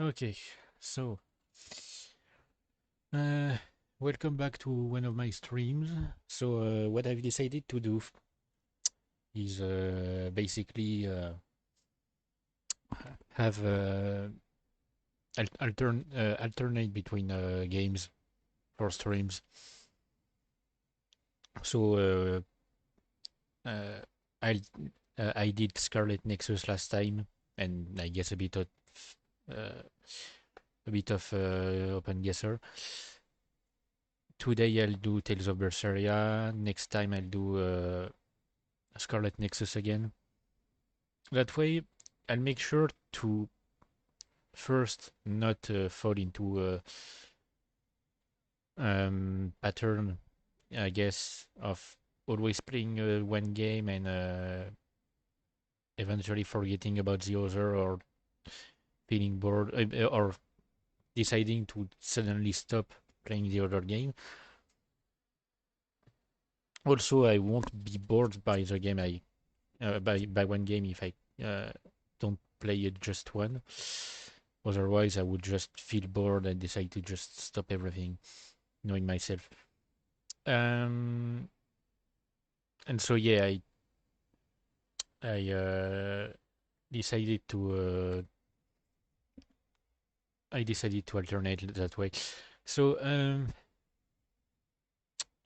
Okay, so uh, welcome back to one of my streams. What I've decided to do is basically have alternate between games for streams. So uh, I I did Scarlet Nexus last time, and I guess uh, open guesser. Today I'll do Tales of Berseria. Next time I'll do Scarlet Nexus again. That way, I'll make sure to first not fall into a pattern, I guess, of always playing one game and eventually forgetting about the other or feeling bored or deciding to suddenly stop playing the other game. Also, I won't be bored by the game by one game if I don't play it just one. Otherwise, I would just feel bored and decide to just stop everything, knowing myself. Um, and so yeah, I decided to alternate that way. So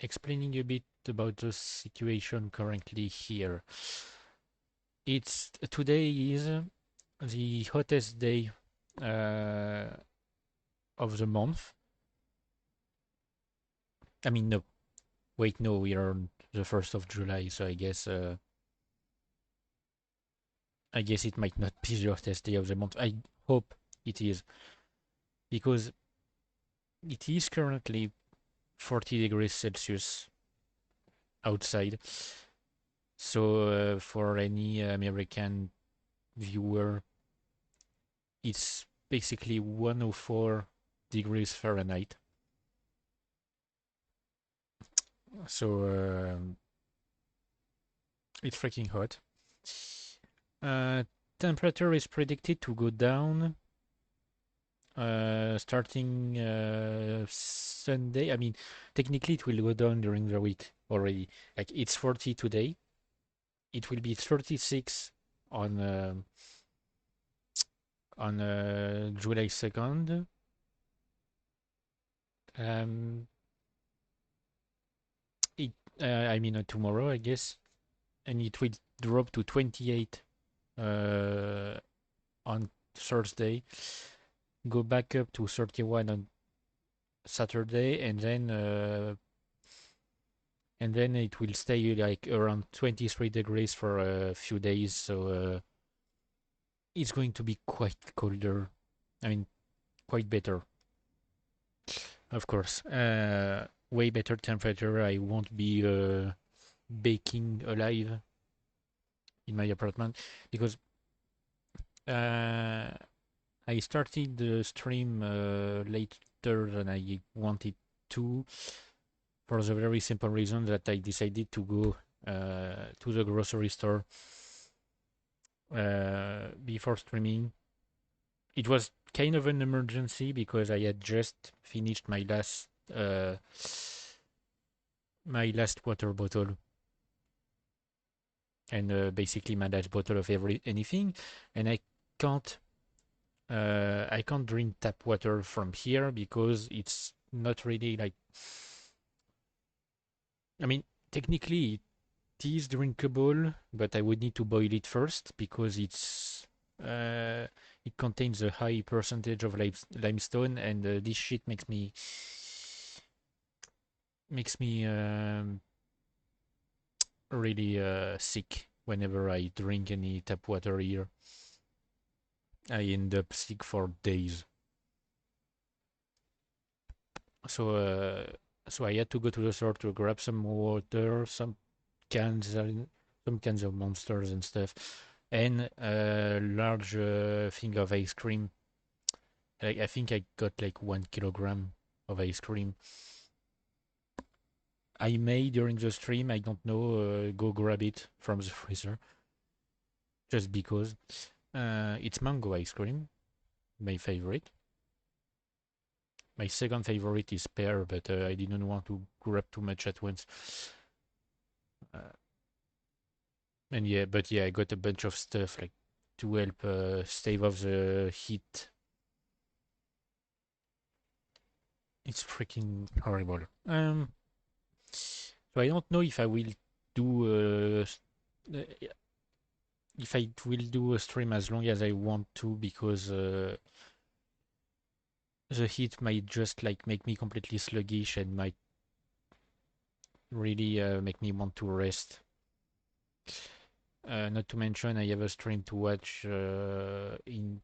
explaining a bit about the situation currently here. It's today is the hottest day uh, of the month. I mean, no, wait, no, we are on the 1st of July, so I guess it might not be the hottest day of the month. I hope it is, because it is currently 40 degrees Celsius outside. So for any American viewer, it's basically 104 degrees Fahrenheit. So it's freaking hot. Uh, Temperature is predicted to go down starting Sunday. I mean, technically it will go down during the week already. Like it's 40 today. It will be 36 on July 2nd. Um, it I mean tomorrow, I guess, and it will drop to 28 uh, on Thursday. Go back up to 31 on Saturday, and then it will stay like around 23 degrees for a few days. So it's going to be quite colder. I mean, quite better, of course. Way better temperature. I won't be baking alive in my apartment because uh, I started the stream later than I wanted to, for the very simple reason that I decided to go to the grocery store before streaming. It was kind of an emergency because I had just finished uh, my last water bottle and basically my last bottle of anything, and can't I can't drink tap water from here because it's not really like. I mean, technically it is drinkable, but I would need to boil it first because uh, it contains a high percentage of limestone, and this shit makes me really sick whenever I drink any tap water here. I end up sick for days. So so I had to go to the store to grab some water, cans, some cans of monsters and stuff, and a large thing of ice cream. Like I think I got like 1 kilogram of ice cream. I may during the stream, I don't know, go grab it from the freezer just because it's mango ice cream. my favorite. My second favorite is Pear, but I didn't want to grab too much at once. Uh, and yeah, but yeah, I got a bunch of stuff like to help stave off the heat. It's freaking horrible. So I don't know if I will do if I will do a stream as long as I want to because the heat might just like make me completely sluggish and might really make me want to rest. Not to mention, I have a stream to watch in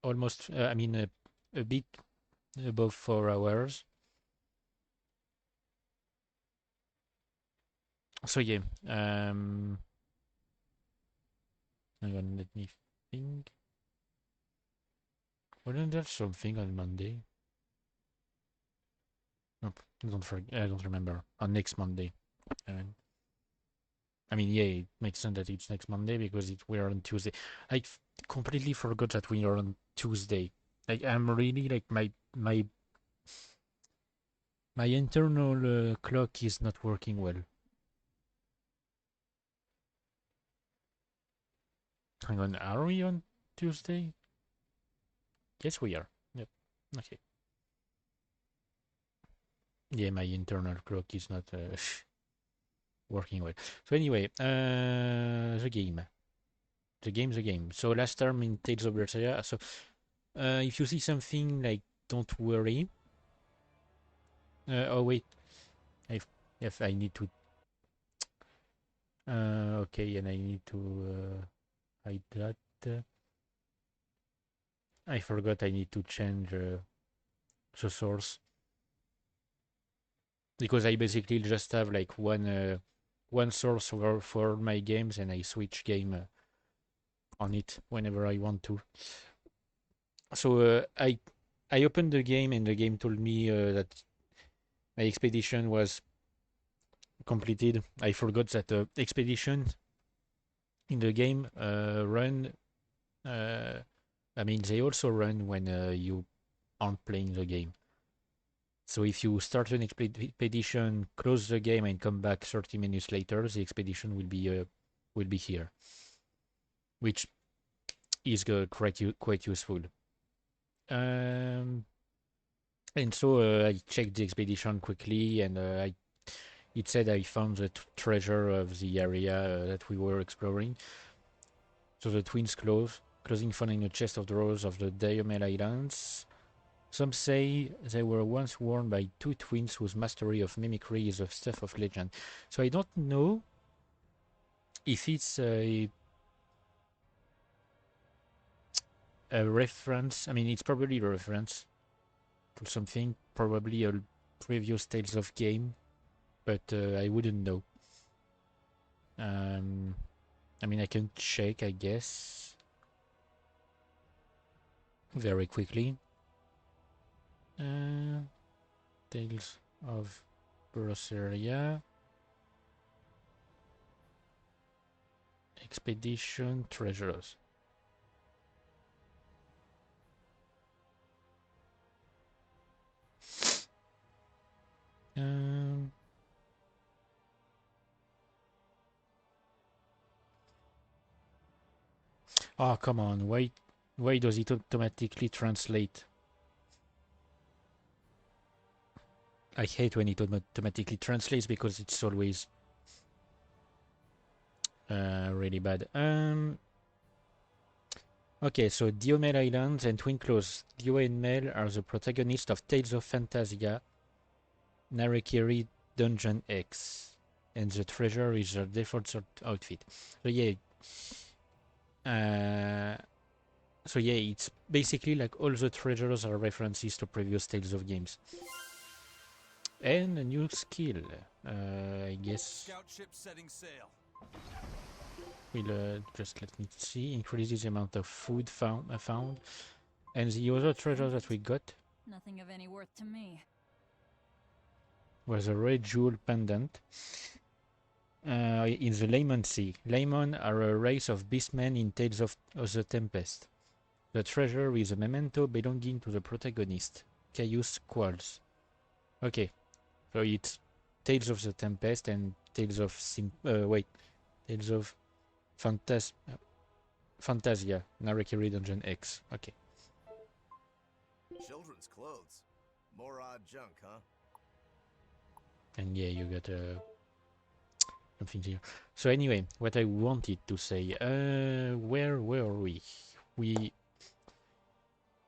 almost, I mean, a bit above 4 hours. So yeah, hang on, let me think. Wasn't there something on Monday? Nope, I don't remember. On next Monday. I mean, yeah, it makes sense that it's next Monday because we're on Tuesday. I completely forgot that we are on Tuesday. Like, I'm really like my internal clock is not working well. Hang on, are we on Tuesday? Yes, we are. Yep. Okay. Yeah, my internal clock is not working well. So anyway, the game. The game. So last term in Tales of Berseria. So if you see something like, don't worry. Oh wait, I if I need to. Okay, and I need to hide that. I forgot I need to change the source because I basically just have like one source for my games and I switch game on it whenever I want to. So I opened the game and the game told me that my expedition was completed. I forgot that expedition in the game run. Uh, I mean, they also run when you aren't playing the game. So if you start an expedition, close the game, and come back 30 minutes later, the expedition will be here, which is quite useful. Um, and so I checked the expedition quickly, and it said I found the treasure of the area that we were exploring. So the twins' clothing found in a chest of drawers of the Diomel Islands. Some say they were once worn by two twins whose mastery of mimicry is the stuff of legend. So I don't know if it's a reference. I mean, it's probably a reference to something, probably a previous Tales of game, but I wouldn't know. Um, I mean, I can check, I guess, very quickly. Tales of Berseria Expedition Treasures. Um, oh, come on. Why does it automatically translate? I hate when it automatically translates because it's always really bad. Okay, so Diomel Islands and Twin Claws. Dio and Mel are the protagonists of Tales of Phantasia, Narekiri Dungeon X, and the treasure is their default outfit. So yeah, it's basically like all the treasures are references to previous Tales of games. And a new skill, I guess. Scout ship setting sail. We'll just let me see. Increases the amount of food found. And the other treasure that we got. Nothing of any worth to me. Was a red jewel pendant. In the Layman Sea. Layman are a race of beastmen in Tales of the Tempest. The treasure is a memento belonging to the protagonist, Caius Quarles. Okay, so it's Tales of the Tempest and Tales of Tales of Fantasia, Narakiri Dungeon X. Okay. Children's clothes. More odd junk, huh? And yeah, you got something here. So anyway, what I wanted to say, where were we?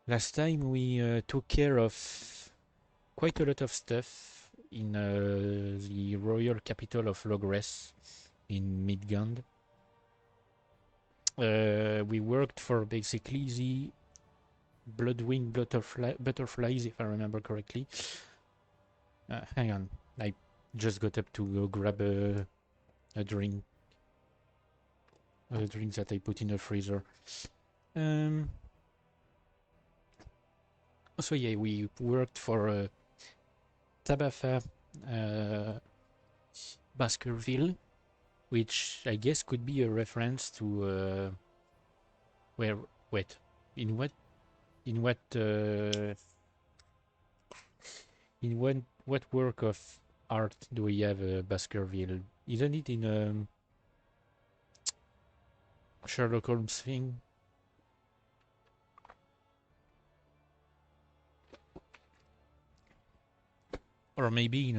Last time we took care of quite a lot of stuff in the royal capital of Logres in Midgand. We worked for basically the Bloodwing butterflies, if I remember correctly. Hang on, I just got up to go grab a drink. A drink that I put in the freezer. So yeah, we worked for Tabafa Baskerville, which I guess could be a reference to where. Wait, in what? In what? In what work of art do we have Baskerville? Isn't it in Sherlock Holmes thing? Or maybe in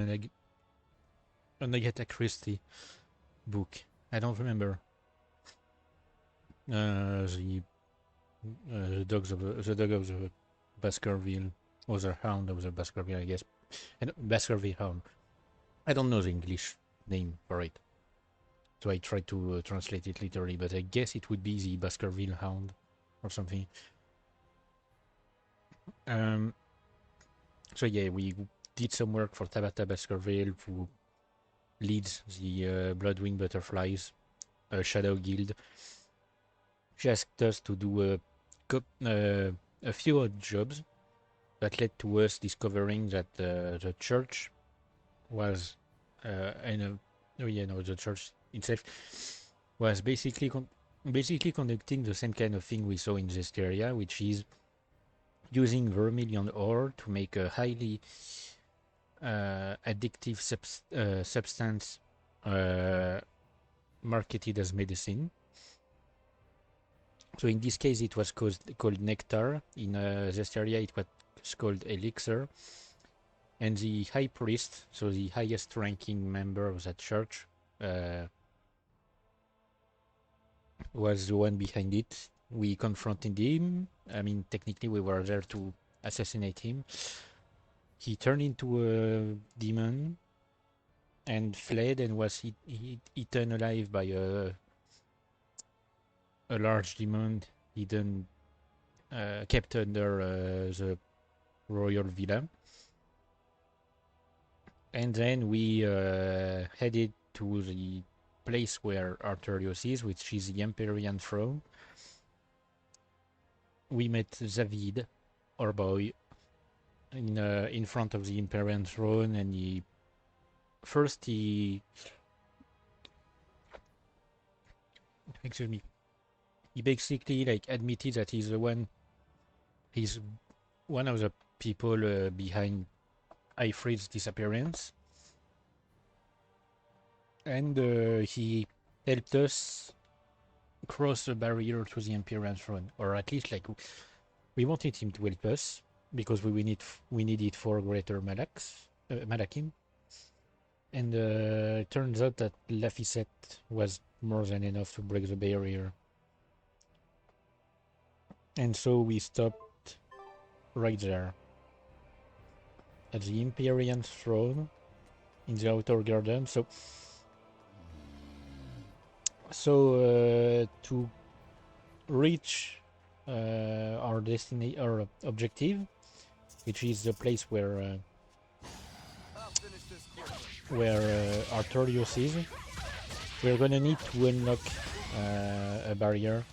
an Agatha Christie book. I don't remember. The dog of the Baskerville, or the hound of the Baskerville, I guess. And Baskerville hound. I don't know the English name for it, so I tried to translate it literally, but I guess it would be the Baskerville hound or something. So yeah, we did some work for Tabata Baskerville, who leads the Bloodwing Butterflies, a Shadow Guild. She asked us to do a few odd jobs that led to us discovering that the church was the church itself was basically conducting the same kind of thing we saw in Zestiria, which is using vermilion ore to make a highly addictive substance marketed as medicine. So in this case, it was called nectar. In Zestiria, it was called elixir. And the high priest, so the highest ranking member of that church, was the one behind it. We confronted him. I mean, technically, we were there to assassinate him. He turned into a demon and fled and was eaten alive by a large demon hidden, kept under the royal villa. And then we headed to the place where Artorius is, which is the Empyrean throne. We met Zavid, our boy, in front of the Empyrean throne, and he basically admitted that he's one of the people behind Eifrid's disappearance, and he helped us cross the barrier to the Empyrean throne, or at least we wanted him to help us because we needed 4 greater Malakim, and it turns out that Laphicet was more than enough to break the barrier, and so we stopped right there at the Empyrean throne in the outer garden. So to reach our objective, which is the place where Artorius is, we're gonna need to unlock a barrier.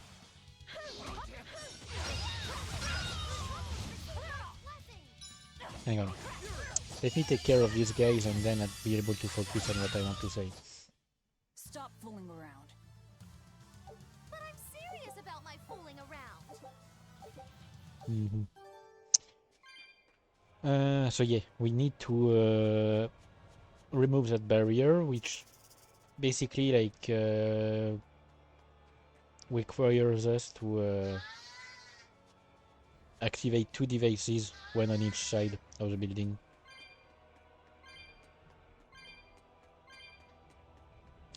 Hang on. Let me take care of these guys and then I'll be able to focus on what I want to say. Stop fooling around. But I'm serious about my fooling around. Mhm. So yeah, we need to remove that barrier, which basically like requires us to activate 2 devices, one on each side of the building.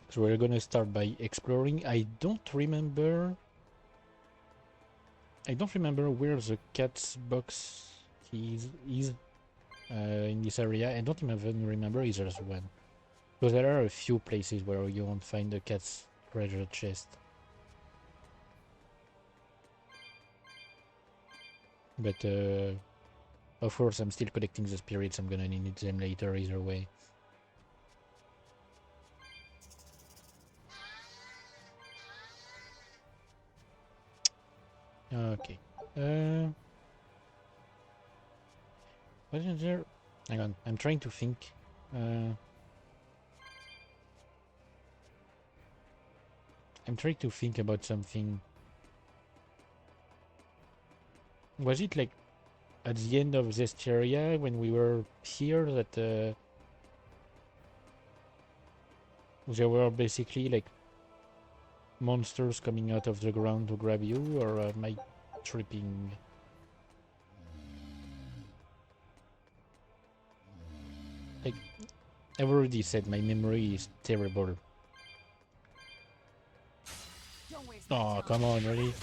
So we're gonna start by exploring. I don't remember where the cat's box is in this area. I don't even remember if there's one. Because there are a few places where you won't find the cat's treasure chest. But of course I'm still collecting the spirits, I'm gonna need them later either way. Okay. What is there? Hang on, I'm trying to think. I'm trying to think about something. Was it like at the end of this area when we were here that there were basically like monsters coming out of the ground to grab you, or am I tripping? Like, I've already said my memory is terrible. Oh, come on, really?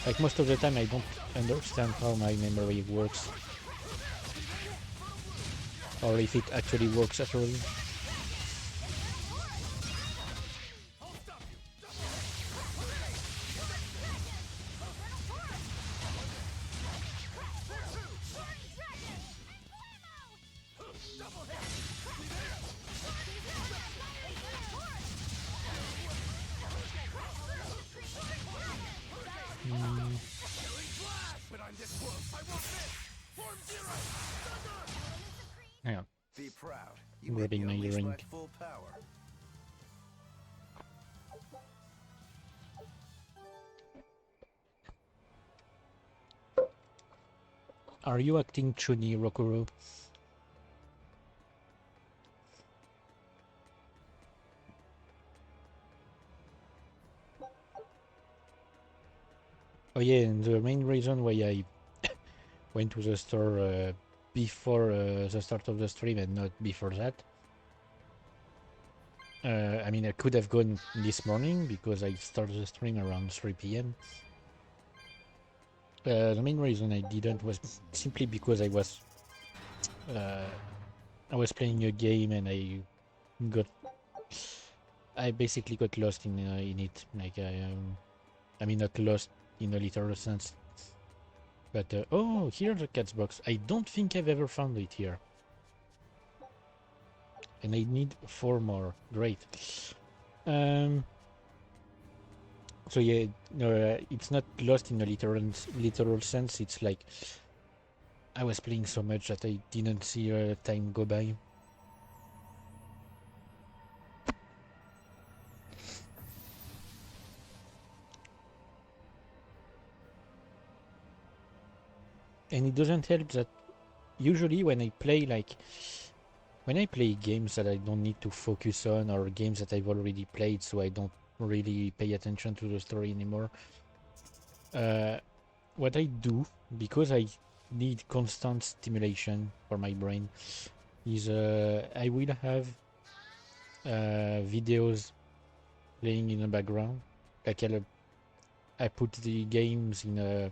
Like, most of the time I don't understand how my memory works. Or if it actually works at all. Hang on. Be proud. You I'm made me grabbing my unleash my ring. full power. Are you acting Chuni, Rokuro? Oh yeah, and the main reason why I went to the store before the start of the stream and not before that. I mean, I could have gone this morning because I started the stream around 3 p.m. The main reason I didn't was simply because uh, I was playing a game and I basically got lost in it. Like I mean, not lost in a literal sense, but oh, here's the cat's box. I don't think I've ever found it here, and I need 4 more. Great. So yeah, it's not lost in a literal sense. It's like I was playing so much that I didn't see time go by. And it doesn't help that usually when I play games that I don't need to focus on, or games that I've already played so I don't really pay attention to the story anymore, what I do, because I need constant stimulation for my brain, is I will have videos playing in the background. Like I put the games in a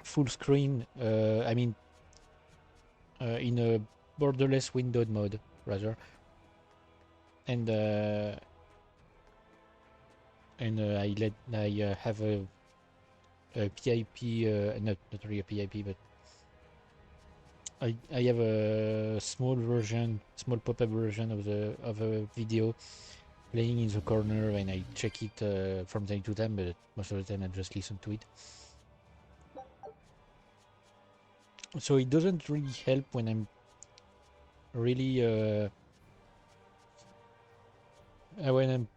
full screen, I mean in a borderless windowed mode rather, and I have a PIP, not really a PIP, but I have a small pop-up version of a video playing in the corner, and I check it from time to time, but most of the time I just listen to it. So it doesn't really help when I'm really when I'm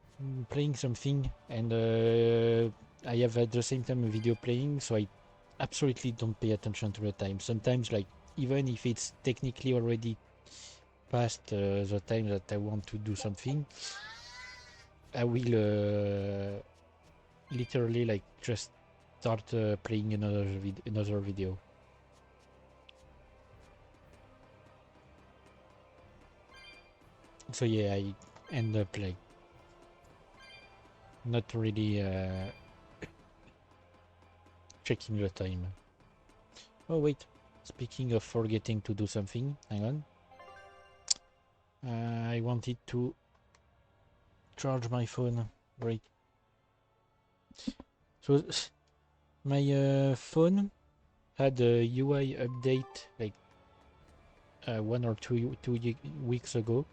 playing something and I have at the same time a video playing, so I absolutely don't pay attention to the time. Sometimes, like, even if it's technically already past the time that I want to do something, I will literally like just start playing another video. So yeah, I end up like not really checking the time. Oh wait, speaking of forgetting to do something, hang on. I wanted to charge my phone. Right. So my phone had a UI update like 1 or 2 weeks ago,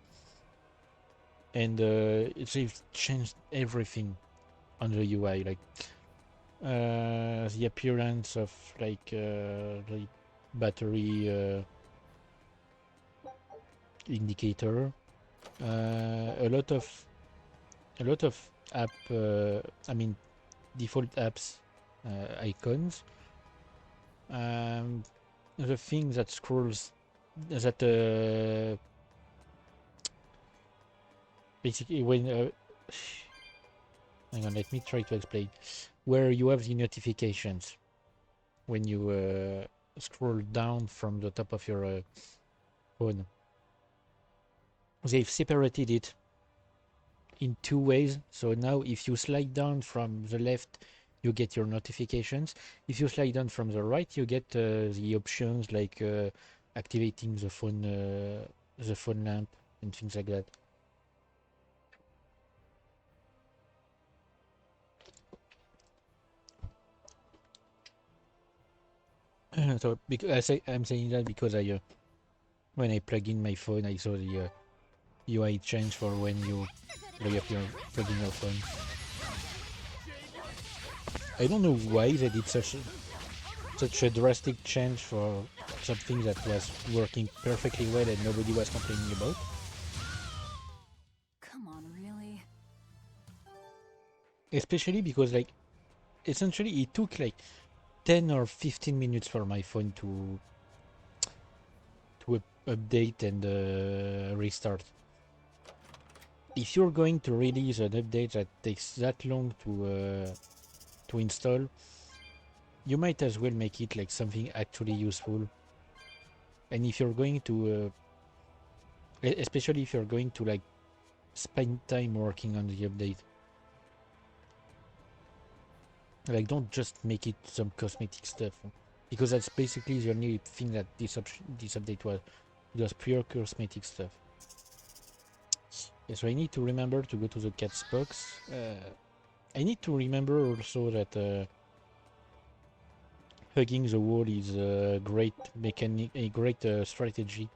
and they've changed everything on the UI, like the appearance of like the battery indicator, a lot of app, I mean default apps icons, the thing that scrolls that basically when hang on, let me try to explain. Where you have the notifications when you scroll down from the top of your phone. They've separated it in 2 ways. So now if you slide down from the left, you get your notifications. If you slide down from the right, you get the options like activating the phone lamp and things like that. So I'm saying that because when I plug in my phone, I saw the UI change for when you plug in your phone. I don't know why they did such a drastic change for something that was working perfectly well and nobody was complaining about. Come on, really? Especially because, like, essentially it took like 10 or 15 minutes for my phone to update and restart. If you're going to release an update that takes that long to install, you might as well make it like something actually useful. And if you're going to especially if you're going to like spend time working on the update, like, don't just make it some cosmetic stuff, because that's basically the only thing that this update was. It was pure cosmetic stuff. Yeah, so I need to remember to go to the cat's box. I need to remember also that hugging the wall is a great strategy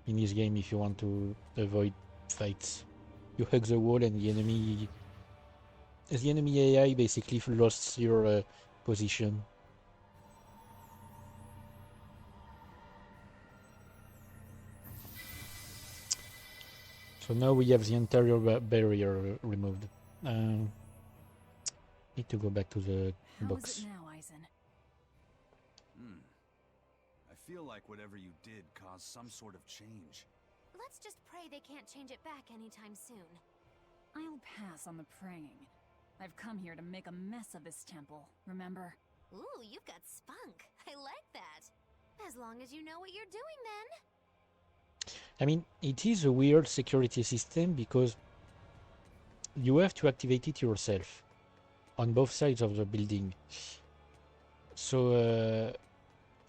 in this game if you want to avoid fights. You hug the wall and the enemy AI basically lost your position. So now we have the interior barrier removed. Need to go back to the How box. is it now, Eisen? I feel like whatever you did caused some sort of change. Let's just pray they can't change it back anytime soon. I'll pass on the praying. I've come here to make a mess of this temple, remember? Ooh, you've got spunk. I like that. As long as you know what you're doing then. I mean, it is a weird security system because you have to activate it yourself on both sides of the building. So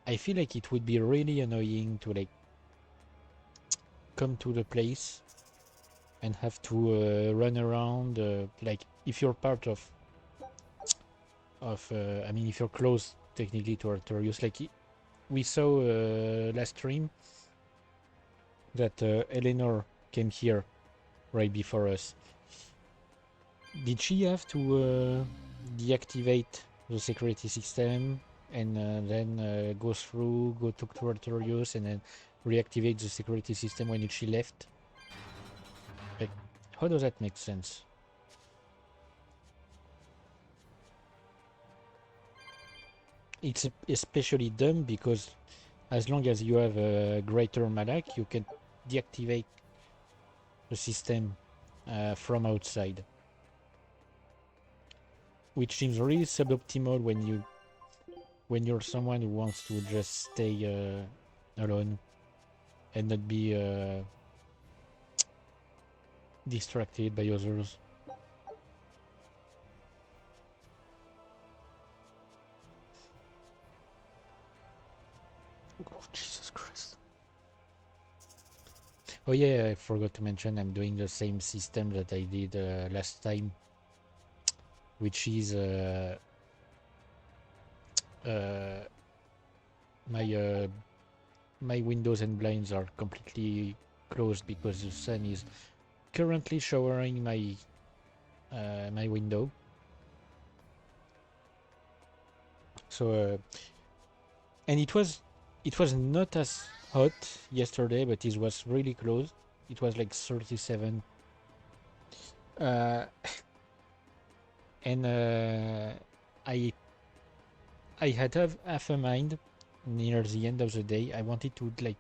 I feel like it would be really annoying to like come to the place and have to run around, like if you're part of I mean, if you're close technically to Artorius, like we saw last stream that Eleanor came here right before us. Did she have to deactivate the security system and then go to Artorius and then reactivate the security system when she left? Like, how does that make sense? it's especially dumb because as long as you have a greater Malak, you can deactivate the system from outside, which seems really suboptimal when you're someone who wants to just stay alone and not be distracted by others. Oh, Jesus Christ. Oh yeah, I forgot to mention I'm doing the same system that I did last time, which is my windows and blinds are completely closed because the sun is currently showering my my window. So and it was not as hot yesterday, but it was really close. It was like 37. And I had half a mind near the end of the day. I wanted to like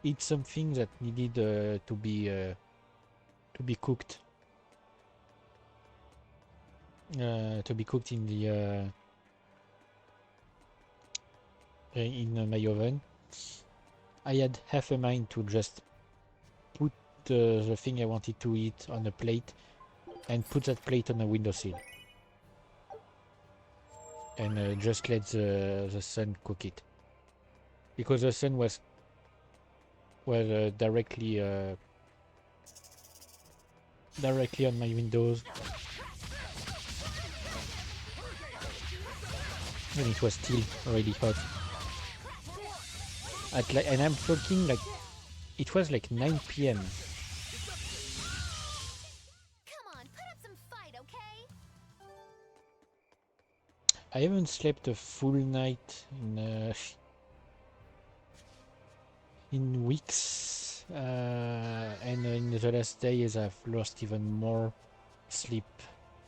eat something that needed to be cooked. To be cooked in the in my oven. I had half a mind to just put the thing I wanted to eat on a plate and put that plate on a windowsill and just let the sun cook it, because the sun was directly on my windows, and it was still really hot. And I'm talking like it was like 9 p.m. Come on, put up some fight, okay? I haven't slept a full night in weeks, and in the last days I've lost even more sleep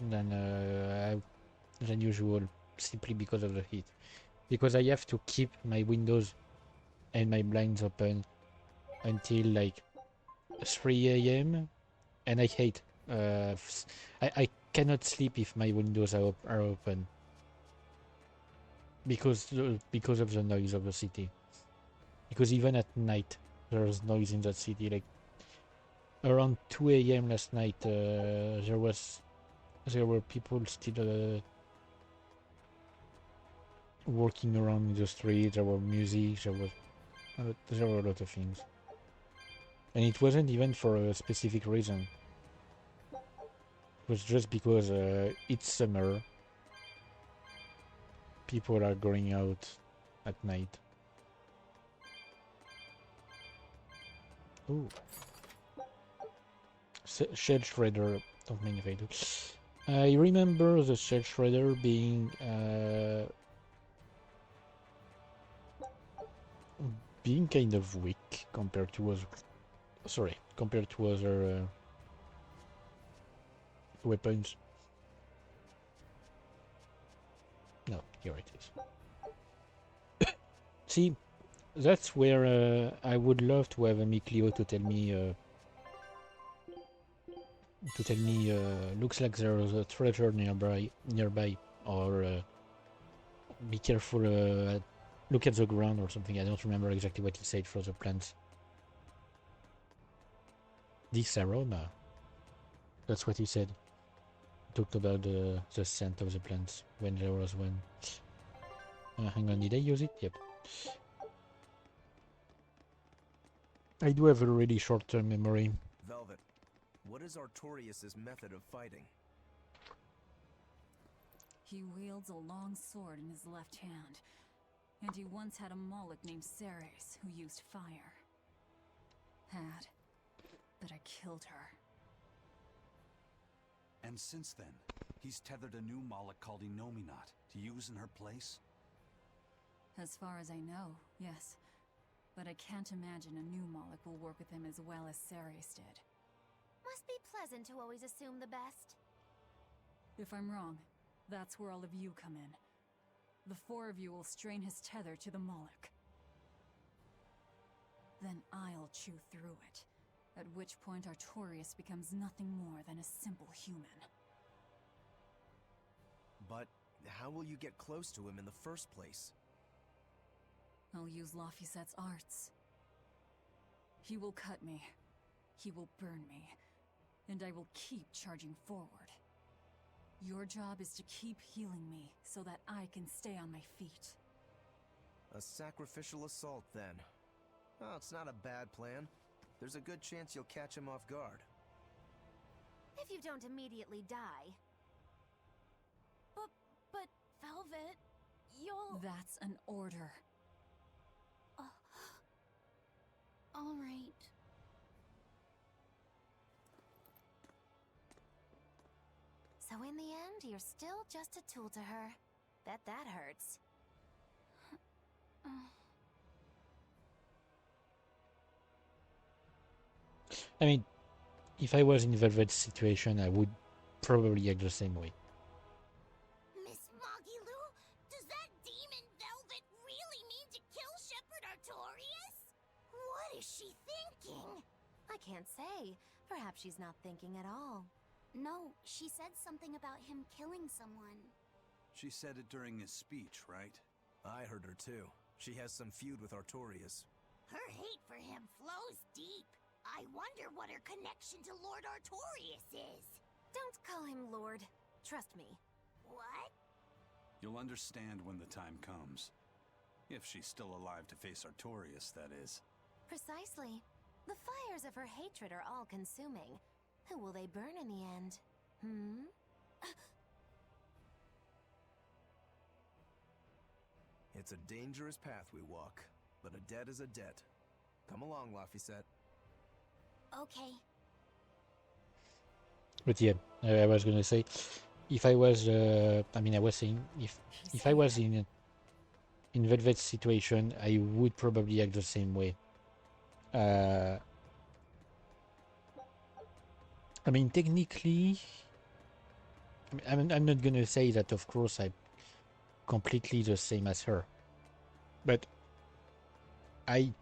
than usual, simply because of the heat. Because I have to keep my windows and my blinds open until like 3 a.m. and I hate. I cannot sleep if my windows are open because of the noise of the city. Because even at night there's noise in that city. Like around 2 a.m. last night, there were people still walking around in the street. There were music. There were a lot of things, and it wasn't even for a specific reason. It was just because it's summer. People are going out at night. Ooh. Shell shredder of main value. I remember the shell shredder being kind of weak compared to other weapons. No, here it is. See, that's where I would love to have a Mikleo to tell me looks like there's a treasure nearby, or be careful, look at the ground or something. I don't remember exactly what he said for the plants. This aroma. That's what he said. He talked about the scent of the plants when there was one. Hang on, did I use it? Yep. I do have a really short-term memory. Velvet, what is Artorius' method of fighting? He wields a long sword in his left hand, and he once had a Moloch named Ceres who used fire. But I killed her. And since then, he's tethered a new Moloch called Inominat to use in her place? As far as I know, yes. But I can't imagine a new Moloch will work with him as well as Ceres did. Must be pleasant to always assume the best. If I'm wrong, that's where all of you come in. The four of you will strain his tether to the Moloch. Then I'll chew through it, at which point Artorius becomes nothing more than a simple human. But how will you get close to him in the first place? I'll use Laphicet's arts. He will cut me. He will burn me. And I will keep charging forward. Your job is to keep healing me so that I can stay on my feet. A sacrificial assault, then. Oh, it's not a bad plan. There's a good chance you'll catch him off guard. If you don't immediately die. But Velvet, you'll... That's an order. All right. So in the end, you're still just a tool to her. Bet that hurts. I mean, if I was in Velvet's situation, I would probably act the same way. Miss Moggy-Lou, does that demon Velvet really mean to kill Shepherd Artorius? What is she thinking? I can't say. Perhaps she's not thinking at all. No, she said something about him killing someone. She said it during his speech, right? I heard her too. She has some feud with Artorius. Her hate for him flows deep. I wonder what her connection to Lord Artorius is. Don't call him Lord. Trust me. What? You'll understand when the time comes. If she's still alive to face Artorius, that is. Precisely. The fires of her hatred are all-consuming. Who will they burn in the end? It's a dangerous path we walk, but a debt is a debt. Come along, Laphicet. Okay. But yeah, I was gonna say, if I was, I was saying, if I was in Velvet's situation, I would probably act the same way. I mean, technically, I'm not gonna say that, of course, I'm completely the same as her. But I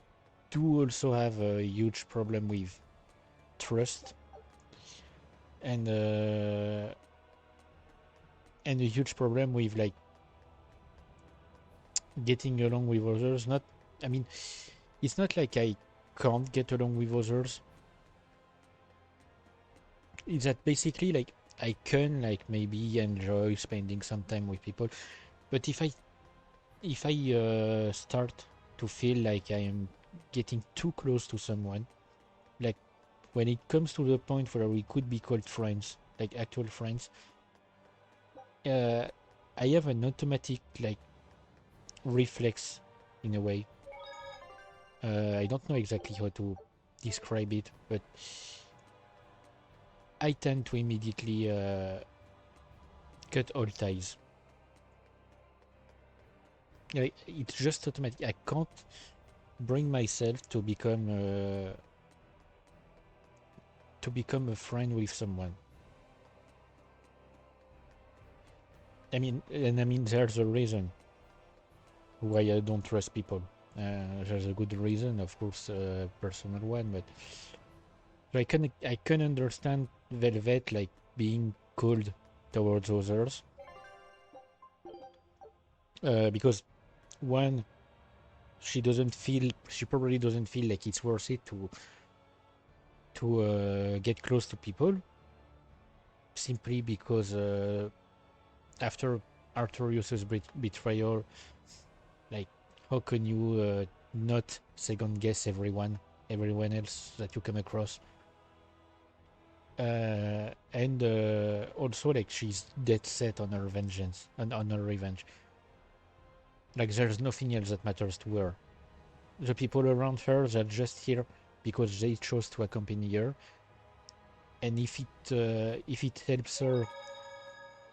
do also have a huge problem with trust. And a huge problem with, like, getting along with others. It's not like I can't get along with others. It's that basically, like, I can, like, maybe enjoy spending some time with people, but if I start to feel like I am getting too close to someone, like when it comes to the point where we could be called friends, like actual friends, I have an automatic, like, reflex in a way. I don't know exactly how to describe it, but I tend to immediately cut all ties. Like, it's just automatic. I can't bring myself to become a friend with someone. There's a reason why I don't trust people. There's a good reason, of course, a personal one, but I can understand Velvet, like, being cold towards others, because one, she probably doesn't feel like it's worth it to get close to people, simply because after Artorius's betrayal, like, how can you not second guess everyone else that you come across? And also, like, she's dead set on her vengeance and on her revenge. Like, there's nothing else that matters to her. The people around her, they're just here because they chose to accompany her, and if it helps her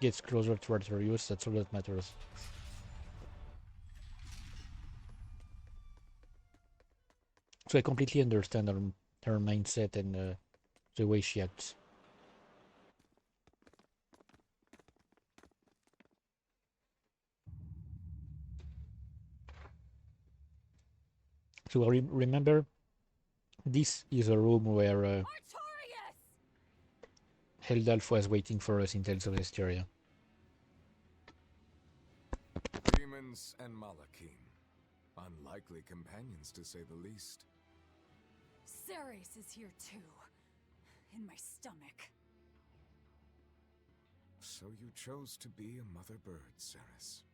get closer to Artorius, that's all that matters. So I completely understand her mindset and the way she acts. So remember, this is a room where Heldalf was waiting for us in Tales of Berseria. Demons and Malakim. Unlikely companions, to say the least. Ceres is here too. In my stomach. So you chose to be a mother bird, Ceres.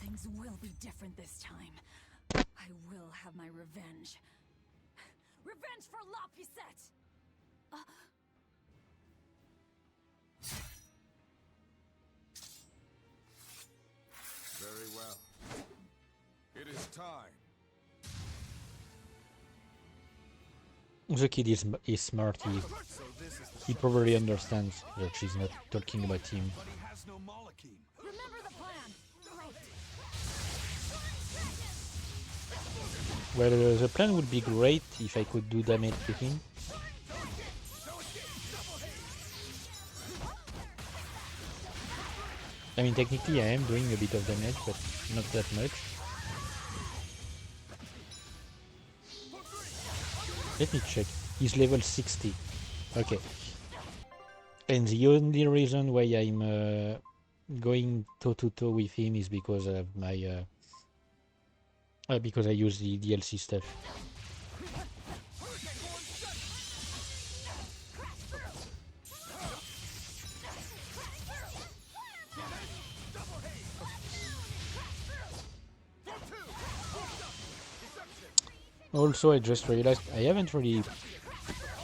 Things will be different this time. I will have my revenge. Revenge for Lapisette! Very well. It is time. The kid is smart. He probably understands that she's not talking about him. But he has no Malakim. Remember the plan! Well, the plan would be great if I could do damage to him. I mean, technically I am doing a bit of damage, but not that much. Let me check. He's level 60. Okay. And the only reason why I'm going toe-to-toe with him is because of my... because I use the DLC stuff. Also, I just realized I haven't really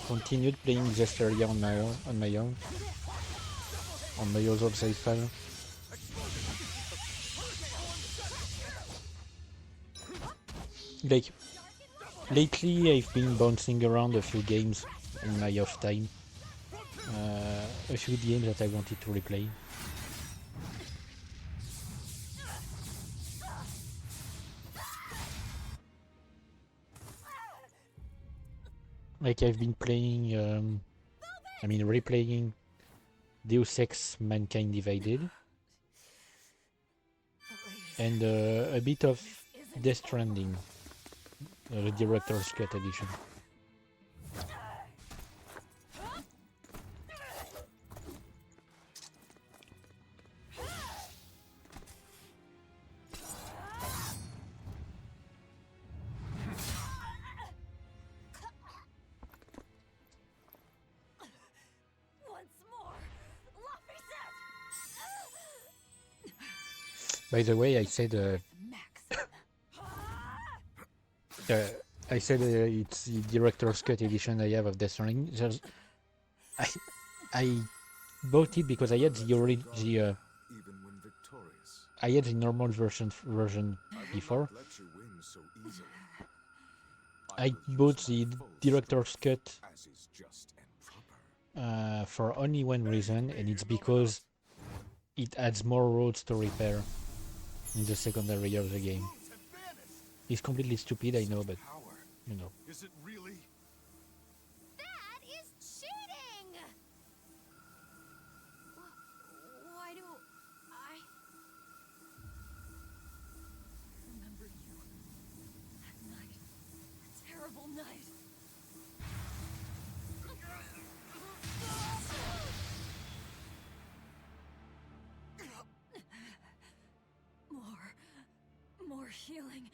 continued playing Berseria on my own, on my other save file. Like, lately I've been bouncing around a few games in my off time. A few games that I wanted to replay. Like I've been playing, replaying Deus Ex Mankind Divided. And a bit of Death Stranding. The Director's Cut edition. By the way, I said it's the Director's Cut edition I have of Death Stranding. I bought it because I had I had the normal version before. I bought the Director's Cut for only one reason, and it's because it adds more roads to repair in the secondary of the game. It's completely stupid, I know, but you know. Is it really? That is cheating! Why do I remember you. That night. A terrible night. More healing.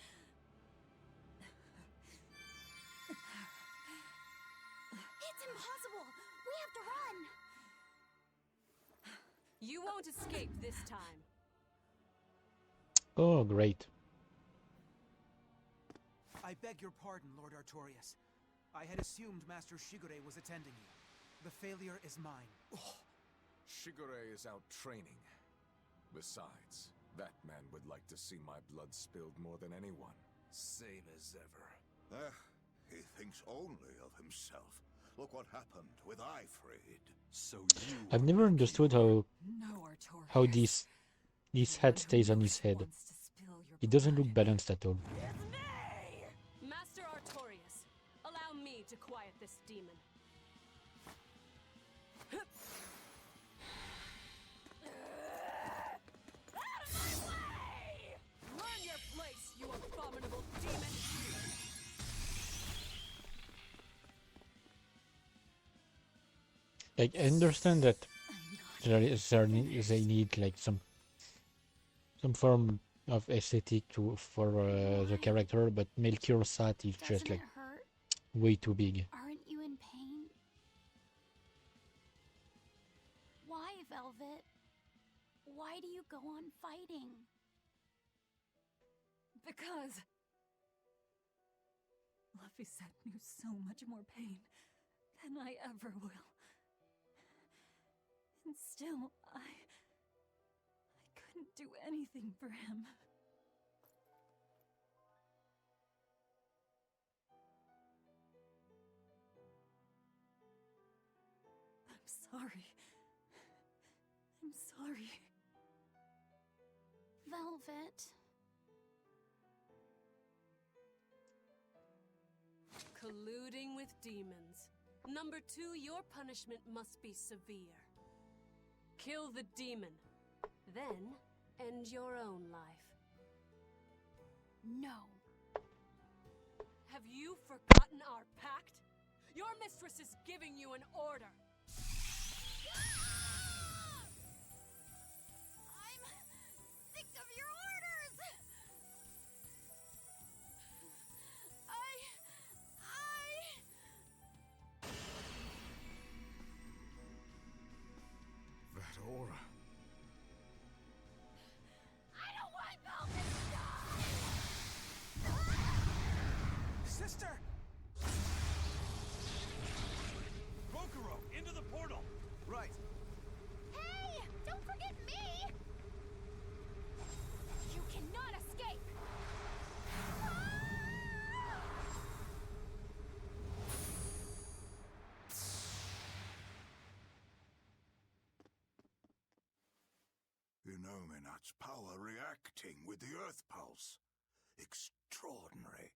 It's impossible! We have to run! You won't escape this time. Oh, great. I beg your pardon, Lord Artorias. I had assumed Master Shigure was attending you. The failure is mine. Oh, Shigure is out training. Besides, that man would like to see my blood spilled more than anyone. Same as ever. He thinks only of himself. Look what happened with Ifrid. So you... I've never understood how Artorias. this hat stays on his head. It doesn't look balanced at all. Master Artorias, allow me to quiet this demon. Like, I understand that they need like some form of aesthetic for the character, but Melchior Sat is just Doesn't like it hurt? way too big. Aren't you in pain? Why, Velvet? Why do you go on fighting? Because Laphicet knew so much more pain than I ever will. And still, I couldn't do anything for him. I'm sorry. I'm sorry. Velvet. Colluding with demons. Number 2, your punishment must be severe. Kill the demon. Then, end your own life. No. Have you forgotten our pact? Your mistress is giving you an order. I'm sick of your orders! That aura. I don't want Velvet to die! Sister! Bokuro, into the portal! Right. Hey! Don't forget me! You cannot escape! Inominat's power reacting with the Earth Pulse. Extraordinary.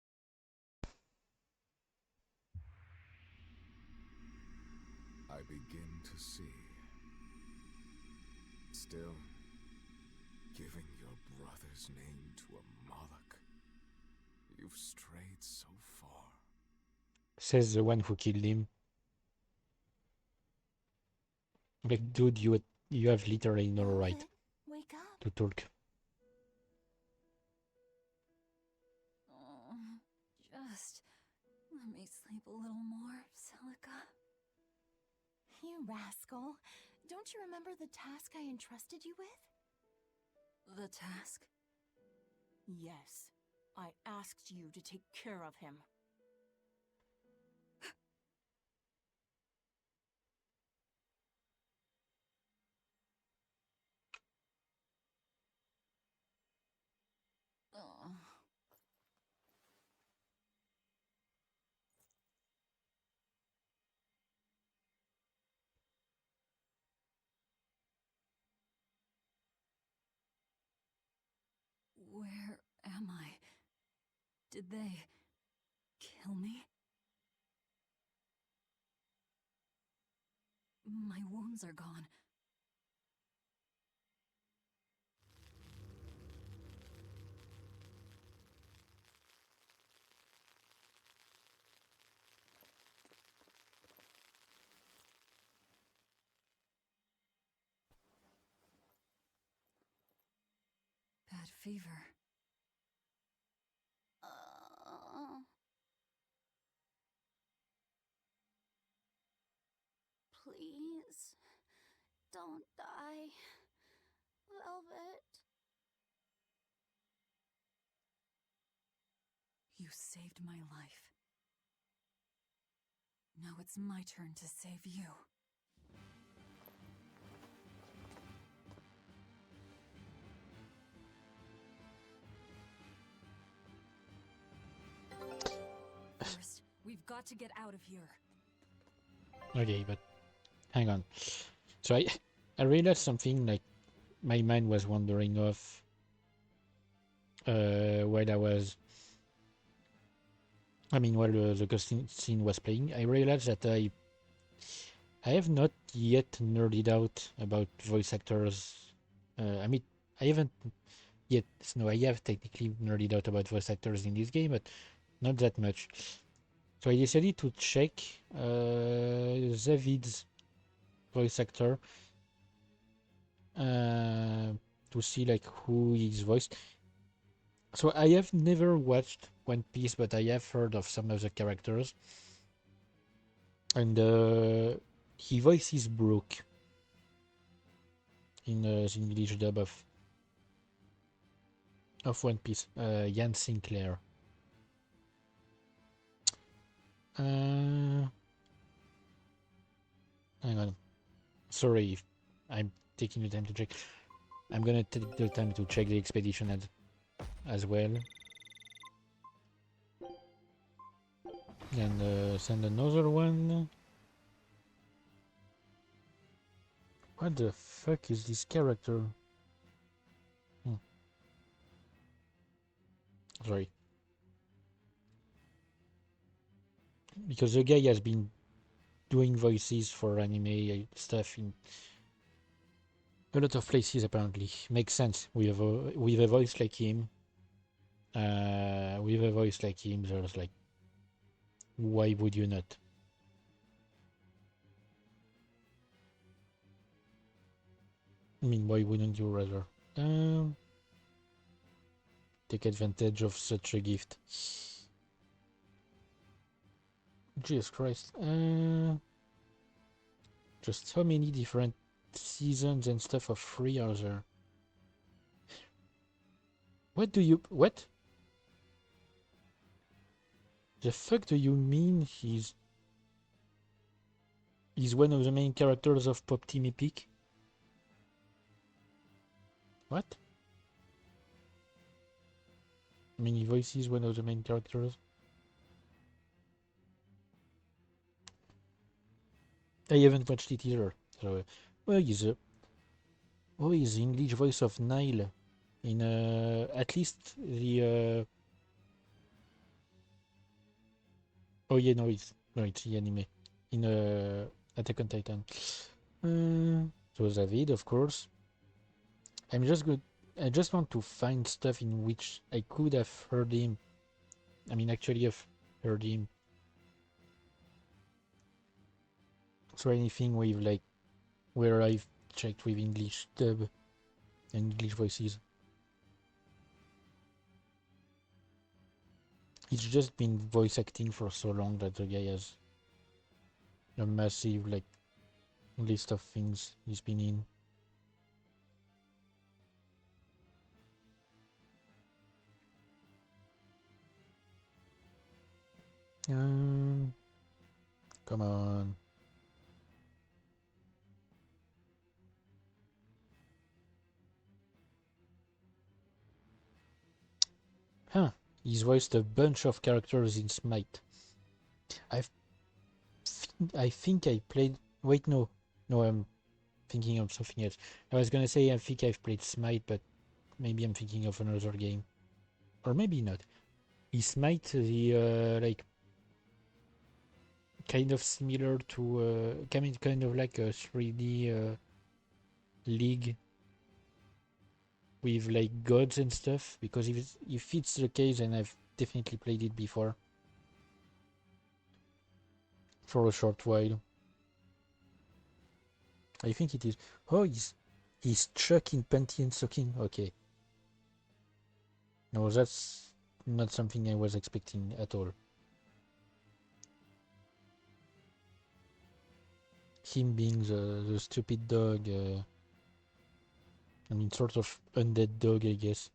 I begin to see. Still, giving your brother's name to a Moloch. You've strayed so far. Says the one who killed him. Like, dude, you have literally no right Wake up. to talk. Oh, just let me sleep a little more, Celica. You rascal. Don't you remember the task I entrusted you with? The task? Yes. I asked you to take care of him. Oh. Where am I? Did they kill me? My wounds are gone. Bad fever. Please. Don't die. Velvet. You saved my life. Now it's my turn to save you. First, we've got to get out of here. Okay, but hang on. So I realized something, like my mind was wandering off while while the cutscene scene was playing. I realized that I have not yet nerded out about voice actors. I haven't yet. No, I have technically nerded out about voice actors in this game, but not that much. So I decided to check Zavid's voice actor to see like who is voiced. So I have never watched One Piece, but I have heard of some of the characters, and he voices Brook in the English dub of One Piece. Ian Sinclair. Hang on. Sorry if I'm taking the time to check. I'm gonna take the time to check the expedition as well. And send another one. What the fuck is this character? Sorry. Because the guy has been doing voices for anime stuff in a lot of places apparently. Makes sense. With a voice like him. There's like, why would you not? I mean, why wouldn't you rather take advantage of such a gift? Jesus Christ. Just how many different seasons and stuff of free are there? What? The fuck do you mean he's one of the main characters of Pop Team Epic? What? I mean, he voices one of the main characters. I haven't watched it either. So, well, he's the English voice of Nile in at least the. Oh yeah, no, it's the anime in Attack on Titan. So David, of course. I'm just good. I just want to find stuff in which I could have heard him. I mean, actually, have heard him. So anything with like where I've checked with English dub and English voices. It's just been voice acting for so long that the guy has a massive like list of things he's been in. Come on. Huh. He's voiced a bunch of characters in Smite. I think I played. Wait, no. No, I'm thinking of something else. I was gonna say I think I've played Smite, but maybe I'm thinking of another game. Or maybe not. Is Smite the like kind of similar to kind of like a 3D League with like gods and stuff? Because if it's the case, then I've definitely played it before for a short while. I think it is. Oh, he's Chuck in Panty and Stocking. Okay. No, that's not something I was expecting at all. Him being the stupid dog. I mean, sort of undead dog, I guess.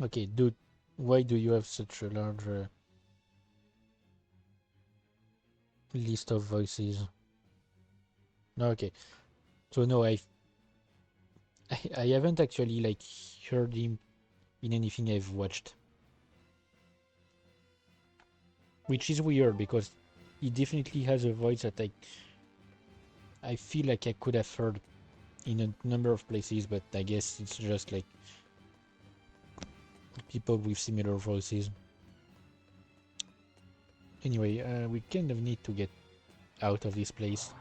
Okay, dude, why do you have such a large list of voices? No, okay. So no, I haven't actually like heard him in anything I've watched. Which is weird because he definitely has a voice that I feel like I could have heard in a number of places, but I guess it's just like people with similar voices. Anyway, we kind of need to get out of this place.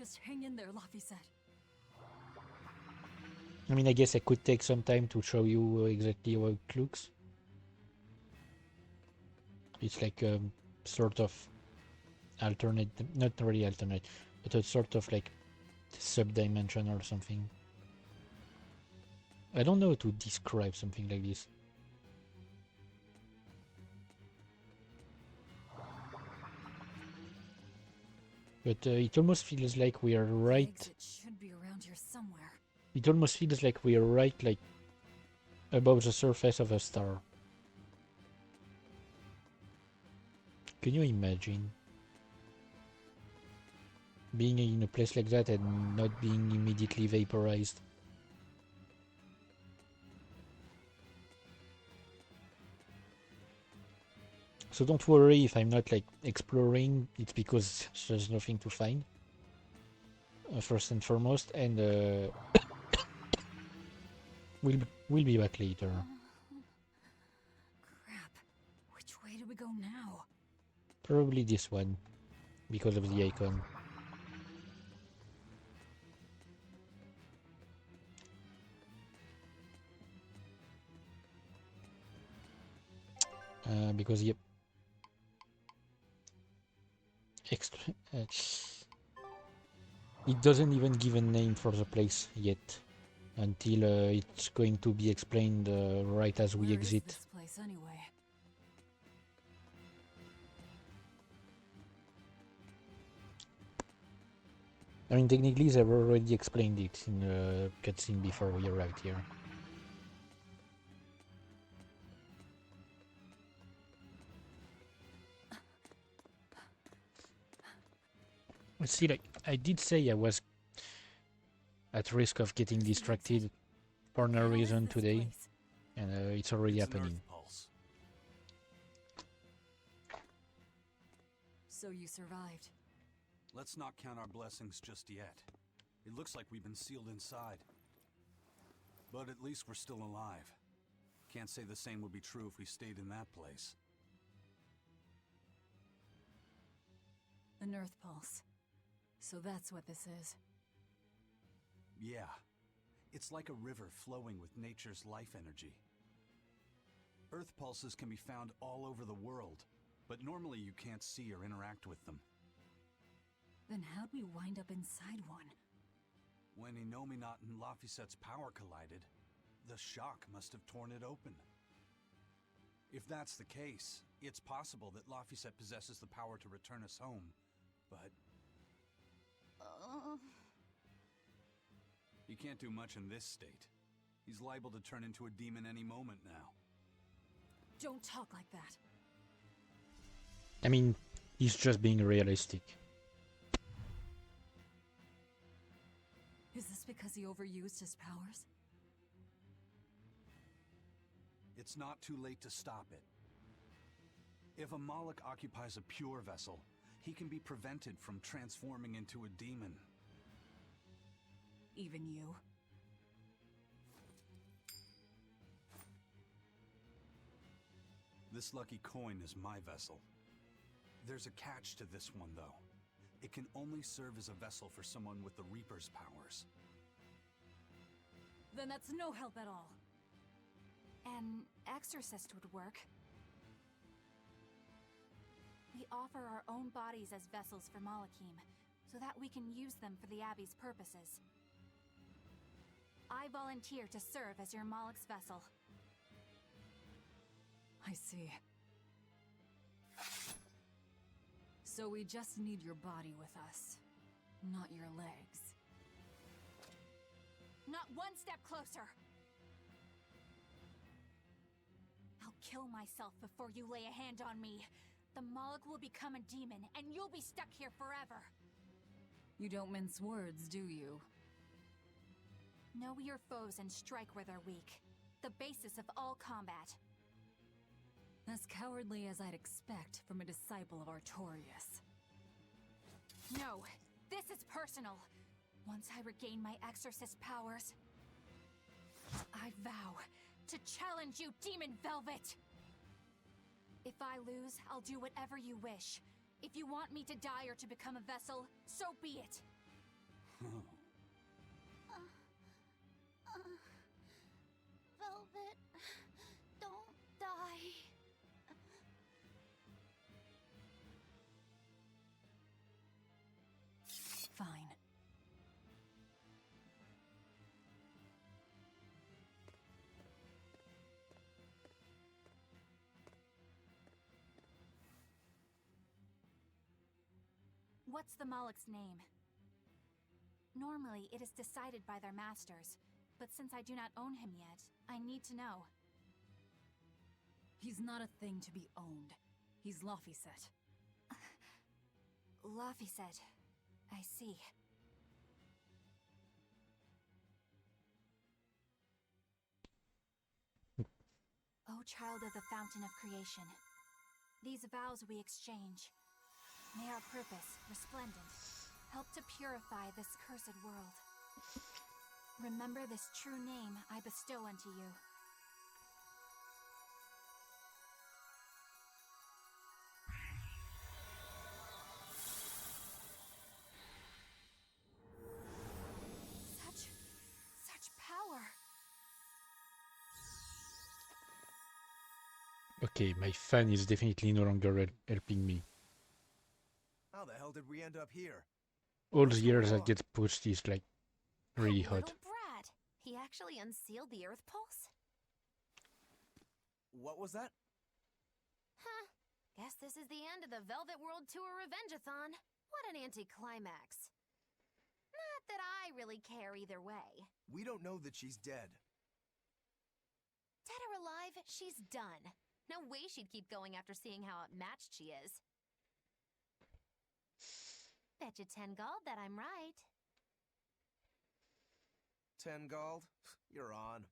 Just hang in there, Laphicet. I mean, I guess I could take some time to show you exactly how it looks. It's like a sort of alternate, not really alternate, but a sort of like sub-dimension or something. I don't know how to describe something like this. But it almost feels like we are right. It should be around here somewhere. It almost feels like we are right, like above the surface of a star. Can you imagine being in a place like that and not being immediately vaporized? So don't worry if I'm not like exploring, it's because there's nothing to find. First and foremost, and we'll be back later. Crap. Which way do we go now? Probably this one, because of the icon. Because yep. It doesn't even give a name for the place yet, until it's going to be explained right as we exit. Where is this place anyway? I mean, technically they've already explained it in the cutscene before we arrived here. Let's see, like, I did say I was at risk of getting distracted for no reason today, and it's already happening. So you survived. Let's not count our blessings just yet. It looks like we've been sealed inside. But at least we're still alive. Can't say the same would be true if we stayed in that place. An Earth Pulse. So that's what this is. Yeah. It's like a river flowing with nature's life energy. Earth pulses can be found all over the world, but normally you can't see or interact with them. Then how'd we wind up inside one? When Innominat and Laphicet's power collided, the shock must have torn it open. If that's the case, it's possible that Laphicet possesses the power to return us home, but... He can't do much in this state. He's liable to turn into a demon any moment now. Don't talk like that. I mean, he's just being realistic. Is this because he overused his powers? It's not too late to stop it. If a Moloch occupies a pure vessel, he can be prevented from transforming into a demon. Even you? This lucky coin is my vessel. There's a catch to this one, though. It can only serve as a vessel for someone with the Reaper's powers. Then that's no help at all. An exorcist would work. We offer our own bodies as vessels for Malachim, so that we can use them for the Abbey's purposes. I volunteer to serve as your Moloch's vessel. I see. So we just need your body with us, not your legs. Not one step closer! I'll kill myself before you lay a hand on me. The Moloch will become a demon, and you'll be stuck here forever. You don't mince words, do you? Know your foes and strike where they're weak. The basis of all combat. As cowardly as I'd expect from a disciple of Artorias. No, this is personal. Once I regain my exorcist powers, I vow to challenge you, Demon Velvet! If I lose, I'll do whatever you wish. If you want me to die or to become a vessel, so be it. Velvet, don't die. Fine. What's the Malak's name? Normally, it is decided by their masters, but since I do not own him yet, I need to know. He's not a thing to be owned. He's Laphicet. Laphicet. I see. O child of the fountain of creation, these vows we exchange. May our purpose, resplendent, help to purify this cursed world. Remember this true name I bestow unto you. Such power. Okay, my fan is definitely no longer helping me. How the hell did we end up here? All the years that gets pushed is like really hot. Little brat. He actually unsealed the Earth Pulse? What was that? Huh. Guess this is the end of the Velvet World Tour Revenge-a-thon. What an anticlimax. Not that I really care either way. We don't know that she's dead. Dead or alive, she's done. No way she'd keep going after seeing how outmatched she is. Betcha 10 gold that I'm right. 10 gold? You're on.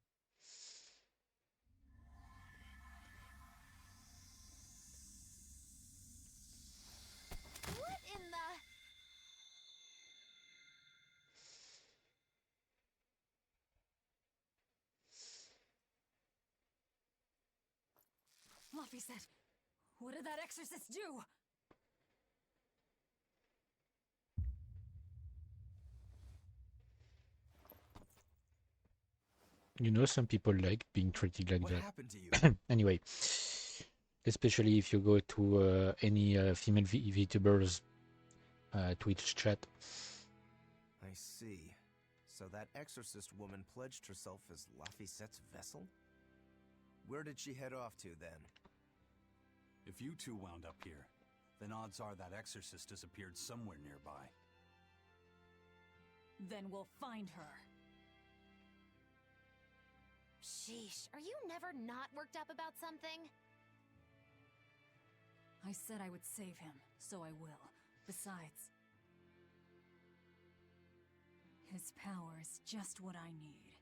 What in the... Laphicet! What did that exorcist do? You know, some people like being treated like What that. happened to you? Anyway, especially if you go to any female VTubers Twitch chat. I see. So that exorcist woman pledged herself as Laphicet's vessel? Where did she head off to then? If you two wound up here, then odds are that exorcist disappeared somewhere nearby. Then we'll find her. Sheesh, are you never not worked up about something? I said I would save him, so I will. Besides, his power is just what I need.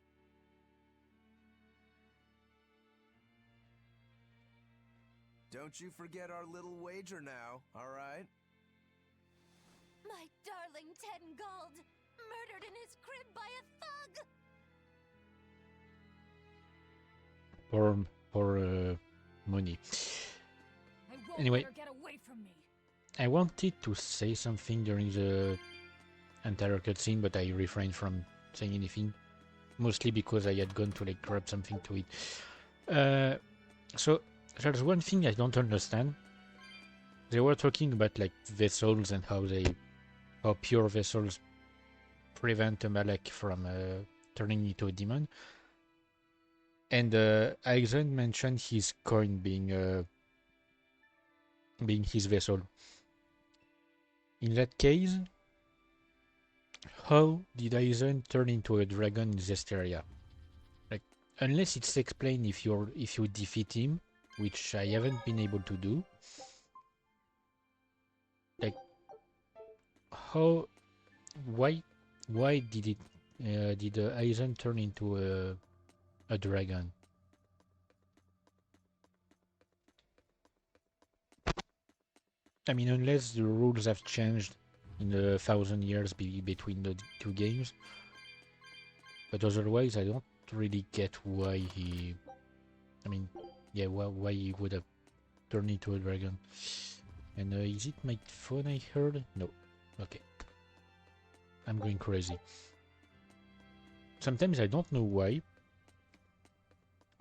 Don't you forget our little wager now, alright? My darling 10 gold, murdered in his crib by a thug! Or money. I won't Anyway, let her get away from me. I wanted to say something during the entire cutscene, but I refrained from saying anything, mostly because I had gone to like grab something to eat. So there's one thing I don't understand. They were talking about like vessels and how pure vessels prevent a Malak from turning into a demon. And Aizen mentioned his coin being his vessel. In that case, how did Aizen turn into a dragon in Zestiria? Like, unless it's explained if you defeat him, which I haven't been able to do. Like, why did Aizen turn into a dragon? I mean, unless the rules have changed in the 1,000 years between the two games. But otherwise, I don't really get why he... I mean, yeah, why he would have turned into a dragon. And is it my phone I heard? No. Okay. I'm going crazy. Sometimes I don't know why.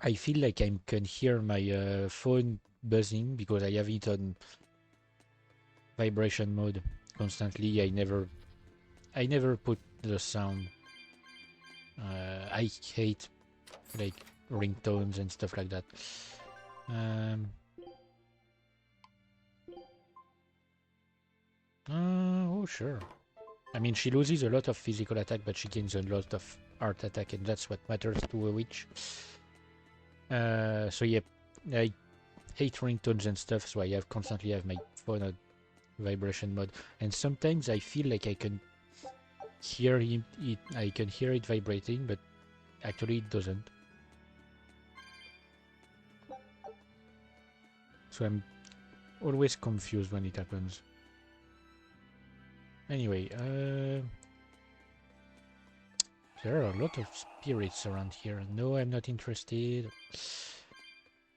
I feel like I can hear my phone buzzing because I have it on vibration mode constantly. I never put the sound. I hate like ringtones and stuff like that. Oh sure. I mean, she loses a lot of physical attack, but she gains a lot of art attack, and that's what matters to a witch. So yeah, I hate ringtones and stuff, so I constantly have my phone on vibration mode, and sometimes I feel like I can hear I can hear it vibrating, but actually it doesn't. So I'm always confused when it happens. Anyway, there are a lot of spirits around here. No, I'm not interested.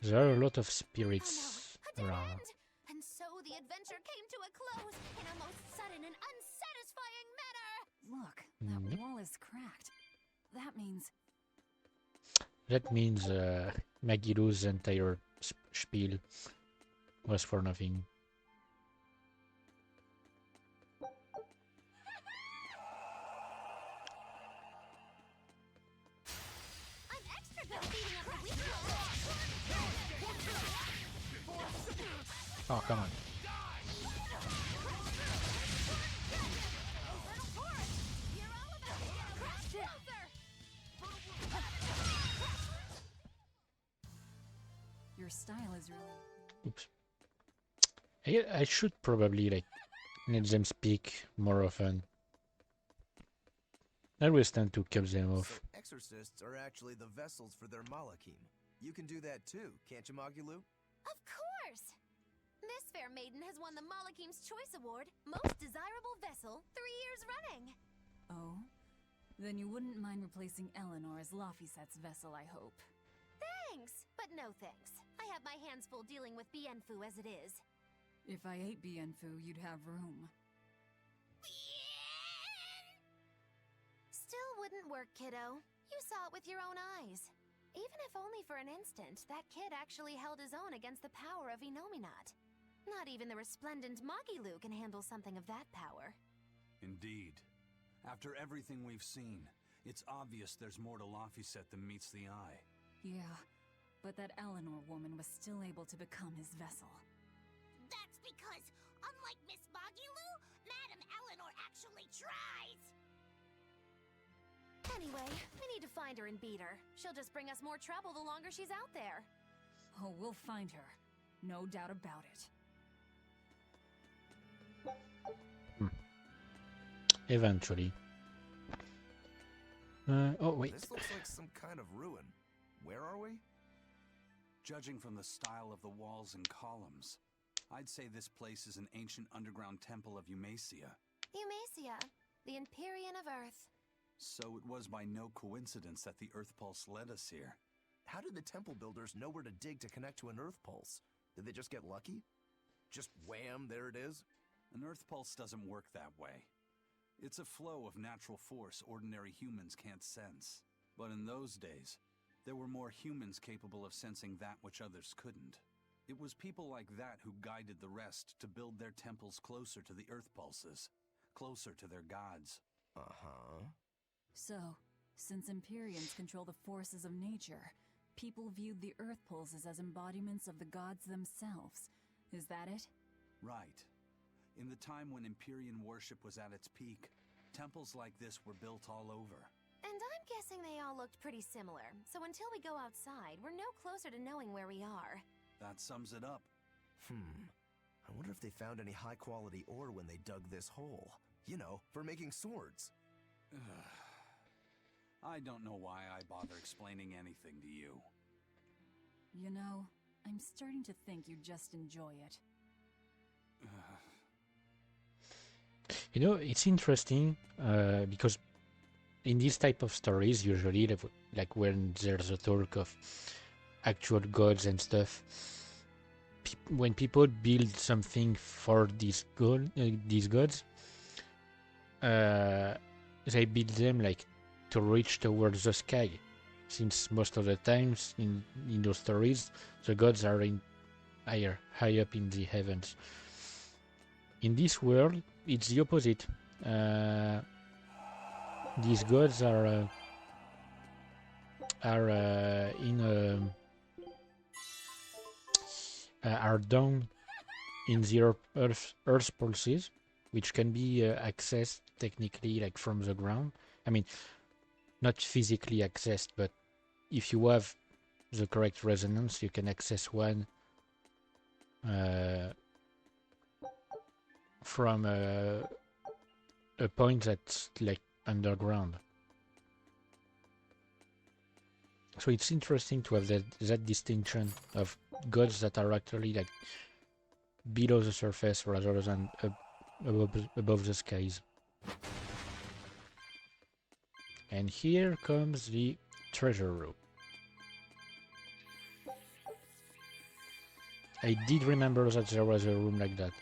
There are a lot of spirits around. And so the adventure came to a close in a most sudden and unsatisfying manner. Look, that wall is cracked. That means Magilu's entire spiel was for nothing. Oh, come on. your style is really... Oops. I should probably like let them speak more often. I always tend to cut them off. So exorcists are actually the vessels for their Malakim. You can do that too, can't you, Magilu? Of course! This fair maiden has won the Malakim's Choice Award, Most Desirable Vessel, 3 years running. Oh? Then you wouldn't mind replacing Eleanor as Laphicet's vessel, I hope. Thanks, but no thanks. I have my hands full dealing with Bienfu as it is. If I ate Bienfu, you'd have room. Still wouldn't work, kiddo. You saw it with your own eyes. Even if only for an instant, that kid actually held his own against the power of Inominat. Not even the resplendent Magilu can handle something of that power. Indeed. After everything we've seen, it's obvious there's more to Laphicet than meets the eye. Yeah, but that Eleanor woman was still able to become his vessel. That's because, unlike Miss Magilu, Madame Eleanor actually tries! Anyway, we need to find her and beat her. She'll just bring us more trouble the longer she's out there. Oh, we'll find her. No doubt about it. Eventually. Oh, wait. This looks like some kind of ruin. Where are we? Judging from the style of the walls and columns, I'd say this place is an ancient underground temple of Eumacia. Eumacia, the Empyrean of Earth. So it was by no coincidence that the Earth Pulse led us here. How did the temple builders know where to dig to connect to an Earth Pulse? Did they just get lucky? Just wham, there it is? An Earth Pulse doesn't work that way. It's a flow of natural force ordinary humans can't sense. But in those days, there were more humans capable of sensing that which others couldn't. It was people like that who guided the rest to build their temples closer to the Earth Pulses, closer to their gods. Uh-huh. So, since Empyreans control the forces of nature, people viewed the Earth Pulses as embodiments of the gods themselves. Is that it? Right. In the time when Empyrean worship was at its peak, temples like this were built all over. And I'm guessing they all looked pretty similar, so until we go outside, we're no closer to knowing where we are. That sums it up. I wonder if they found any high-quality ore when they dug this hole. You know, for making swords. I don't know why I bother explaining anything to you. You know, I'm starting to think you just enjoy it. You know, it's interesting because in these type of stories, usually, like when there's a talk of actual gods and stuff, when people build something for these gods, they build them like to reach towards the sky, since most of the times in those stories the gods are in high up in the heavens. In this world, it's the opposite. These gods are are down in the Earth pulses, which can be accessed technically like from the ground. I mean, not physically accessed, but if you have the correct resonance, you can access one from a point that's like underground. So it's interesting to have that distinction of gods that are actually like below the surface rather than above the skies. And here comes the treasure room. I did remember that there was a room like that.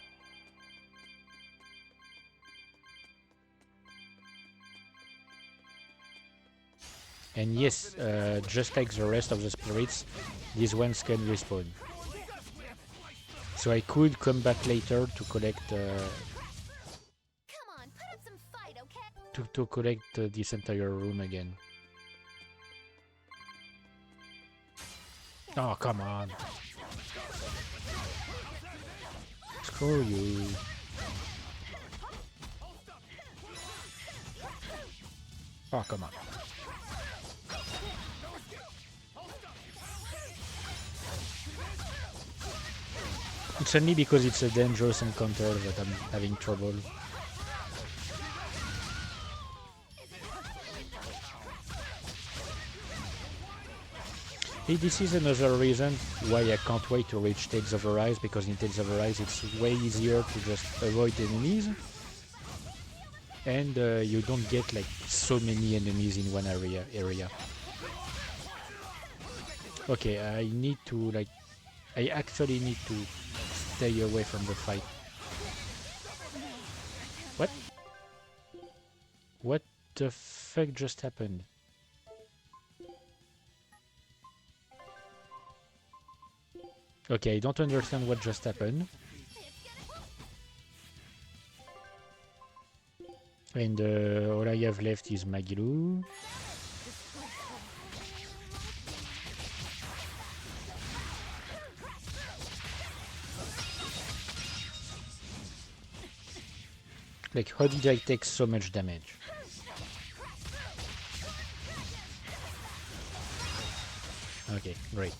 And yes, just like the rest of the spirits, these ones can respawn. So I could come back later to collect to collect this entire room again. Oh, come on. Screw you. Oh, come on. It's only because it's a dangerous encounter that I'm having trouble. Hey, this is another reason why I can't wait to reach Tales of Arise, because in Tales of Arise it's way easier to just avoid enemies. And you don't get like so many enemies in one area. Okay, I actually need to stay away from the fight. What? What the fuck just happened? Okay, I don't understand what just happened. And all I have left is Magilu. Like, how did I take so much damage? Okay, great.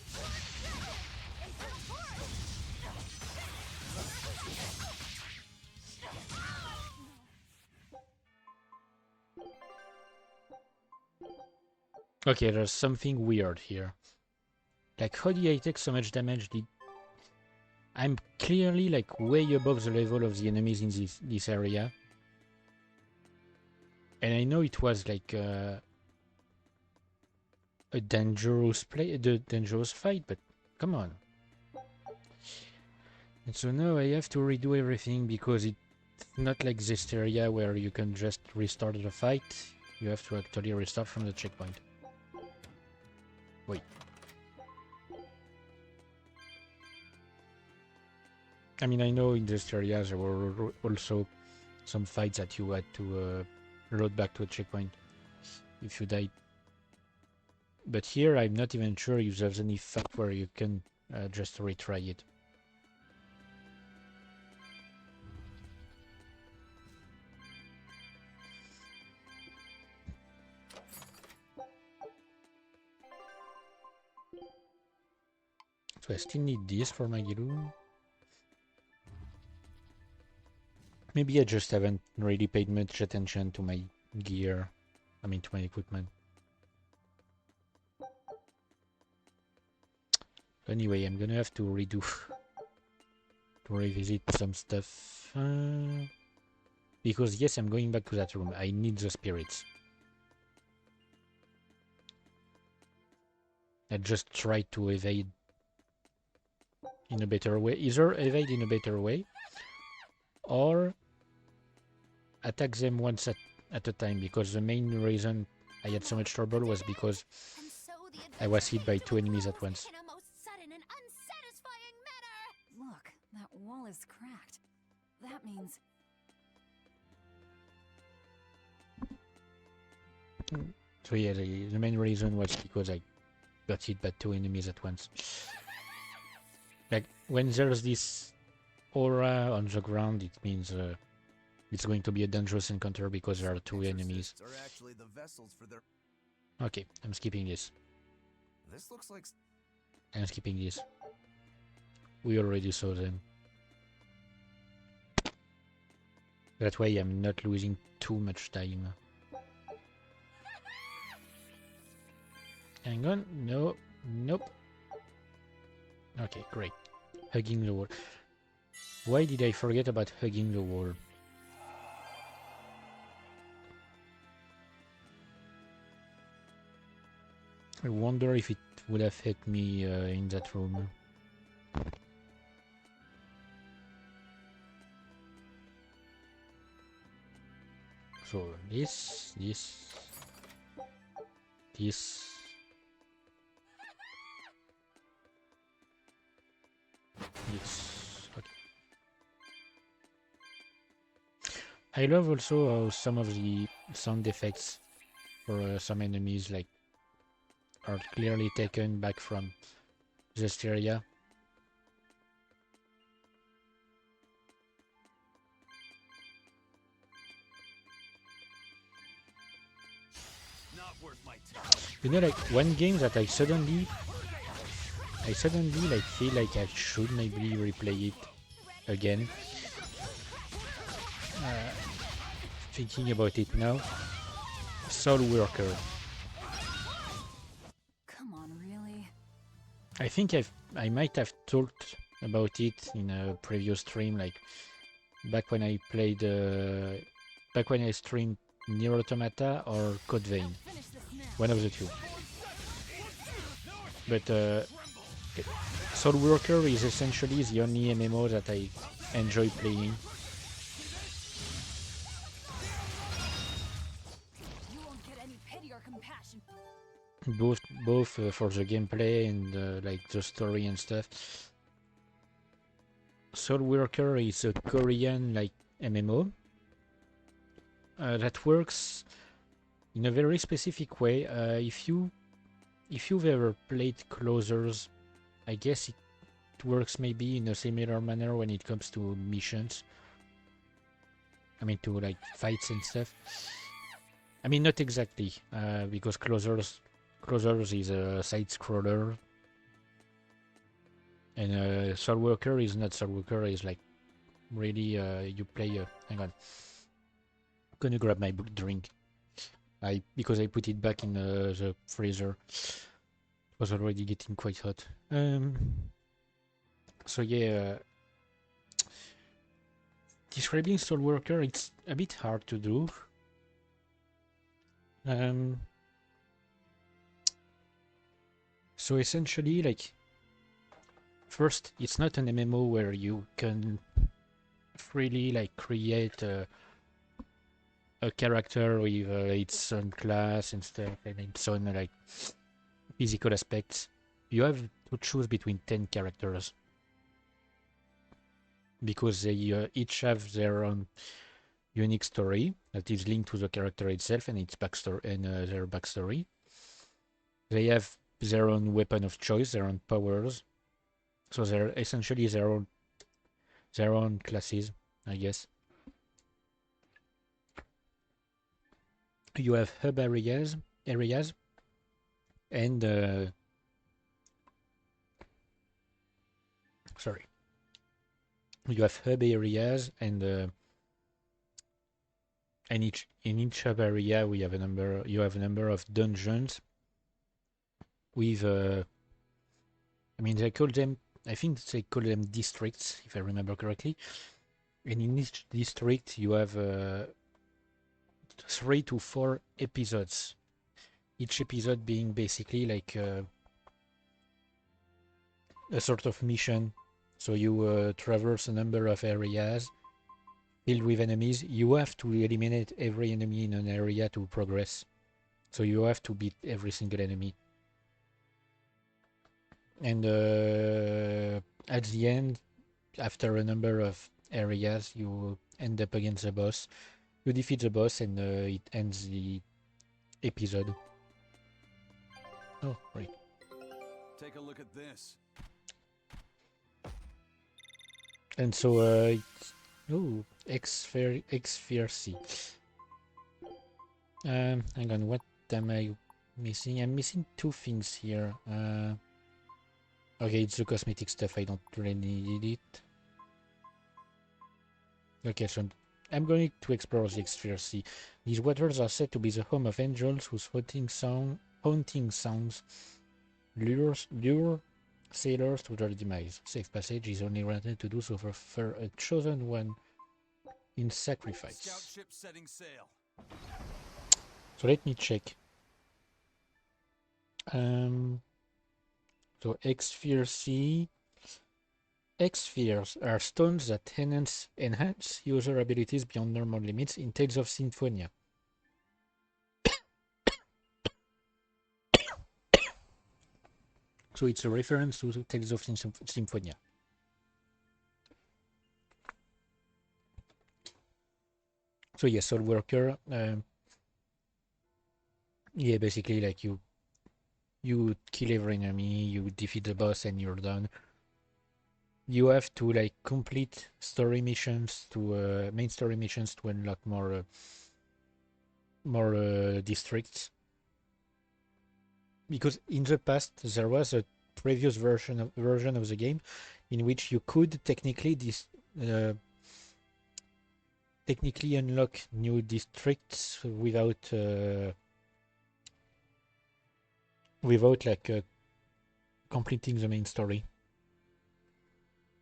Okay, there's something weird here. Like, how did I take so much damage? I'm clearly like way above the level of the enemies in this area. And I know it was like a dangerous fight, but come on. And so now I have to redo everything, because it's not like this area where you can just restart the fight. You have to actually restart from the checkpoint. Wait. I mean, I know in this area there were also some fights that you had to load back to a checkpoint if you died. But here I'm not even sure if there's any fight where you can just retry it. So I still need this for my Gilu. Maybe I just haven't really paid much attention to my gear. I mean, to my equipment. Anyway, I'm gonna have to redo to revisit some stuff. Because yes, I'm going back to that room. I need the spirits. I just tried to evade in a better way. Either evade in a better way, or attack them once at the time, because the main reason I had so much trouble was because I was hit by 2 enemies at once. Look, that wall is cracked. That means... So yeah, the main reason was because I got hit by 2 enemies at once. Like, when there's this aura on the ground, it means it's going to be a dangerous encounter because there are 2 enemies. Okay, I'm skipping this. This looks like... I'm skipping this. We already saw them. That way I'm not losing too much time. Hang on, no, nope. Okay, great. Hugging the wall. Why did I forget about hugging the wall? I wonder if it would have hit me in that room. So this, okay. I love also how some of the sound effects for some enemies like are clearly taken back from Berseria. You know, like one game that I suddenly like feel like I should maybe replay it again. Thinking about it now, Soul Worker. Come on, really? I think I might have talked about it in a previous stream, like back when I played, back when I streamed Nier Automata or Code Vein, one of the two. But Soul Worker is essentially the only MMO that I enjoy playing. Both for the gameplay and like the story and stuff. Soul Worker is a Korean like MMO that works in a very specific way. If you've ever played Closers, I guess it works maybe in a similar manner when it comes to missions. I mean, to like fights and stuff. I mean, not exactly, because Closers is a side scroller, and Soul Worker is not. Soul Worker is like really you play. Hang on, I'm gonna grab my drink. Because I put it back in the freezer. It was already getting quite hot. So yeah, describing Soul Worker, it's a bit hard to do. So essentially, like, first, it's not an MMO where you can freely like create a character with its own class and stuff and its own like physical aspects. You have to choose between 10 characters because they each have their own unique story that is linked to the character itself and its backstory and their backstory. They have their own weapon of choice, their own powers. So they're essentially their own classes, I guess. You have hub areas, and sorry. You have hub areas, and in each hub area we have a number. You have a number of dungeons with. I mean, they call them. I think they call them districts, if I remember correctly. And in each district, you have 3 to 4 episodes. Each episode being basically like a sort of mission. So you traverse a number of areas, filled with enemies, you have to eliminate every enemy in an area to progress. So you have to beat every single enemy. And at the end, after a number of areas, you end up against the boss. You defeat the boss and it ends the episode. Oh, right. Take a look at this. And so, oh, X-Fiercy. Hang on, what am I missing? I'm missing two things here. Okay, it's the cosmetic stuff. I don't really need it. Okay, so I'm going to explore the X-Fiercy. These waters are said to be the home of angels whose haunting sounds lure sailors to their demise. Safe passage is only granted to do so for a chosen one in sacrifice. Scout ship setting sail. So let me check. So X-Fiercy. X-Spheres are stones that enhance user abilities beyond normal limits in Tales of Symphonia. So it's a reference to Tales of Symphonia. So yes, Soul Worker. Yeah, basically like you kill every enemy, you defeat the boss, and you're done. You have to like complete story missions to main story missions to unlock more districts. Because in the past there was a previous version of the game in which you could technically unlock new districts without like completing the main story,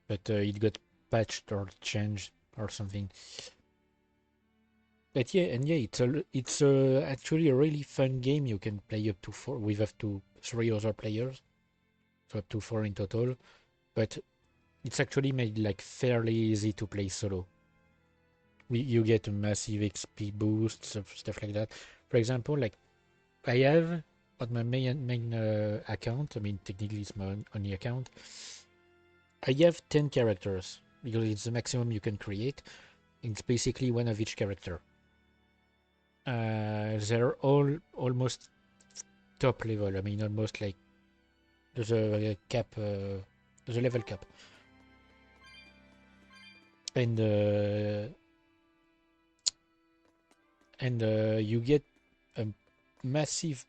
but it got patched or changed or something. But yeah, it's actually a really fun game. You can play up to 4 with up to 3 other players, so up to 4 in total. But it's actually made like fairly easy to play solo. You get a massive XP boost, stuff like that. For example, like I have on my main account. I mean, technically it's my only account. I have 10 characters because it's the maximum you can create. It's basically one of each character. They're all almost top level. I mean, almost like there's a cap, there's a level cap, and you get a massive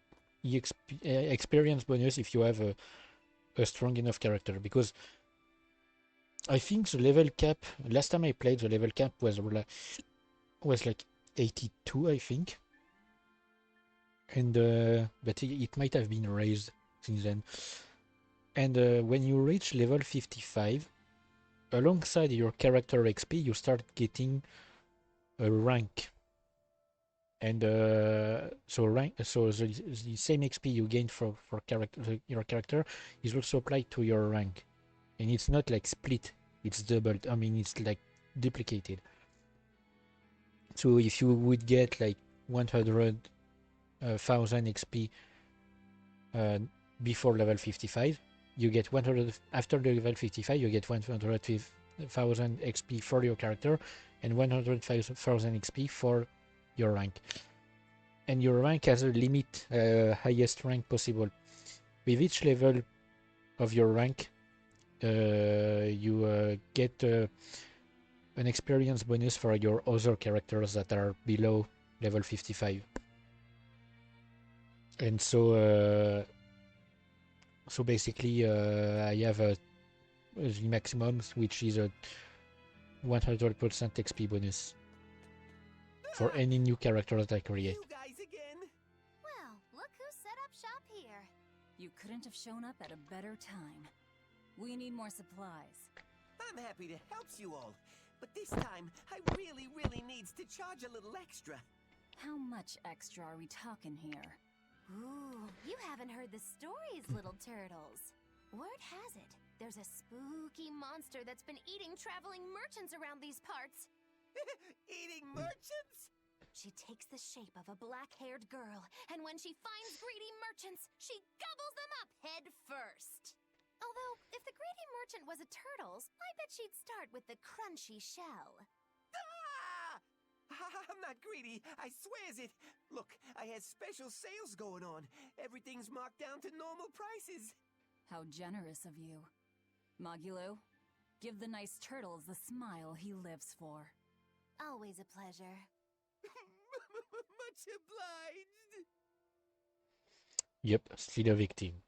experience bonus if you have a strong enough character. Because I think the level cap last time I played, the level cap was like 82, I think. And but it might have been raised since then. And when you reach level 55, alongside your character XP, you start getting a rank. And so the same XP you gain for your character is also applied to your rank, and it's not like split; it's doubled. I mean, it's like duplicated. So if you would get like 100,000 XP before level 55, you get 100 after the level 55. You get 100,000 XP for your character and 100,000 XP for your rank. And your rank has a limit, highest rank possible. With each level of your rank, you get an experience bonus for your other characters that are below level 55. And so basically I have the maximum, which is a 100% XP bonus for any new character that I create. You guys again? Well, look who set up shop here. You couldn't have shown up at a better time. We need more supplies. I'm happy to help you all, but this time I really needs to charge a little extra. How much extra are we talking here? Ooh, you haven't heard the stories, little turtles. Word has it, there's a spooky monster that's been eating traveling merchants around these parts. Eating merchants? She takes the shape of a black-haired girl, and when she finds greedy merchants, she gobbles them up head first. Although, if the greedy merchant was a turtle's, I bet she'd start with the crunchy shell. Ah! I'm not greedy, I swears it. Look, I had special sales going on. Everything's marked down to normal prices. How generous of you. Magilo, give the nice turtles the smile he lives for. Always a pleasure. Much obliged. Yep, still a victim.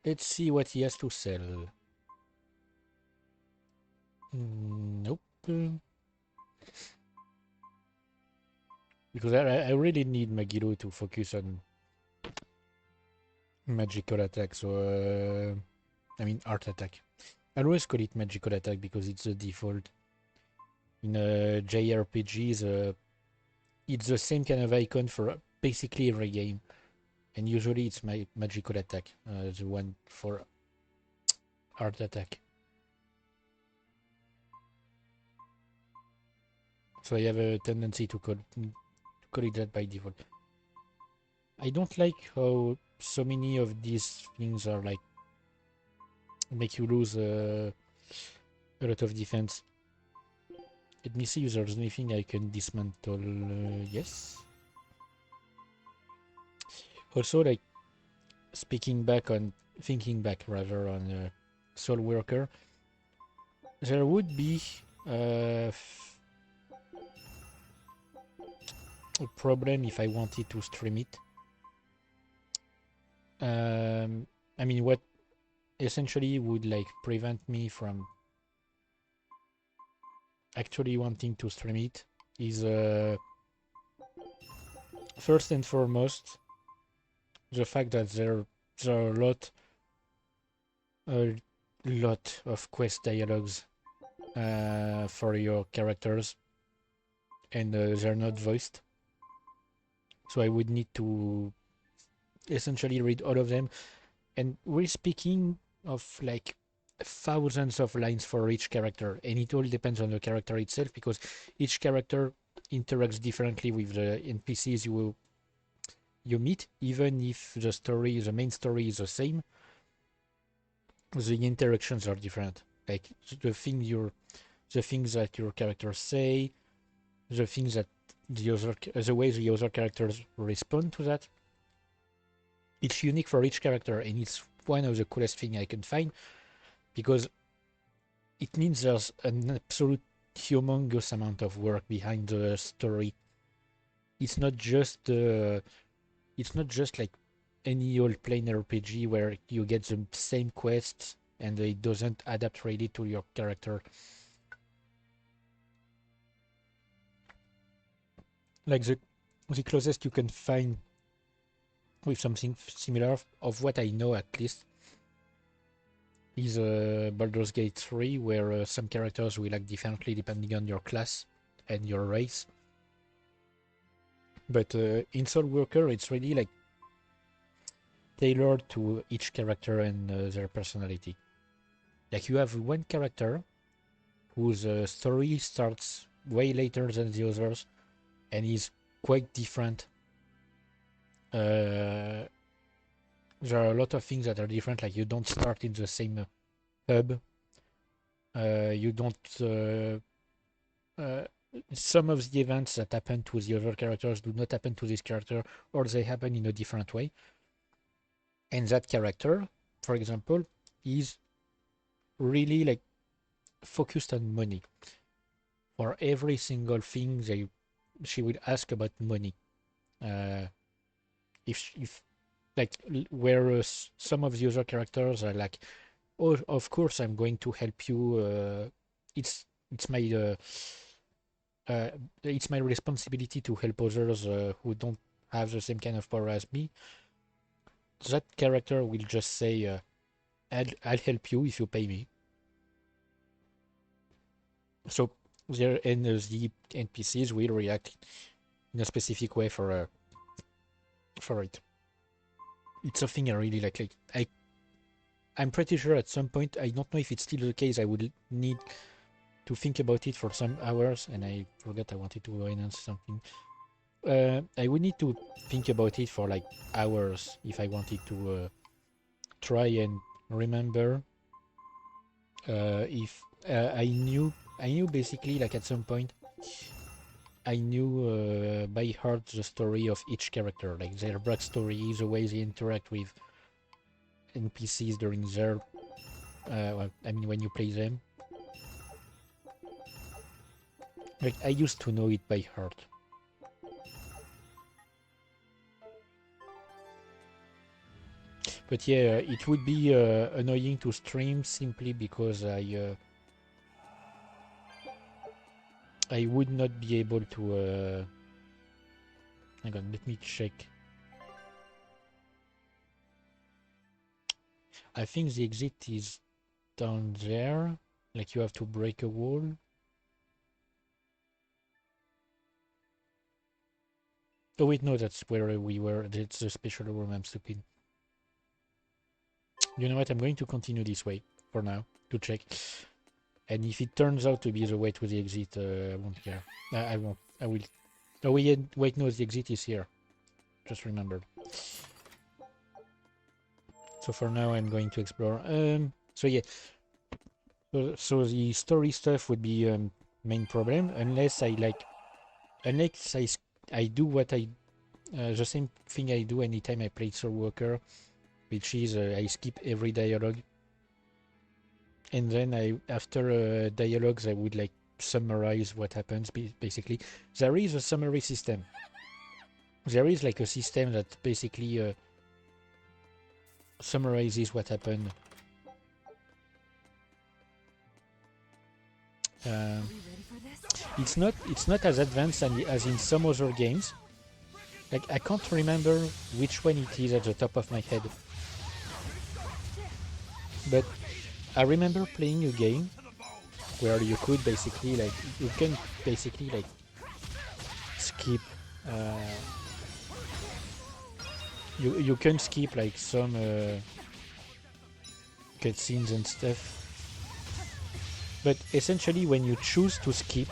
Let's see what he has to sell. Nope. Because I really need Magiro to focus on magical attack, so I mean art attack. I always call it magical attack because it's the default. In JRPGs, it's the same kind of icon for basically every game. And usually it's my magical attack, the one for art attack. So I have a tendency to call it that by default. I don't like how so many of these things are like make you lose a lot of defense. Let me see if there's anything I can dismantle. Yes. Also, like thinking back on Soul Worker, there would be a problem if I wanted to stream it. I mean, what essentially would like prevent me from actually wanting to stream it is first and foremost the fact that there are a lot of quest dialogues for your characters, and they're not voiced. So I would need to essentially read all of them. And we're speaking of like thousands of lines for each character, and it all depends on the character itself because each character interacts differently with the NPCs you meet, even if the main story is the same. The interactions are different. Like the things that your characters say, the things that the way the other characters respond to that. It's unique for each character, and it's one of the coolest things I can find because it means there's an absolute humongous amount of work behind the story. It's not just like any old plain RPG where you get the same quests and it doesn't adapt really to your character. Like the closest you can find with something similar, of what I know at least, is Baldur's Gate 3, where some characters will act differently depending on your class and your race. But in Soul Worker, it's really like tailored to each character and their personality. Like you have one character whose story starts way later than the others and is quite different. There are a lot of things that are different, like you don't start in the same hub. You don't some of the events that happen to the other characters do not happen to this character, or they happen in a different way. And that character, for example, is really like focused on money. For every single thing, she will ask about money. If like whereas some of the other characters are like, oh, of course I'm going to help you. It's my responsibility to help others who don't have the same kind of power as me. That character will just say, I'll help you if you pay me. So the NPCs will react in a specific way for it. It's something I really like. I I'm pretty sure at some point, I don't know if it's still the case, I would need to think about it for some hours, and I forgot I wanted to announce something. I would need to think about it for like hours if I wanted to try and remember if I knew basically like at some point I knew by heart the story of each character, like their backstory, the way they interact with NPCs during their well, I mean when you play them. Like I used to know it by heart. But yeah, it would be annoying to stream simply because I would not be able to. Hang on, let me check. I think the exit is down there. Like you have to break a wall. Oh wait, no, that's where we were. That's the special room. I'm stupid. You know what? I'm going to continue this way for now to check. And if it turns out to be the way to the exit, I won't care. I won't. I will. Oh wait, no, the exit is here. Just remembered. So for now, I'm going to explore. So yeah. So the story stuff would be main problem unless I do what I the same thing I do anytime I play Soul Walker, which is I skip every dialogue, and then after dialogues I would like summarize what happens. Basically, there is a summary system. There is like a system that basically summarizes what happened. It's not as advanced as in some other games. Like I can't remember which one it is at the top of my head, but I remember playing a game where you could basically like skip. You can skip like some cutscenes and stuff. But essentially, when you choose to skip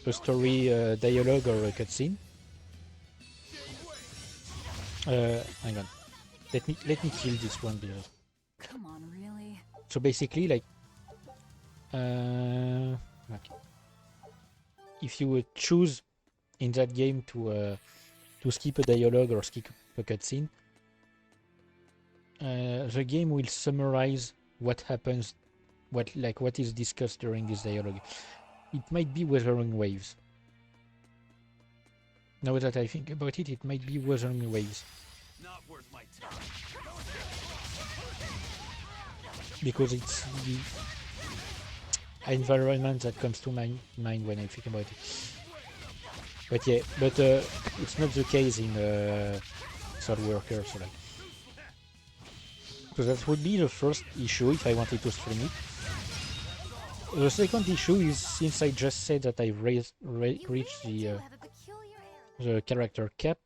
a story dialogue or a cutscene, hang on, let me kill this one below. Come on, really? So basically, like, okay. If you would choose in that game to skip a dialogue or skip a cutscene, the game will summarize what happens. What is discussed during this dialogue. It might be Wuthering Waves. Now that I think about it, it might be Wuthering Waves. Not worth my time. Because it's the environment that comes to my mind when I think about it. But yeah, it's not the case in Soul Worker, so like. So that would be the first issue if I wanted to stream it. The second issue is since I just said that I reached the character cap,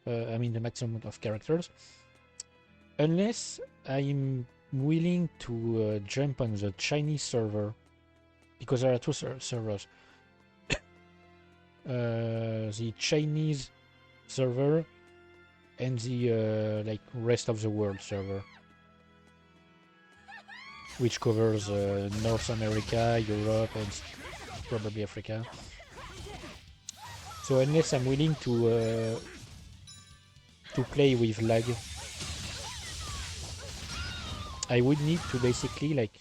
I mean the maximum of characters, unless I'm willing to jump on the Chinese server, because there are two servers. The Chinese server and the like rest of the world server, which covers North America, Europe, and probably Africa. So unless I'm willing to play with lag, I would need to basically like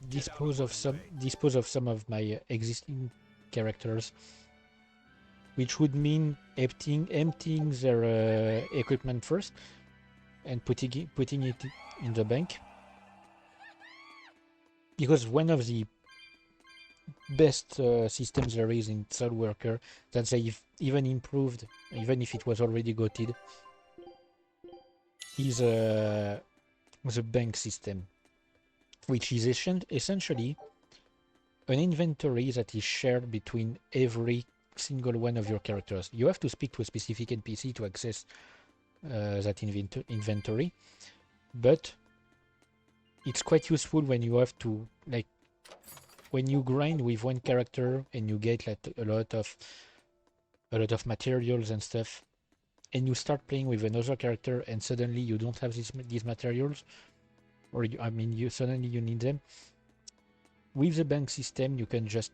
dispose of some of my existing characters, which would mean emptying their equipment first and putting it in the bank. Because one of the best systems there is in Soul Worker that they've even improved, even if it was already goated, is the bank system, which is essentially an inventory that is shared between every single one of your characters. You have to speak to a specific NPC to access that inventory, but it's quite useful when you have to, like, when you grind with one character and you get like a lot of materials and stuff, and you start playing with another character and suddenly you don't have these materials, or you suddenly you need them. With the bank system, you can just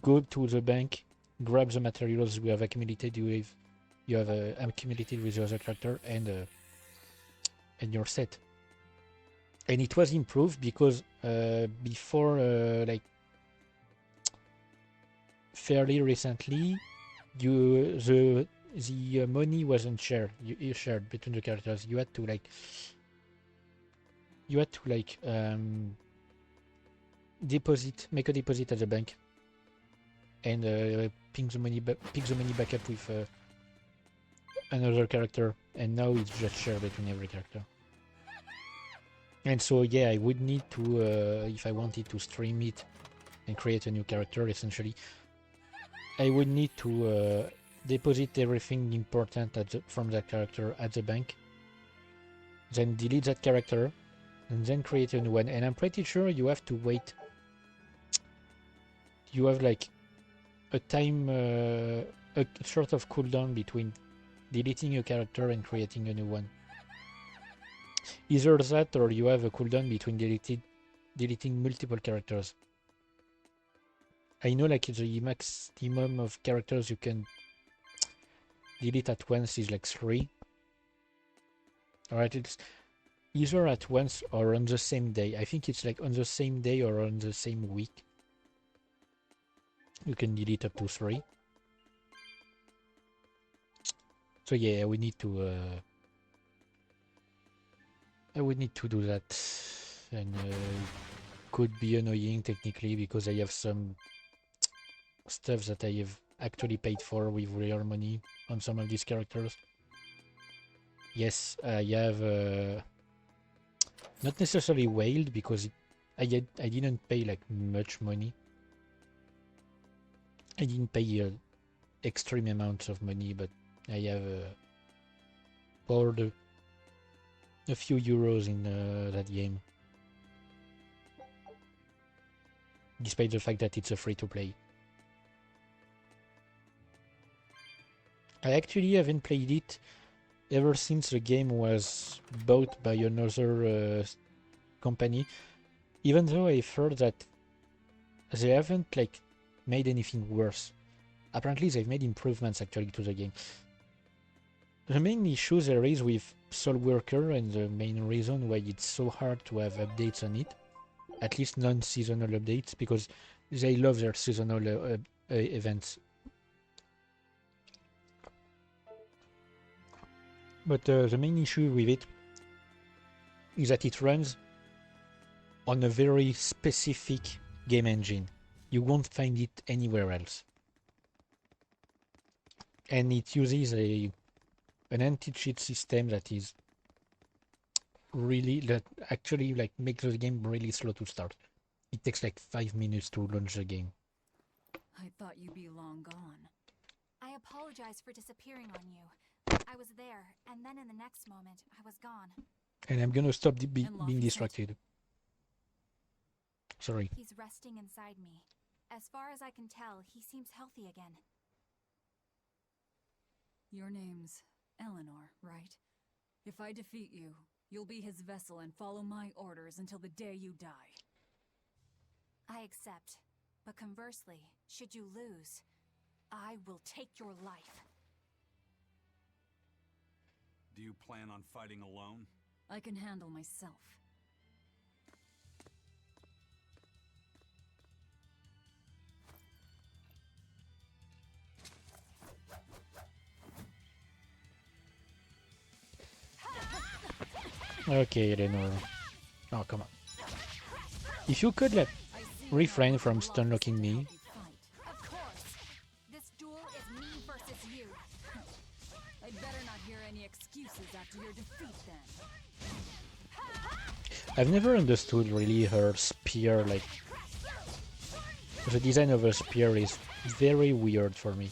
go to the bank, grab the materials you have accumulated with the other character, and you're set. And it was improved because before, like fairly recently, the money wasn't shared. You shared between the characters. You had to make a deposit at the bank, and pick the money back up with another character. And now it's just shared between every character. And so yeah, I would need to, if I wanted to stream it and create a new character, essentially, I would need to deposit everything important from that character at the bank, then delete that character, and then create a new one. And I'm pretty sure you have to wait. You have like a time, a sort of cooldown between deleting a character and creating a new one. Either that, or you have a cooldown between deleting multiple characters. I know like the maximum of characters you can delete at once is like 3. Alright, it's either at once or on the same day. I think it's like on the same day or on the same week. You can delete up to 3. So yeah, we need to I would need to do that, and could be annoying technically because I have some stuff that I have actually paid for with real money on some of these characters. Yes, I have not necessarily whaled because I didn't pay like much money. I didn't pay extreme amounts of money, but I have poured a few euros in that game, despite the fact that it's a free-to-play. I actually haven't played it ever since the game was bought by another company, even though I've heard that they haven't like made anything worse. Apparently they've made improvements actually to the game. The main issue there is with Soul Worker, and the main reason why it's so hard to have updates on it, at least non-seasonal updates, because they love their seasonal events. But the main issue with it is that it runs on a very specific game engine. You won't find it anywhere else. And it uses an anti-cheat system that is really, that actually like makes the game really slow to start. It takes like 5 minutes to launch the game. I thought you'd be long gone. I apologize for disappearing on you. I was there, and then in the next moment, I was gone. And I'm gonna stop being distracted. Sorry. He's resting inside me. As far as I can tell, he seems healthy again. Your name's Eleanor, right? If I defeat you, you'll be his vessel and follow my orders until the day you die. I accept. But conversely, should you lose, I will take your life. Do you plan on fighting alone? I can handle myself. Okay, Eleanor. Oh, come on. If you could like refrain from stun locking me. Of course. This duel is me versus you. I'd better not hear any excuses after your defeat then. I've never understood really her spear, like the design of her spear is very weird for me.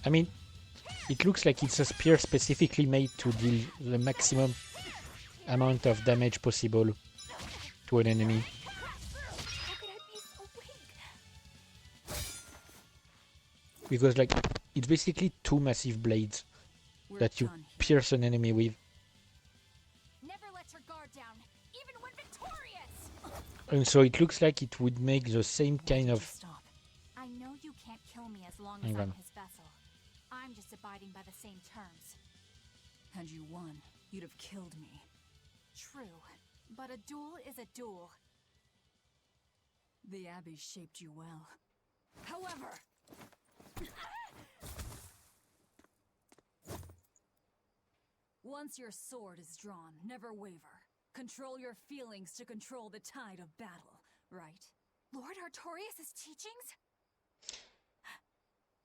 I mean, it looks like it's a spear specifically made to deal the maximum amount of damage possible to an enemy. Because like it's basically two massive blades that you pierce an enemy with. Never let your guard down, even when victorious. And so it looks like it would make the same kind of... I know you can't kill me as long as Hang I'm on. his vessel. I'm just abiding by the same terms. Had you won, you'd have killed me. True, but a duel is a duel. The Abbey shaped you well. However... Once your sword is drawn, never waver. Control your feelings to control the tide of battle, right? Lord Artorias' teachings?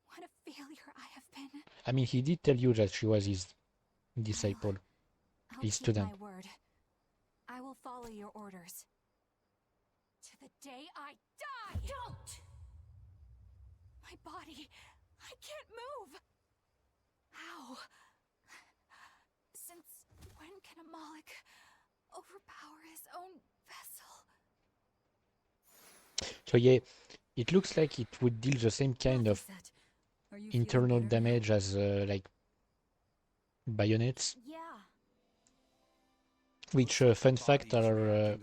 What a failure I have been. I mean, he did tell you that she was his disciple, I'll his keep student. my word. I will follow your orders. To the day I die! Don't! My body, I can't move! How? Since when can a Moloch overpower his own vessel? So yeah, it looks like it would deal the same kind of internal damage as like bayonets. Yeah. Which, fun fact, are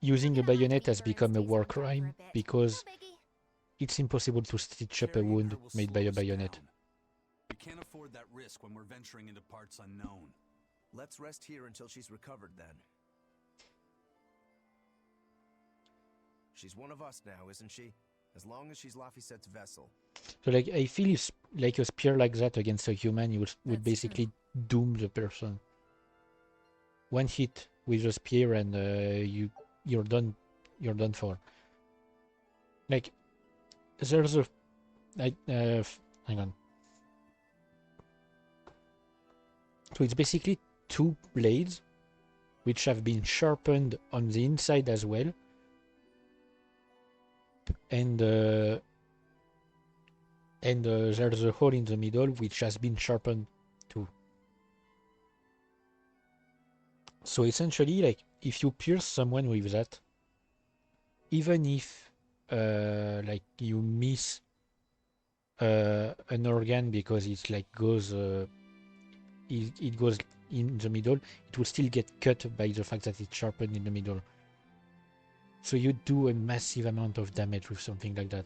using a bayonet has become a war crime because it's impossible to stitch up a wound made by a bayonet. We can't afford that risk when we're venturing into parts unknown. Let's rest here until she's recovered then. She's one of us now, isn't she? As long as she's Laphicet's vessel. So like, I feel if like a spear like that against a human, you would basically doom the person. One hit with a spear and you're done for. Like, there's a hang on. So it's basically two blades which have been sharpened on the inside as well. And there's a hole in the middle which has been sharpened too. So essentially, like, if you pierce someone with that, even if like you miss an organ because it's like goes it goes in the middle, it will still get cut by the fact that it's sharpened in the middle. So you do a massive amount of damage with something like that.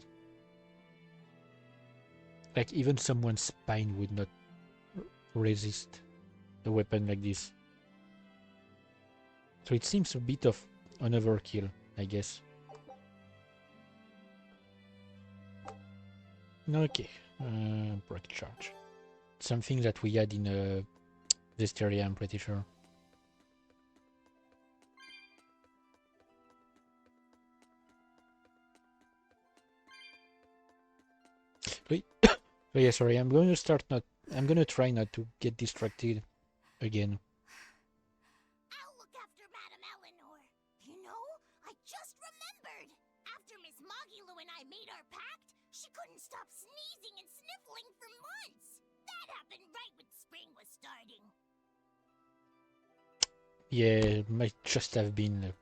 Like, even someone's spine would not resist a weapon like this. So it seems a bit of an overkill, I guess. Okay, break charge. Something that we had in Berseria, I'm pretty sure. Oh yeah, sorry, I'm going to try not to get distracted again. I'll look after Madame Eleanor. You know, I just remembered. After Miss Mogulu and I made our pact, she couldn't stop sneezing and sniffling for months. That happened right when spring was starting. Yeah, it might just have been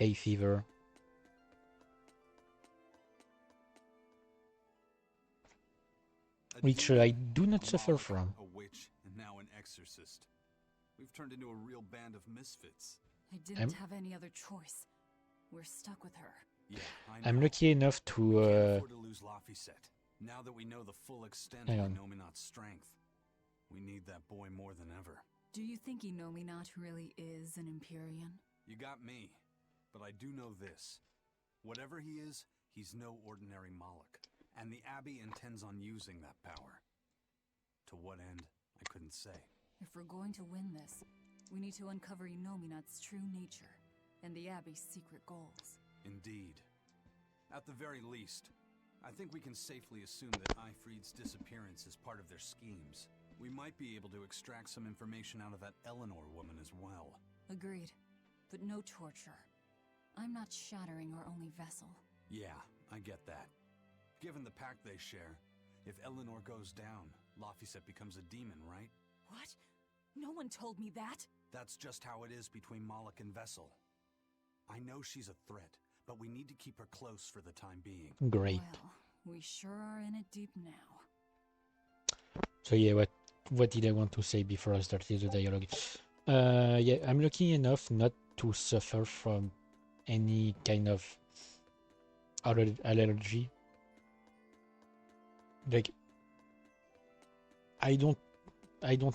hay fever. Which I do not suffer from. A witch and now an exorcist. We've turned into a real band of misfits. I didn't have any other choice. We're stuck with her. Yeah, I'm lucky enough to we can't afford to lose Laphicet. Now that we know the full extent of Inominat's strength, we need that boy more than ever. Do you think Inominat really is an Empyrean? You got me, but I do know this. Whatever he is, he's no ordinary Moloch. And the Abbey intends on using that power. To what end, I couldn't say. If we're going to win this, we need to uncover Inominat's true nature and the Abbey's secret goals. Indeed. At the very least, I think we can safely assume that Ifrid's disappearance is part of their schemes. We might be able to extract some information out of that Eleanor woman as well. Agreed, but no torture. I'm not shattering our only vessel. Yeah, I get that. Given the pact they share, if Eleanor goes down, Laphicet becomes a demon, right? What? No one told me that. That's just how it is between Moloch and Vessel. I know she's a threat, but we need to keep her close for the time being. Great. Well, we sure are in it deep now. So yeah, what did I want to say before I started the dialogue? Yeah, I'm lucky enough not to suffer from any kind of allergy. Like, I don't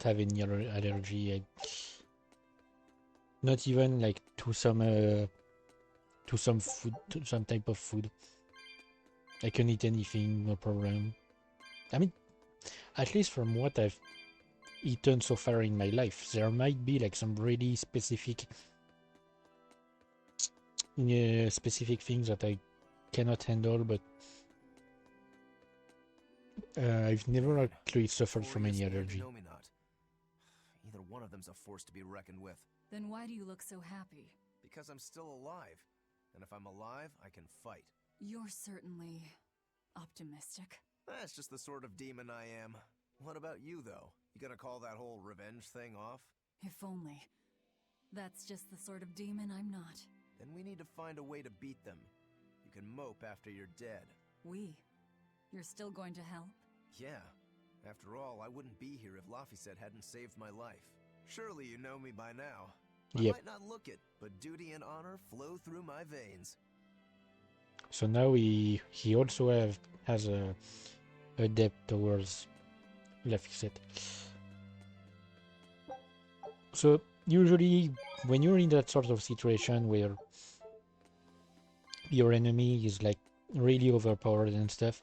have any allergy. Not even like to some food, to some type of food. I can eat anything, no problem. I mean, at least from what I've eaten so far in my life, there might be like some really specific things that I cannot handle, but I've never actually suffered from any allergy. Either one of them's a force to be reckoned with. Then why do you look so happy? Because I'm still alive. And if I'm alive, I can fight. You're certainly optimistic. That's just the sort of demon I am. What about you, though? You gonna call that whole revenge thing off? If only. That's just the sort of demon I'm not. Then we need to find a way to beat them. You can mope after you're dead. We? You're still going to help? Yeah. After all, I wouldn't be here if Laphicet hadn't saved my life. Surely you know me by now. Yep. I might not look it, but duty and honor flow through my veins. So now he also has a debt towards Laphicet. So usually when you're in that sort of situation where your enemy is like really overpowered and stuff,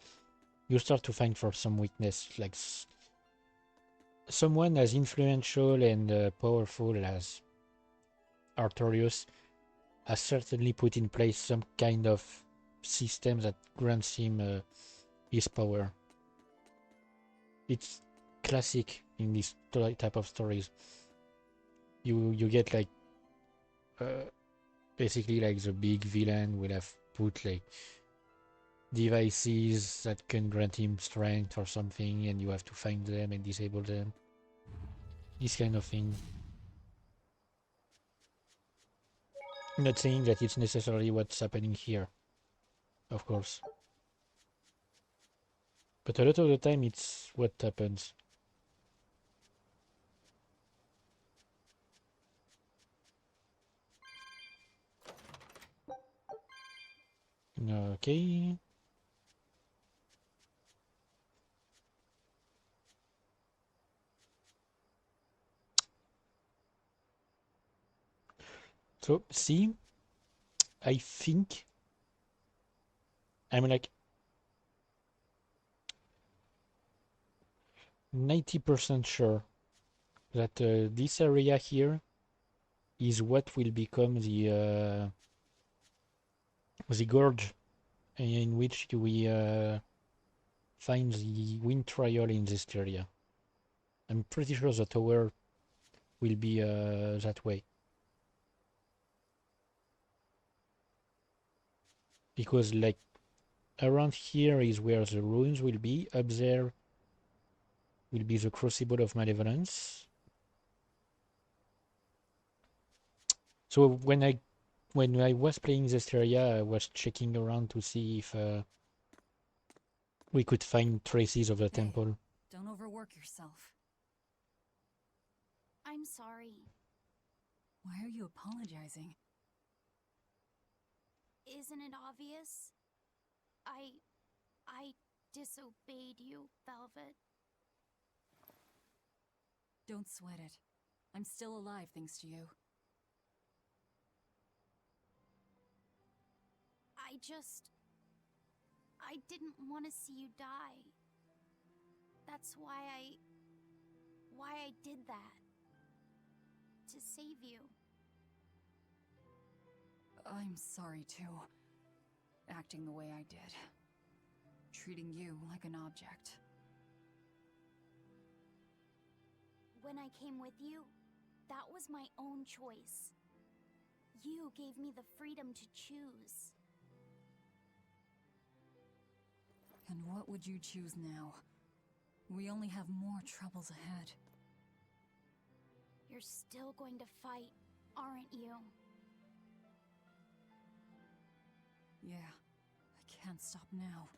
you start to find for some weakness, like someone as influential and powerful as Artorius has certainly put in place some kind of system that grants him his power. It's classic in this type of stories. You get like basically like the big villain will have put like devices that can grant him strength or something, and you have to find them and disable them. This kind of thing. I'm not saying that it's necessarily what's happening here, of course. But a lot of the time it's what happens. Okay. So, see, I think I'm like 90% sure that this area here is what will become the gorge in which we find the wind trial in this area. I'm pretty sure the tower will be that way. Because like around here is where the ruins will be. Up there will be the Crucible of Malevolence. So when I was playing this area, I was checking around to see if we could find traces of the temple. Don't overwork yourself. I'm sorry. Why are you apologizing? Isn't it obvious? I disobeyed you, Velvet. Don't sweat it. I'm still alive thanks to you. I didn't want to see you die. That's why I did that. To save you. I'm sorry too. Acting the way I did. Treating you like an object. When I came with you, that was my own choice. You gave me the freedom to choose. And what would you choose now? We only have more troubles ahead. You're still going to fight, aren't you? Yeah, I can't stop now.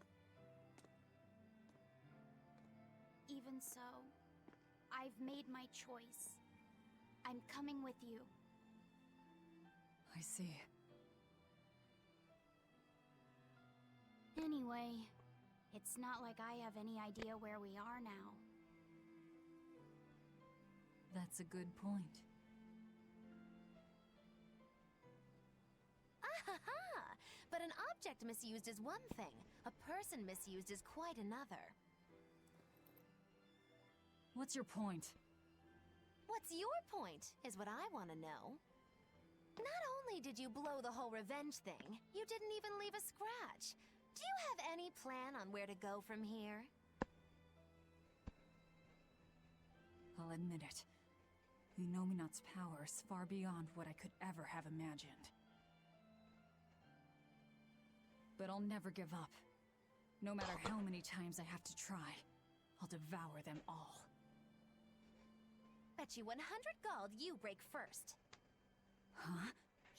Even so, I've made my choice. I'm coming with you. I see. Anyway, it's not like I have any idea where we are now. That's a good point. Ahaha! But an object misused is one thing. A person misused is quite another. What's your point? What's your point, is what I want to know. Not only did you blow the whole revenge thing, you didn't even leave a scratch. Do you have any plan on where to go from here? I'll admit it. Inominat's power is far beyond what I could ever have imagined. But I'll never give up. No matter how many times I have to try, I'll devour them all. Bet you 100 gold you break first. Huh?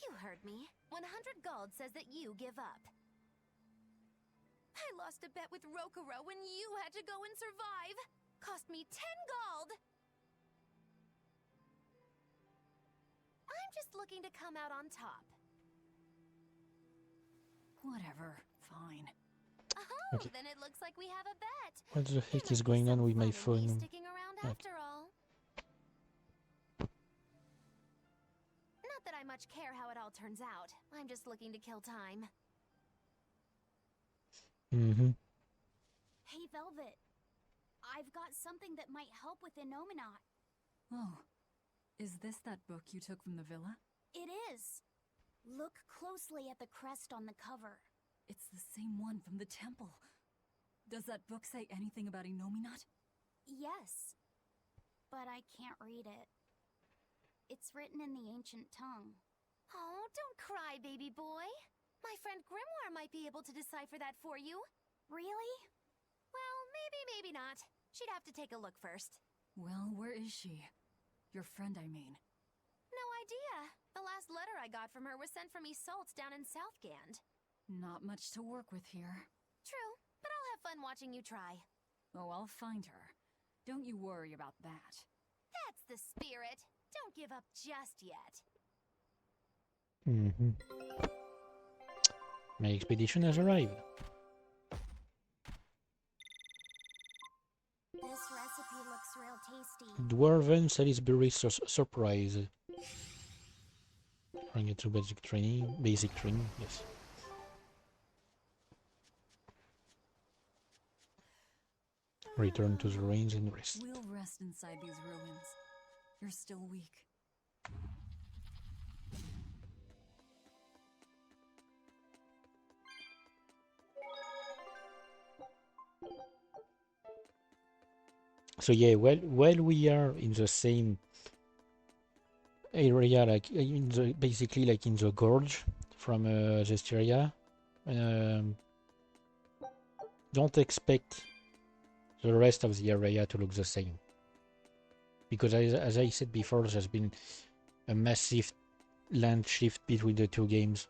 You heard me. 100 gold says that you give up. I lost a bet with Rokuro when you had to go and survive. Cost me 10 gold. I'm just looking to come out on top. Whatever. Fine. Oh, Okay. then it looks like we have a bet. What the heck There is must be going on some with my fun in me phone? sticking around Okay. after all. Not that I much care how it all turns out. I'm just looking to kill time. Mm-hmm. Hey, Velvet. I've got something that might help with Inominat. Oh. Is this that book you took from the villa? It is. Look closely at the crest on the cover. It's the same one from the temple. Does that book say anything about Inominat? Yes. But I can't read it. It's written in the ancient tongue. Oh, don't cry, baby boy. My friend Grimoire might be able to decipher that for you. Really? Well, maybe not. She'd have to take a look first. Well, where is she? Your friend, I mean. No idea. The last letter I got from her was sent from Isolt's down in Southgand. Not much to work with here. True, but I'll have fun watching you try. Oh, I'll find her. Don't you worry about that. That's the spirit. Don't give up just yet. Mm-hmm. My expedition has arrived. This recipe looks real tasty. Dwarven Salisbury surprise. Bring it to basic training. Yes. Return to the range and rest. We'll rest inside these ruins. You're still weak. So yeah, while we are in the same area, like in the basically like in the gorge from Berseria, don't expect the rest of the area to look the same, because as I said before, there's been a massive land shift between the two games,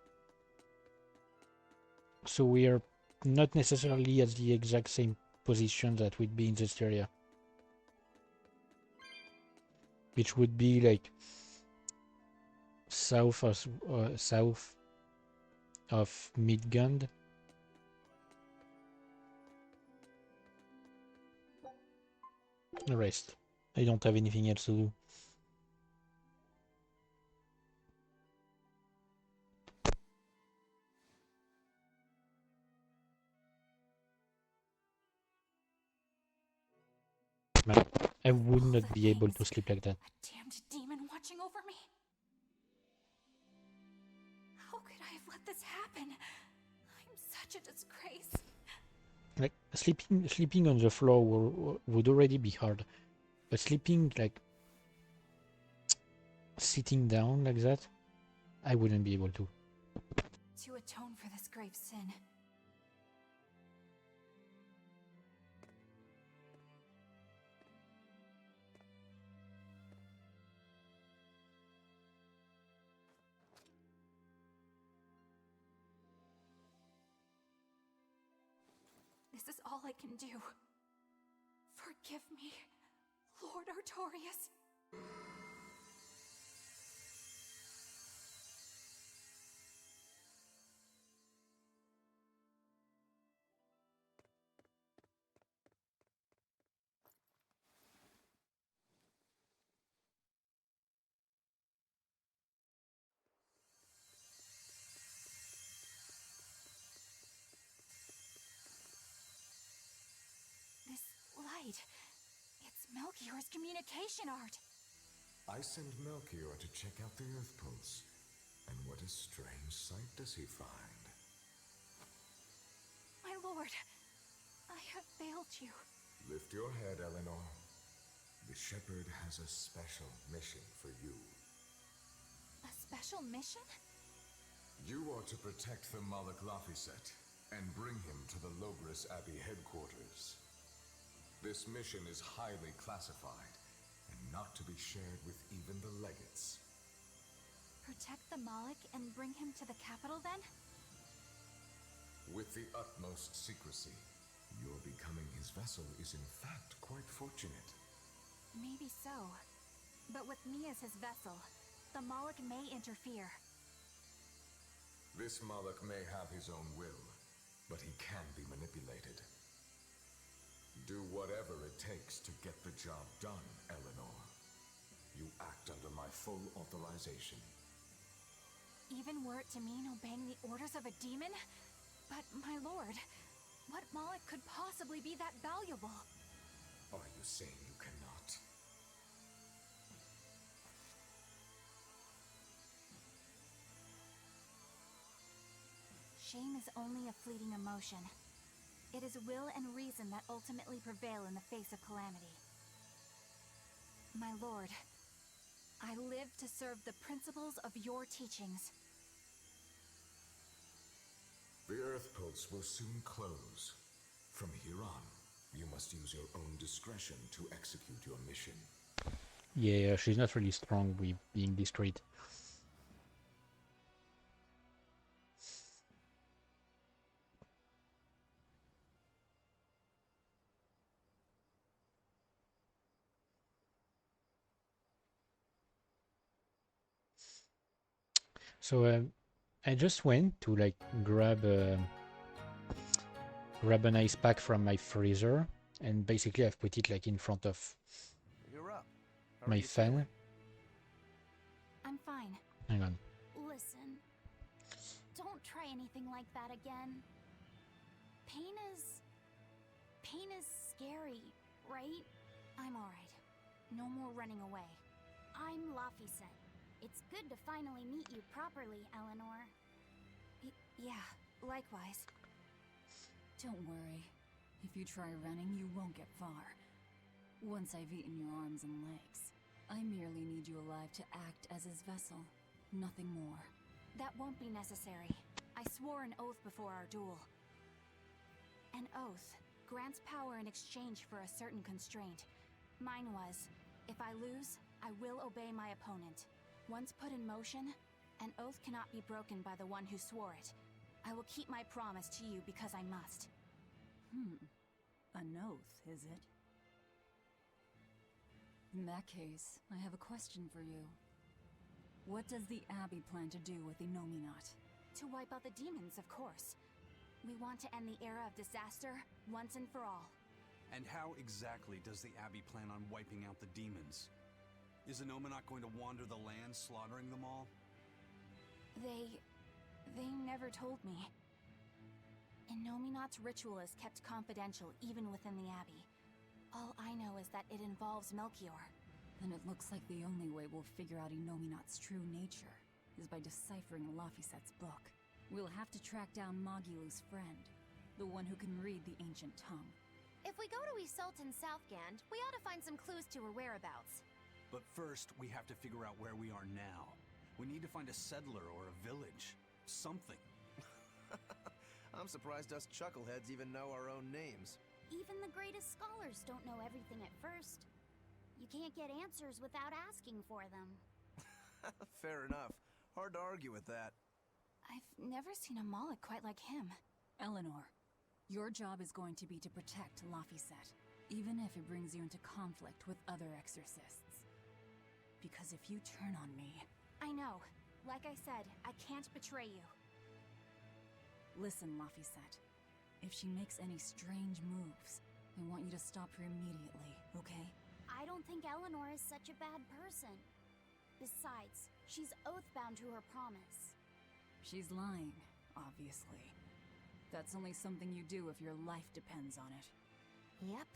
so we are not necessarily at the exact same position that would be in this area, which would be like south of Midgard. Rest. I don't have anything else to do. Man, I would not be able to sleep like that. A damned demon watching over me. How could I have let this happen? I'm such a disgrace. Like sleeping on the floor would already be hard, but sleeping like sitting down like that, I wouldn't be able to. To atone for this grave sin, all I can do. Forgive me, Lord Artorias. This light, it's Melchior's communication art. I send Melchior to check out the Earth Pulse. And what a strange sight does he find? My lord, I have failed you. Lift your head, Eleanor. The Shepherd has a special mission for you. A special mission? You are to protect the Moloch Laphicet and bring him to the Logris Abbey headquarters. This mission is highly classified and not to be shared with even the legates. Protect the Moloch and bring him to the capital, then? With the utmost secrecy. Your becoming his vessel is in fact quite fortunate. Maybe so. But with me as his vessel, the Moloch may interfere. This Moloch may have his own will, but he can be manipulated. Do whatever it takes to get the job done, Eleanor. You act under my full authorization. Even were it to mean obeying the orders of a demon? But, my lord, what Moloch could possibly be that valuable? Are you saying you cannot? Shame is only a fleeting emotion. It is will and reason that ultimately prevail in the face of calamity. My lord, I live to serve the principles of your teachings. The Earth Pulse will soon close. From here on, you must use your own discretion to execute your mission. Yeah, she's not really strong with being discreet. So I just went to like grab an ice pack from my freezer, and basically I've put it like in front of You're up. my fan. I'm fine. Hang on. Listen, don't try anything like that again. Pain is scary, right? I'm alright. No more running away. I'm Laphicet. It's good to finally meet you properly, Eleanor. Yeah, likewise. Don't worry. If you try running, you won't get far. Once I've eaten your arms and legs, I merely need you alive to act as his vessel. Nothing more. That won't be necessary. I swore an oath before our duel. An oath grants power in exchange for a certain constraint. Mine was, if I lose, I will obey my opponent. Once put in motion, an oath cannot be broken by the one who swore it. I will keep my promise to you because I must. An oath, is it? In that case, I have a question for you. What does the Abbey plan to do with the Nominat? To wipe out the demons, of course. We want to end the era of disaster, once and for all. And how exactly does the Abbey plan on wiping out the demons? Is the Nominat going to wander the land, slaughtering them all? They never told me. Nominat's ritual is kept confidential even within the Abbey. All I know is that it involves Melchior. Then it looks like the only way we'll figure out Nominat's true nature is by deciphering Laphicet's book. We'll have to track down Magilu's friend, the one who can read the ancient tongue. If we go to Isolt and Southgand, we ought to find some clues to her whereabouts. But first, we have to figure out where we are now. We need to find a settler or a village. Something. I'm surprised us chuckleheads even know our own names. Even the greatest scholars don't know everything at first. You can't get answers without asking for them. Fair enough. Hard to argue with that. I've never seen a Moloch quite like him. Eleanor, Your job is going to be to protect Laphicet, even if it brings you into conflict with other exorcists. Because if you turn on me... I know. Like I said, I can't betray you. Listen, Laphicet. If she makes any strange moves, I want you to stop her immediately, okay? I don't think Eleanor is such a bad person. Besides, she's oath-bound to her promise. She's lying, obviously. That's only something you do if your life depends on it. Yep.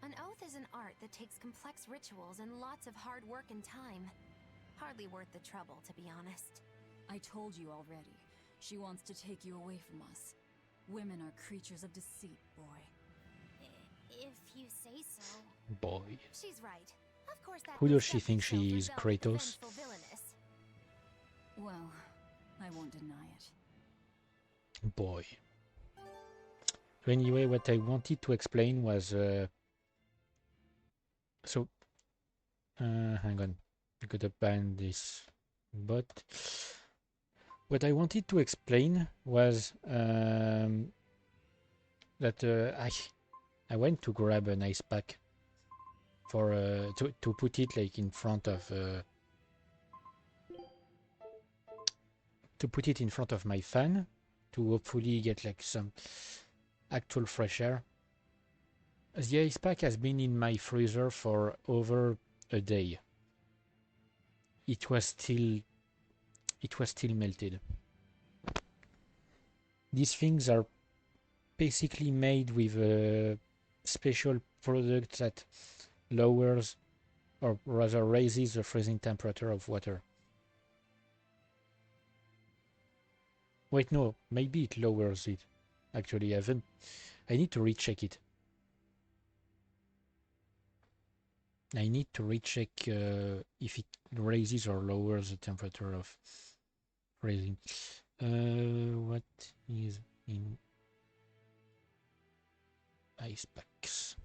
An oath is an art that takes complex rituals and lots of hard work and time. Hardly worth the trouble, to be honest. I told you already. She wants to take you away from us. Women are creatures of deceit, boy. If you say so. Boy. She's right. Of course that Who does she think she is, self-rebel, Kratos? revengeful villainess. Well, I won't deny it. Boy. So anyway, what I wanted to explain was... hang on. I gotta ban this bot. What I wanted to explain was that I went to grab an ice pack for to put it like in front of my fan to hopefully get like some actual fresh air. The ice pack has been in my freezer for over a day. It was still melted. These things are basically made with a special product that lowers, or rather raises, the freezing temperature of water. Wait, no, maybe it lowers it. Actually, I need to recheck it. I need to recheck if it raises or lowers the temperature of freezing. What is in ice packs?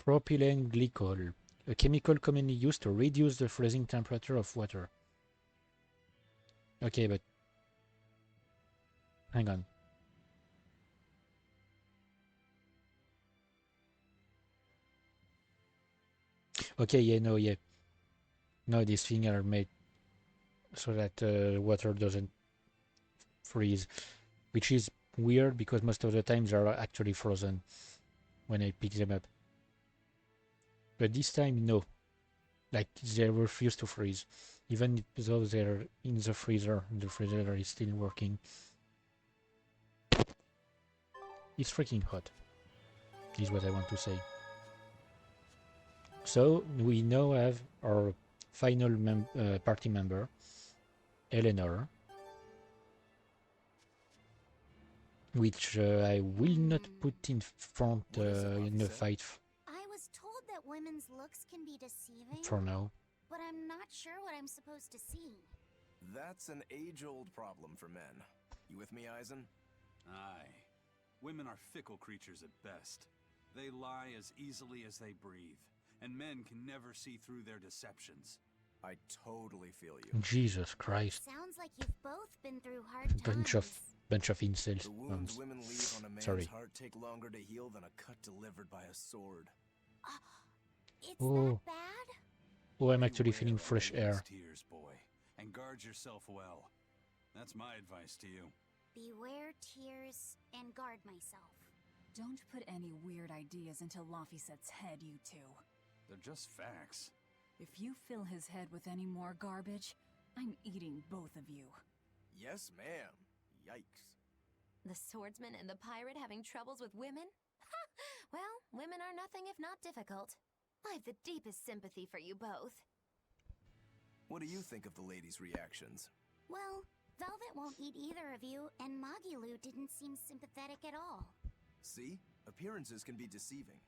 Propylene glycol, a chemical commonly used to reduce the freezing temperature of water. Okay, but hang on. Okay, yeah, no, yeah. No, these things are made so that water doesn't freeze, which is weird because most of the times they are actually frozen when I pick them up. But this time, no. Like, they refuse to freeze. Even though they're in the freezer is still working. It's freaking hot, is what I want to say. So, we now have our final party member, Eleanor, which I will not put in front in a fight I was told that women's looks can be deceiving. for now. But I'm not sure what I'm supposed to see. That's an age-old problem for men. You with me, Eisen? Aye. Women are fickle creatures at best. They lie as easily as they breathe, and men can never see through their deceptions. I totally feel you. Jesus Christ. Sounds like you've both been through hard times. Bunch of incels. The wounds women leave on a man's Sorry. heart take longer to heal than a cut delivered by a sword. It's Oh. that bad? Oh, I'm actually feeling fresh air. Tears, boy, and guard yourself well. That's my advice to you. Beware tears and guard myself. Don't put any weird ideas into Laphicet's head, you two. They're just facts. If you fill his head with any more garbage, I'm eating both of you. Yes, ma'am. Yikes. The swordsman and the pirate having troubles with women? Ha! Well, women are nothing if not difficult. I've the deepest sympathy for you both. What do you think of the ladies' reactions? Well, Velvet won't eat either of you, and Magilu didn't seem sympathetic at all. See? Appearances can be deceiving.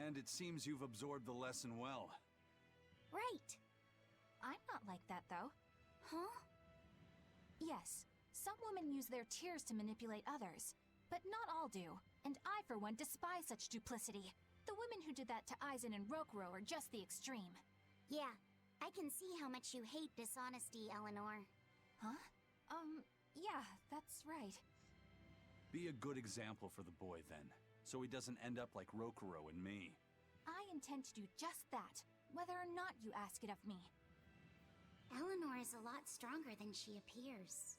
And it seems you've absorbed the lesson well. Right. I'm not like that, though. Huh? Yes, some women use their tears to manipulate others, but not all do, and I, for one, despise such duplicity. The women who did that to Eisen and Rokuro are just the extreme. Yeah, I can see how much you hate dishonesty, Eleanor. Huh? Yeah, that's right. Be a good example for the boy then, so he doesn't end up like Rokuro and me. I intend to do just that, whether or not you ask it of me. Eleanor is a lot stronger than she appears.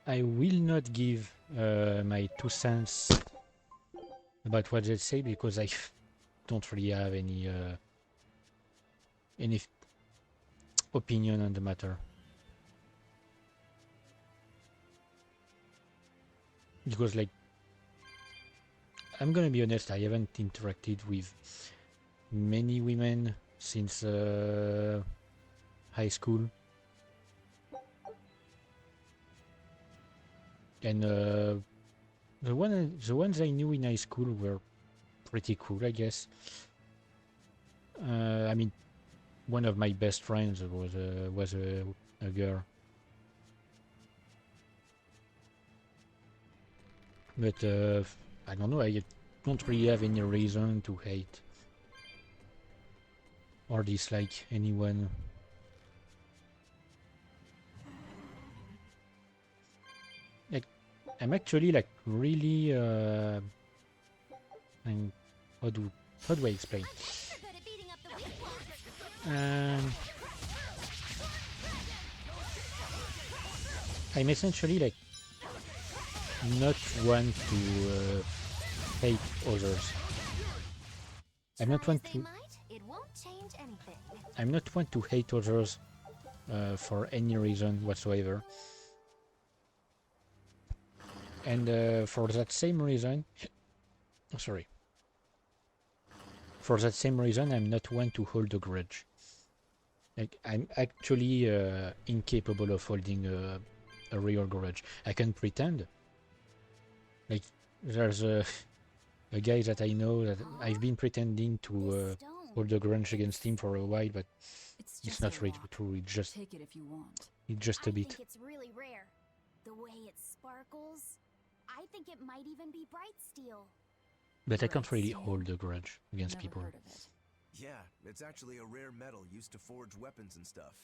I will not give my 2 cents about what they say because I don't really have any opinion on the matter. Because, like, I'm gonna be honest, I haven't interacted with many women since high school. And the ones I knew in high school were pretty cool, I guess. I mean, one of my best friends was a girl. But I don't know, I don't really have any reason to hate or dislike anyone. Like, I'm actually like really and how do I explain? I'm essentially like not one to hate others. I'm not one to. I'm not one to hate others for any reason whatsoever. And for that same reason, sorry. For that same reason, I'm not one to hold a grudge. Like, I'm actually incapable of holding a real grudge. I can pretend. Like, there's a guy that I know that I've been pretending to hold a grudge against him for a while, but it's not really true. It's just take it if you want. It's just a bit. I think it's really rare. The way it sparkles. I think it might even be bright steel. But I can't really hold a grudge against people. Yeah, it's actually a rare metal used to forge weapons and stuff.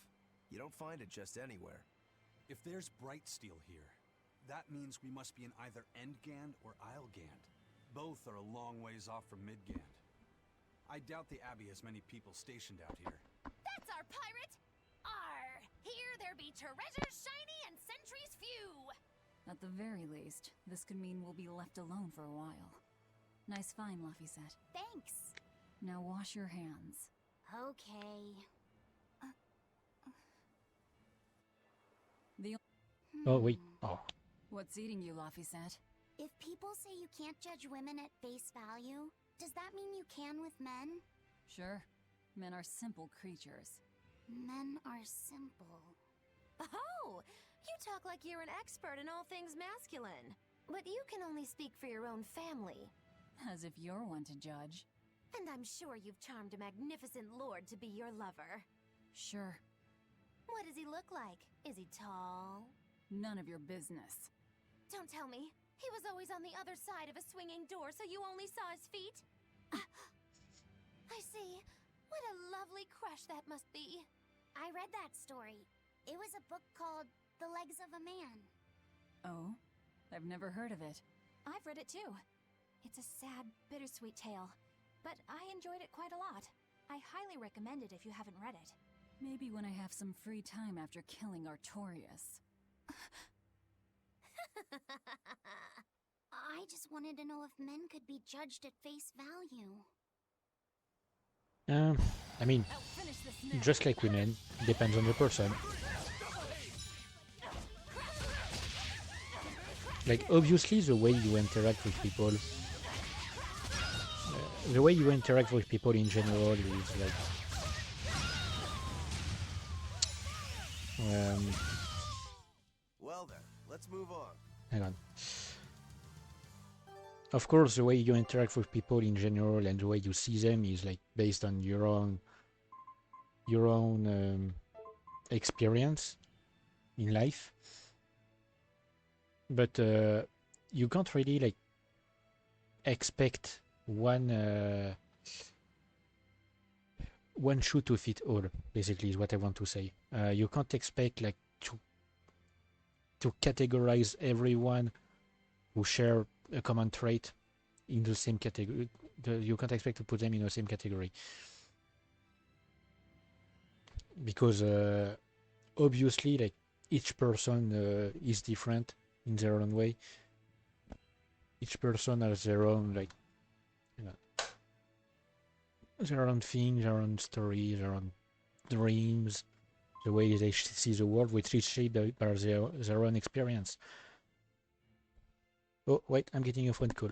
You don't find it just anywhere. If there's bright steel here, that means we must be in either Endgand or Islegand. Both are a long ways off from Midgand. I doubt the Abbey has many people stationed out here. That's our pirate! Arr! Here there be treasures shiny and sentries few! At the very least, this could mean we'll be left alone for a while. Nice find, Laphicet. Thanks. Now wash your hands. Okay. Oh, wait. Oh. What's eating you, Laphicet? If people say you can't judge women at face value, does that mean you can with men? Sure. Men are simple creatures. Men are simple. Oh! You talk like you're an expert in all things masculine. But you can only speak for your own family. As if you're one to judge. And I'm sure you've charmed a magnificent lord to be your lover. Sure. What does he look like? Is he tall? None of your business. Don't tell me. He was always on the other side of a swinging door, so you only saw his feet? I see. What a lovely crush that must be. I read that story. It was a book called The Legs of a Man. Oh? I've never heard of it. I've read it too. It's a sad, bittersweet tale, but I enjoyed it quite a lot. I highly recommend it if you haven't read it. Maybe when I have some free time after killing Artorias. I just wanted to know if men could be judged at face value. I mean, just like women, depends on the person. Like, obviously, the way you interact with people, in general is like, well then, let's move on. Hang on. Of course, the way you interact with people in general and the way you see them is like based on your own experience in life. But you can't really like expect one shoe to fit all. Basically, is what I want to say. You can't expect like to categorize everyone who share a common trait in the same category. You can't expect to put them in the same category because obviously, like, each person is different in their own way. Each person has their own, like, you know, their own thing, their own story, their own dreams, the way they see the world, which is shaped by their own experience. Oh, wait, I'm getting a phone call.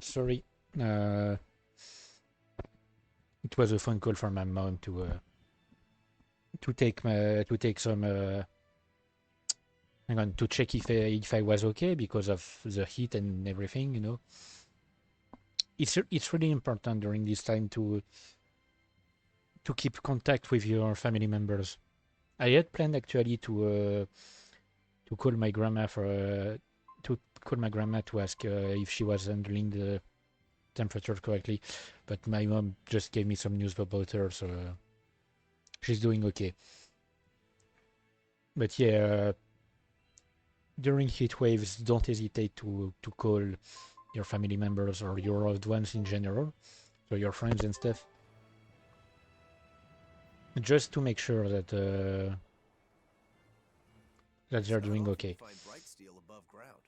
Sorry. It was a phone call from my mom to take some hang on, to check if I was okay because of the heat and everything, you know. It's really important during this time to keep contact with your family members. I had planned actually to call my grandma to ask if she was handling the temperature correctly, but my mom just gave me some news about her, so she's doing okay. But yeah, during heat waves, don't hesitate to call your family members or your loved ones in general, so your friends and stuff, just to make sure that they're doing okay. Find bright steel above ground.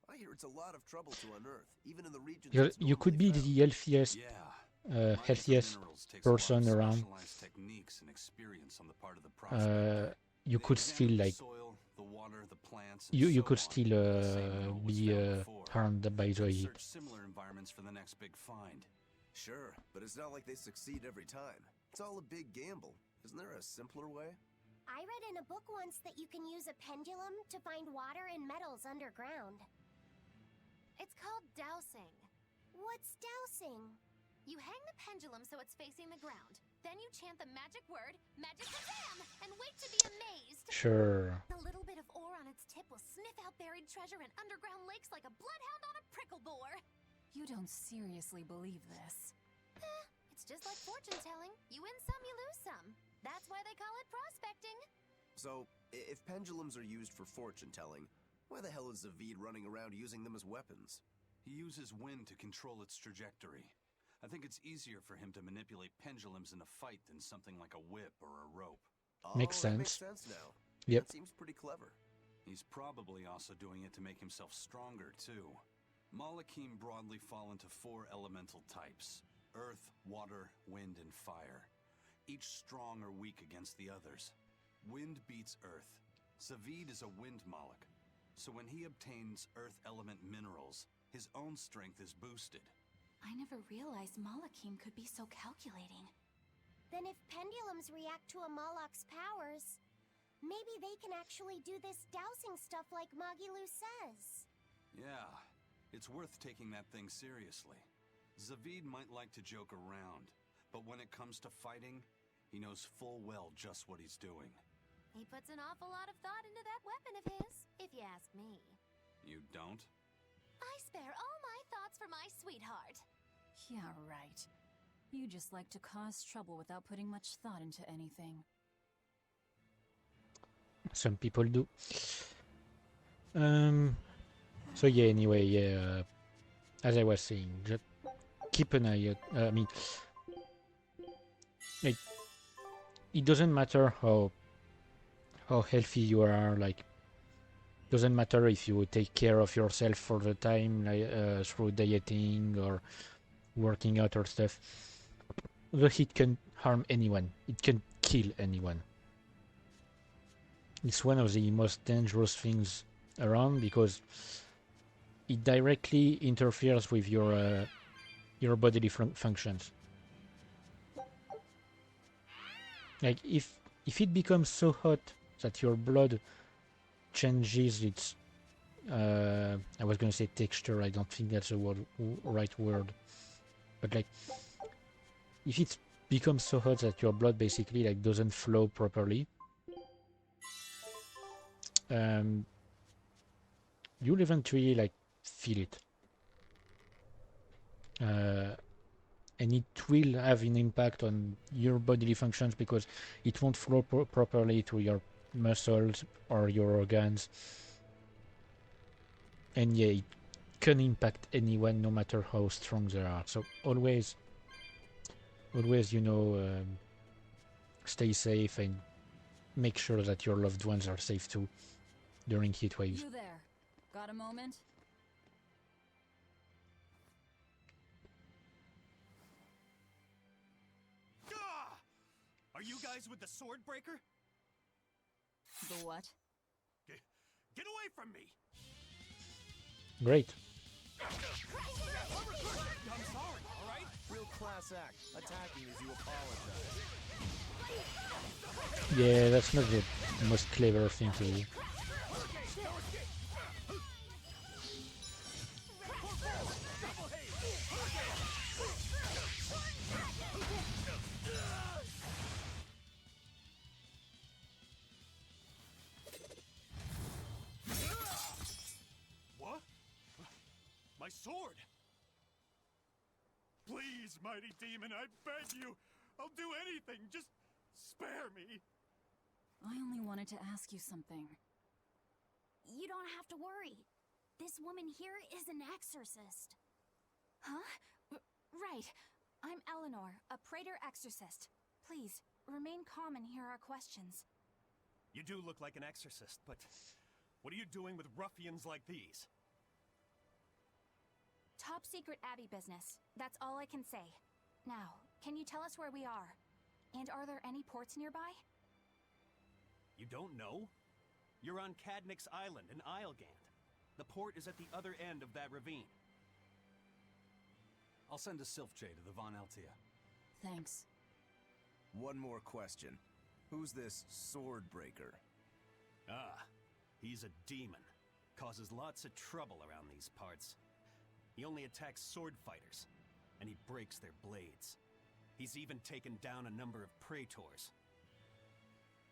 I I hear it's a lot of trouble to unearth, even in the regions You could be the healthiest, healthiest person around. You could still like you could still be harmed by the heat. Similar environments for the next big find. Sure, but it's not like they succeed every time. It's all a big gamble. Isn't there a simpler way? I read in a book once that you can use a pendulum to find water and metals underground. It's called dowsing. What's dowsing? You hang the pendulum so it's facing the ground. Then you chant the magic word, magic kazam, and wait to be amazed. Sure. The little bit of ore on its tip will sniff out buried treasure in underground lakes like a bloodhound on a prickle bore. You don't seriously believe this. It's just like fortune telling. You win some, you lose some. That's why they call it prospecting. So, if pendulums are used for fortune telling, why the hell is Zavid running around using them as weapons? He uses wind to control its trajectory. I think it's easier for him to manipulate pendulums in a fight than something like a whip or a rope. Makes sense. Makes sense now. Yep. That seems pretty clever. He's probably also doing it to make himself stronger, too. Malakim broadly fall into 4 elemental types: earth, water, wind, and fire. Each strong or weak against the others. Wind beats earth. Zavid is a wind Moloch, so when he obtains earth element minerals, his own strength is boosted. I never realized Malakim could be so calculating. Then if pendulums react to a Moloch's powers, maybe they can actually do this dowsing stuff like Magilu says. Yeah, it's worth taking that thing seriously. Zavid might like to joke around, but when it comes to fighting, he knows full well just what he's doing. He puts an awful lot of thought into that weapon of his, if you ask me. You don't? I spare all my thoughts for my sweetheart. Yeah, right. You just like to cause trouble without putting much thought into anything. Some people do. So yeah, anyway, yeah, as I was saying, just keep an eye out. I mean, like, it doesn't matter how healthy you are, like, doesn't matter if you take care of yourself for the time, like, through dieting or working out or stuff. The heat can harm anyone. It can kill anyone. It's one of the most dangerous things around because it directly interferes with your bodily functions. Like if it becomes so hot that your blood changes its I was gonna say texture. I don't think that's the right word. But like, if it becomes so hot that your blood basically like doesn't flow properly, you'll eventually like feel it, and it will have an impact on your bodily functions because it won't flow properly to your muscles or your organs, and yeah, it can impact anyone no matter how strong they are. So always you know, stay safe and make sure that your loved ones are safe too during heat waves. You there? Got a moment? Gah! Are you guys with the sword breaker? The what? Get away from me! Great. I'm sorry, alright? Real class act, attacking as you apologize. Yeah, that's not the most clever thing to do. What? My sword! Please, mighty demon, I beg you! I'll do anything, just spare me! I only wanted to ask you something. You don't have to worry. This woman here is an exorcist. Huh? Right. I'm Eleanor, a Praetor exorcist. Please, remain calm and hear our questions. You do look like an exorcist, but what are you doing with ruffians like these? Top secret Abbey business. That's all I can say. Now, can you tell us where we are? And are there any ports nearby? You don't know? You're on Cadnick's Island in Islegand. The port is at the other end of that ravine. I'll send a Sylph-J to the Von Altia. Thanks. One more question. Who's this Swordbreaker? Ah, he's a demon. Causes lots of trouble around these parts. He only attacks sword fighters, and he breaks their blades. He's even taken down a number of praetors.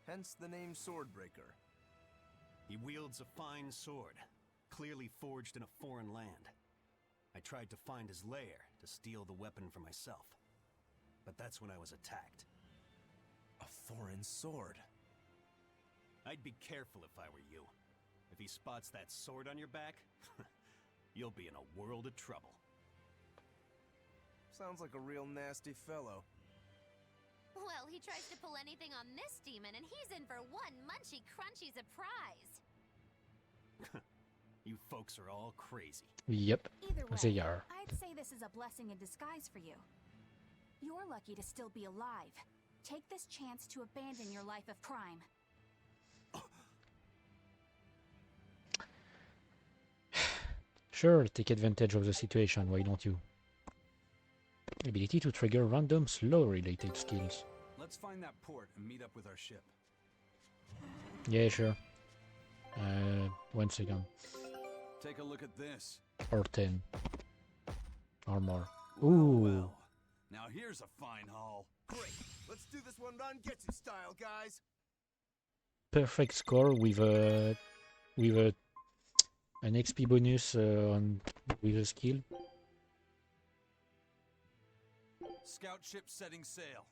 Hence the name Swordbreaker. He wields a fine sword, clearly forged in a foreign land. I tried to find his lair to steal the weapon for myself, but that's when I was attacked. A foreign sword. I'd be careful if I were you. If he spots that sword on your back, you'll be in a world of trouble. Sounds like a real nasty fellow. Well, he tries to pull anything on this demon, and he's in for one munchy crunchy surprise. You folks are all crazy. Yep, Either way, they are. I'd say this is a blessing in disguise for you. You're lucky to still be alive. Take this chance to abandon your life of crime. Sure, take advantage of the situation, why don't you? Ability to trigger random slow-related skills. Let's find that port and meet up with our ship. Yeah, sure. 1 second. Take a look at this. Or 10. Or more. Ooh. Well, now here's a fine haul. Great. Let's do this one run Getsu style, guys. Perfect score with an XP bonus on with a skill. Scout ship setting sail.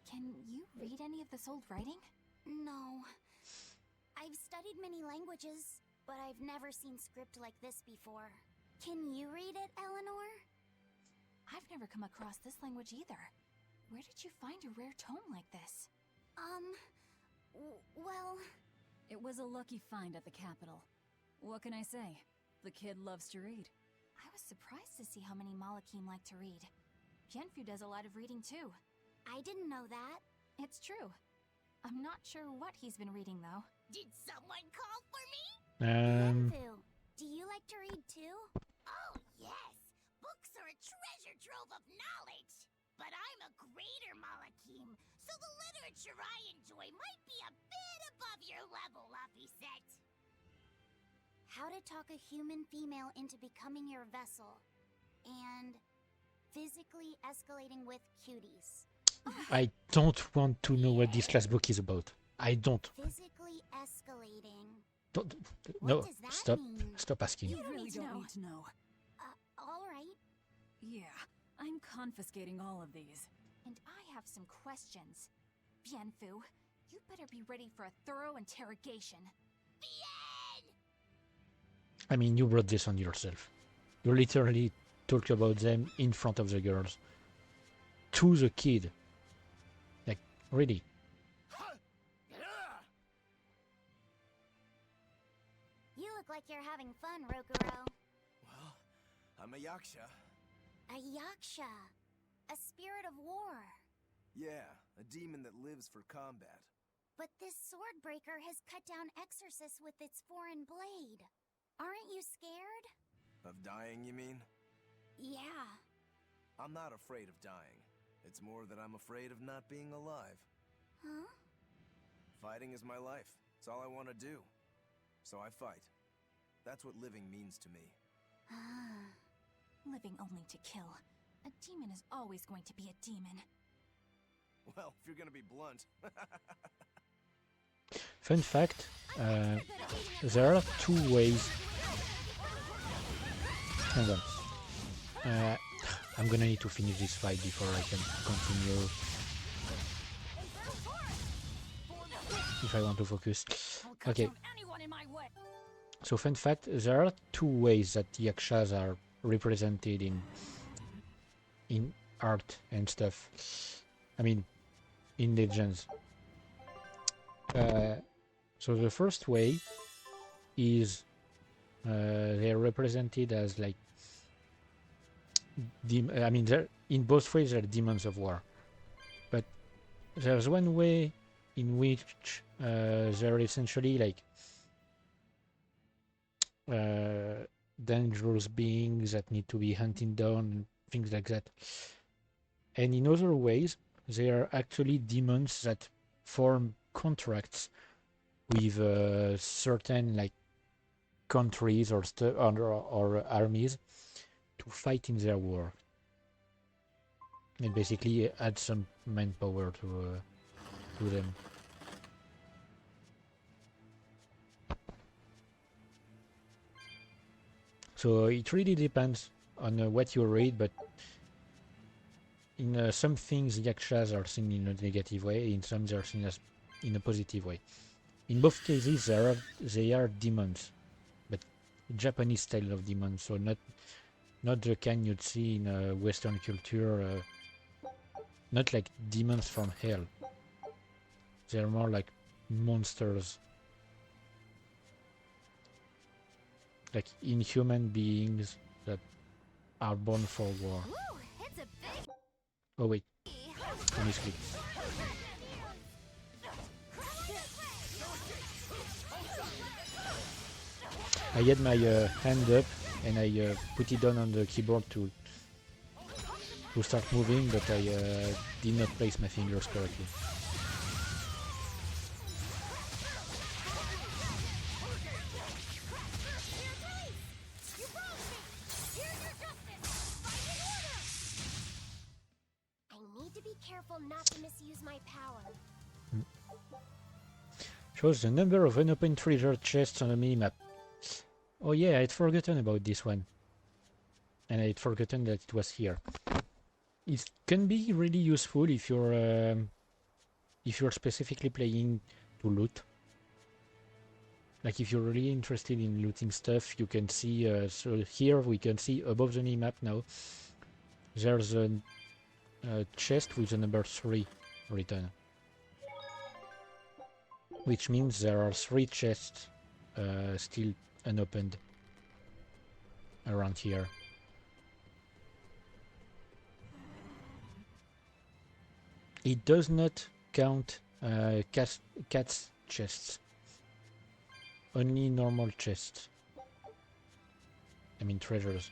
Can you read any of this old writing? No. I've studied many languages, but I've never seen script like this before. Can you read it, Eleanor? I've never come across this language either. Where did you find a rare tome like this? Well... It was a lucky find at the capital. What can I say? The kid loves to read. I was surprised to see how many Malakim like to read. Bienfu does a lot of reading too. I didn't know that. It's true. I'm not sure what he's been reading though. Did someone call for me? Um, Do you like to read too? Oh, yes. Books are a treasure trove of knowledge. But I'm a greater Malakim, so the literature I enjoy might be a bit above your level, Laphicet. How to talk a human female into becoming your vessel. And physically escalating with cuties. I don't want to know what this class book is about. I don't. Physically escalating. Don't. What No, does that stop. mean? Stop asking. You really don't need to know. All right. Yeah, I'm confiscating all of these. And I have some questions. Bienfu, you better be ready for a thorough interrogation. I mean, you brought this on yourself. You literally talk about them in front of the girls. To the kid. Like, really. You look like you're having fun, Rokuro. Well, I'm a yaksha. A yaksha. A spirit of war. Yeah, a demon that lives for combat. But this swordbreaker has cut down exorcists with its foreign blade. Aren't you scared? Of dying, you mean? Yeah. I'm not afraid of dying. It's more that I'm afraid of not being alive. Huh? Fighting is my life. It's all I want to do. So I fight. That's what living means to me. Living only to kill. A demon is always going to be a demon. Well, if you're gonna be blunt. Fun fact, there are 2 ways. Hang on. I'm gonna need to finish this fight before I can continue. If I want to focus. Okay. So fun fact, there are 2 ways that yakshas are represented in art and stuff. I mean, in Legends. So the first way is they're represented as like I mean, in both ways they're demons of war, but there's one way in which they're essentially like dangerous beings that need to be hunted down, things like that. And in other ways, they are actually demons that form contracts with certain like countries or armies to fight in their war, and basically add some manpower to them. So it really depends on what you read, but in some things the yakshas are seen in a negative way, in some they are seen as in a positive way. In both cases they are demons, but Japanese style of demons, so not the kind you'd see in Western culture, not like demons from hell. They're more like monsters, like inhuman beings that are born for war. Oh wait, I misclicked. I had my hand up and I put it down on the keyboard to start moving, but I did not place my fingers correctly. Not to misuse my power. Shows the number of unopened treasure chests on the minimap. Oh yeah, I'd forgotten about this one. And I'd forgotten that it was here. It can be really useful if you're specifically playing to loot. Like if you're really interested in looting stuff, you can see, so here we can see above the minimap now, there's a chest with the number 3 written. Which means there are 3 chests still unopened around here. It does not count cat's chests. Only normal chests. I mean treasures.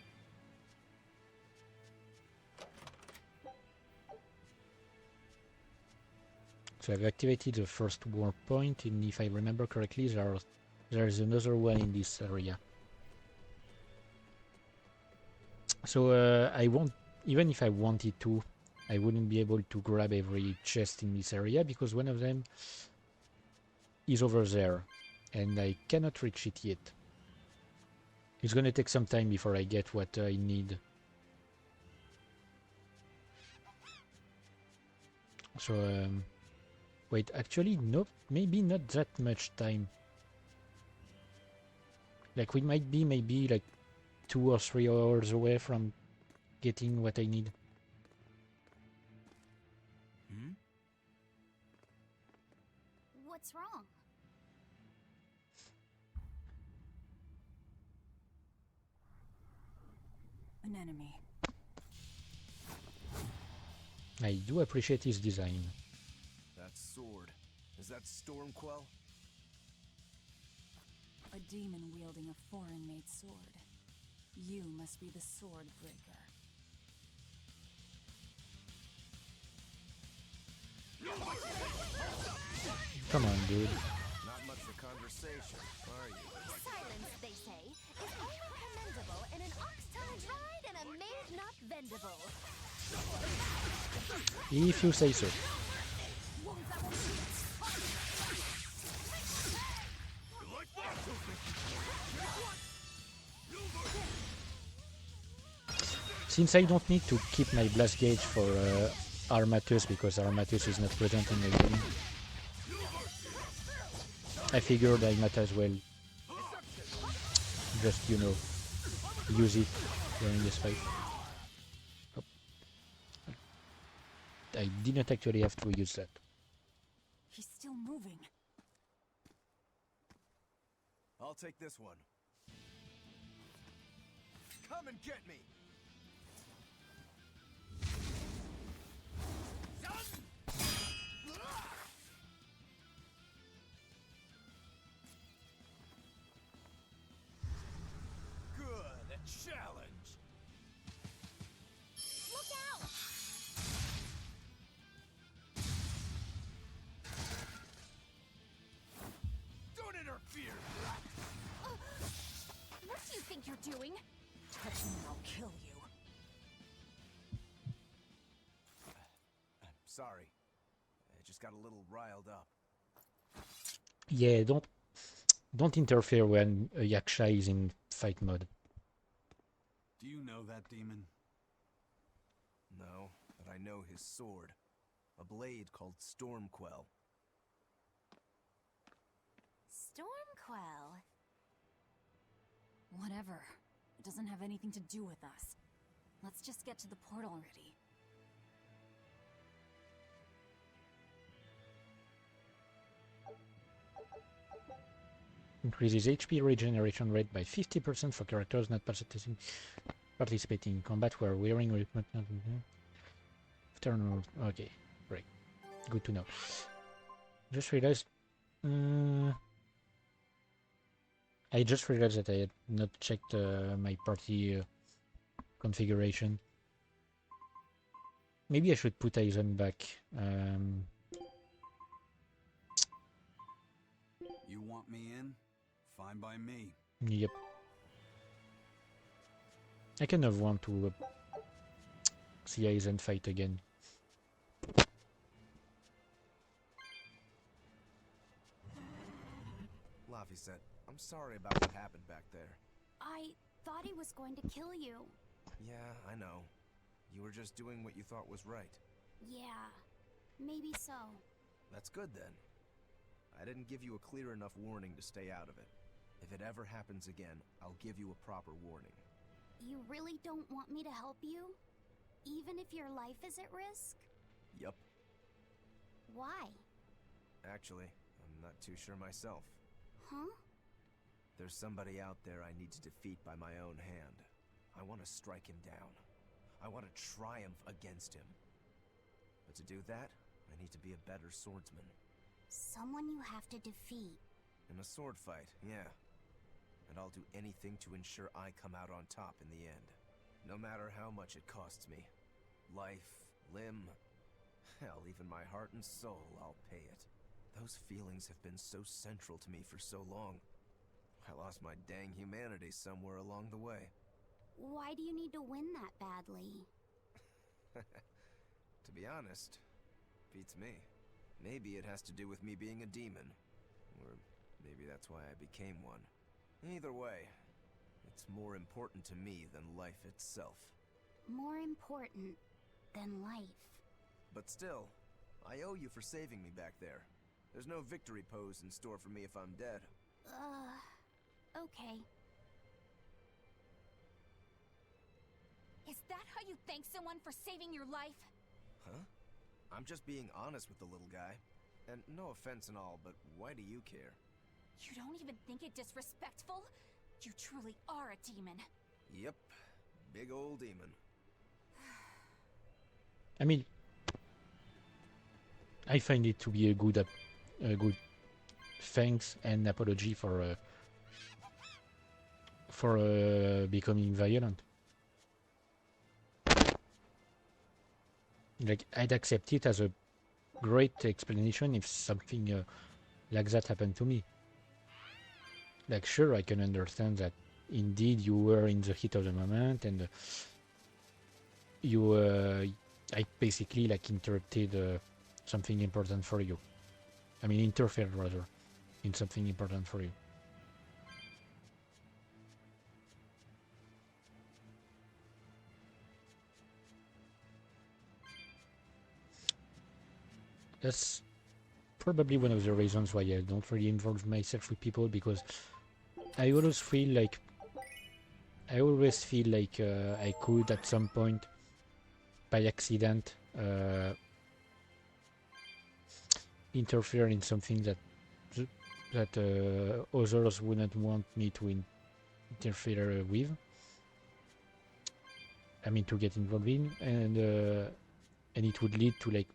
So I've activated the first war point, and if I remember correctly, there's another one in this area. So I won't, even if I wanted to, I wouldn't be able to grab every chest in this area because one of them is over there, and I cannot reach it yet. It's gonna take some time before I get what I need. So wait, actually, no, maybe not that much time. Like we might be maybe like 2 or 3 hours away from getting what I need. What's wrong? An enemy. I do appreciate his design. That sword, is that Stormquell? A demon wielding a foreign-made sword. You must be the sword breaker. Come on, dude. Not much for conversation, are you? Silence, they say, is only commendable in an ox-tongue dried and a maid not vendable. If you say so. Since I don't need to keep my blast gauge for Armatus because Armatus is not present in the game, I figured I might as well just, you know, use it during this fight. Oh. I didn't actually have to use that. He's still moving. I'll take this one. Come and get me! Good, a challenge. Look out! Don't interfere! What do you think you're doing? Touch me and I'll kill you. I'm sorry. I just got a little riled up. Yeah, don't interfere when a Yaksha is in fight mode. Do you know that demon? No, but I know his sword. A blade called Stormquell. Stormquell. Whatever. It doesn't have anything to do with us. Let's just get to the port already. Increases HP regeneration rate by 50% for characters not participating in combat where wearing equipment. Okay, great. Good to know. Just realized. I just realized that I had not checked my party configuration. Maybe I should put Aizen back. You want me in? Fine by me. Yep. I kind of want to see Aizen fight again. Laphicet, I'm sorry about what happened back there. I thought he was going to kill you. Yeah, I know. You were just doing what you thought was right. Yeah, maybe so. That's good then. I didn't give you a clear enough warning to stay out of it. If it ever happens again, I'll give you a proper warning. You really don't want me to help you? Even if your life is at risk? Yup. Why? Actually, I'm not too sure myself. Huh? There's somebody out there I need to defeat by my own hand. I want to strike him down. I want to triumph against him. But to do that, I need to be a better swordsman. Someone you have to defeat. In a sword fight, yeah. And I'll do anything to ensure I come out on top in the end. No matter how much it costs me. Life, limb, hell, even my heart and soul, I'll pay it. Those feelings have been so central to me for so long. I lost my dang humanity somewhere along the way. Why do you need to win that badly? To be honest, beats me. Maybe it has to do with me being a demon. Or maybe that's why I became one. Either way, it's more important to me than life itself. More important than life. But still, I owe you for saving me back there. There's no victory pose in store for me if I'm dead. Okay. Is that how you thank someone for saving your life? Huh? I'm just being honest with the little guy. And no offense and all, but why do you care? You don't even think it disrespectful? You truly are a demon. Yep. Big old demon. I mean, I find it to be a good thanks and apology for becoming violent. Like, I'd accept it as a great explanation if something like that happened to me. Like, sure, I can understand that indeed you were in the heat of the moment and I basically like interrupted something important for you. I mean, interfered rather in something important for you. That's probably one of the reasons why I don't really involve myself with people, because I always feel like I could at some point by accident interfere in something that others wouldn't want me to interfere with. I mean, to get involved in, and it would lead to like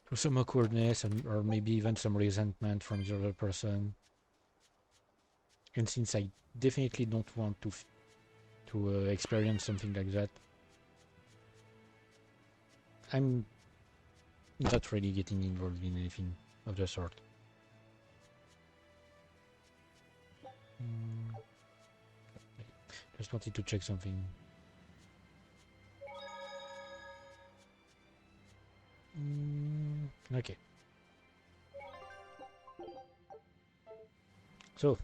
to some awkwardness or maybe even some resentment from the other person. And since I definitely don't want to experience something like that, I'm not really getting involved in anything of the sort. Just wanted to check something. Okay. So,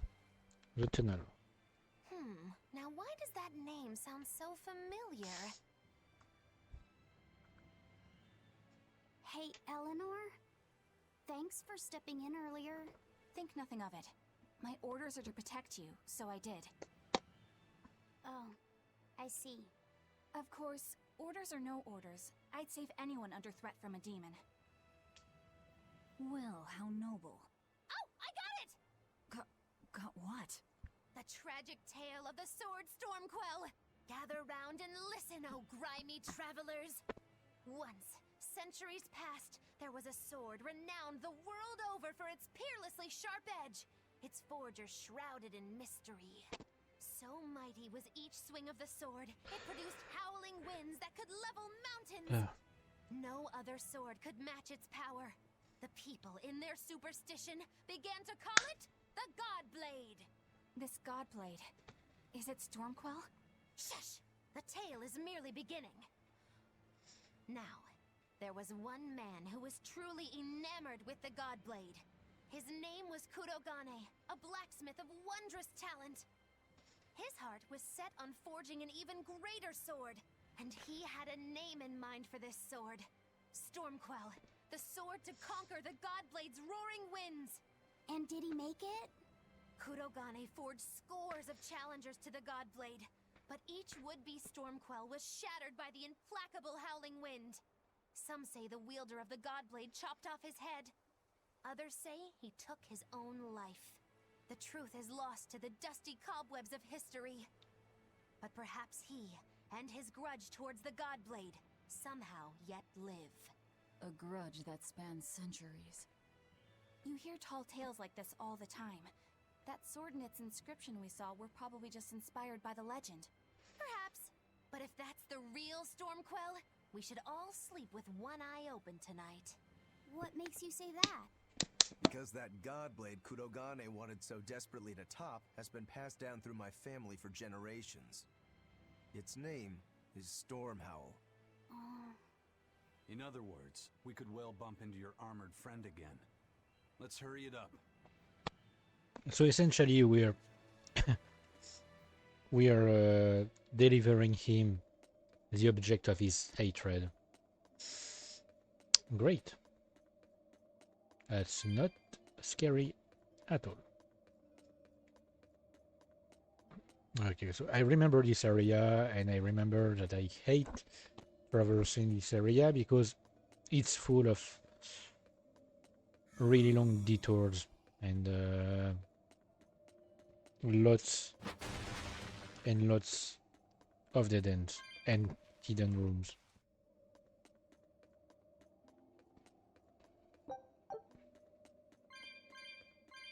the tunnel. Now why does that name sound so familiar? Hey, Eleanor? Thanks for stepping in earlier. Think nothing of it. My orders are to protect you, so I did. Oh, I see. Of course, orders or no orders, I'd save anyone under threat from a demon. Well, how noble. Oh, I got it! Got what? The tragic tale of the sword Stormquell. Gather round and listen, oh grimy travelers. Once, centuries past, there was a sword renowned the world over for its peerlessly sharp edge, its forger shrouded in mystery. So mighty was each swing of the sword, it produced howling winds that could level mountains. No other sword could match its power. The people, in their superstition, began to call it the God Blade. This God Blade, is it Stormquell? Shush! The tale is merely beginning. Now, there was one man who was truly enamored with the God Blade. His name was Kurogane, a blacksmith of wondrous talent. His heart was set on forging an even greater sword, and he had a name in mind for this sword. Stormquell, the sword to conquer the God Blade's roaring winds. And did he make it? Kurogane forged scores of challengers to the God Blade, but each would-be Stormquell was shattered by the implacable howling wind. Some say the wielder of the God Blade chopped off his head. Others say he took his own life. The truth is lost to the dusty cobwebs of history. But perhaps he, and his grudge towards the God Blade, somehow yet live. A grudge that spans centuries. You hear tall tales like this all the time. That sword and its inscription we saw were probably just inspired by the legend. Perhaps. But if that's the real Stormquell, we should all sleep with one eye open tonight. What makes you say that? Because that Godblade Kurogane wanted so desperately to top has been passed down through my family for generations. Its name is Stormhowl. In other words, we could well bump into your armored friend again. Let's hurry it up. So essentially, we are delivering him the object of his hatred. Great. That's not scary at all. Okay, so I remember this area, and I remember that I hate traversing this area because it's full of really long detours and lots and lots of dead ends and hidden rooms.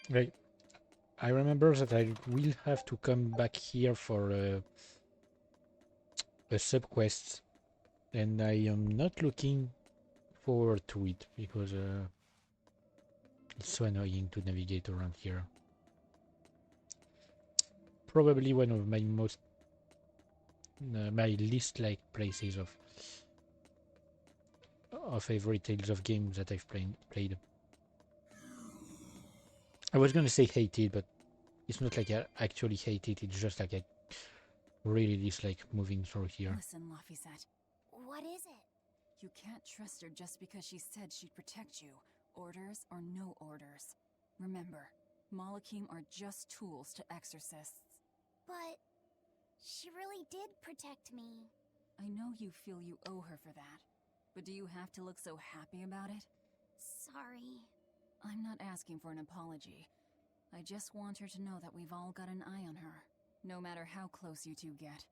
Right. I remember that I will have to come back here for a sub-quest, and I am not looking forward to it because it's so annoying to navigate around here. Probably one of my most my least liked places of every Tales of games that I've played. I was gonna say hated, but it's not like I actually hate it. It's just like I really dislike moving through here. Listen, Laphicet. What is it? You can't trust her just because she said she'd protect you, orders or no orders. Remember, Malachim are just tools to exorcists. But she really did protect me. I know you feel you owe her for that, But do you have to look so happy about it? Sorry. I'm not asking for an apology. I just want her to know that we've all got an eye on her. No matter how close you two get,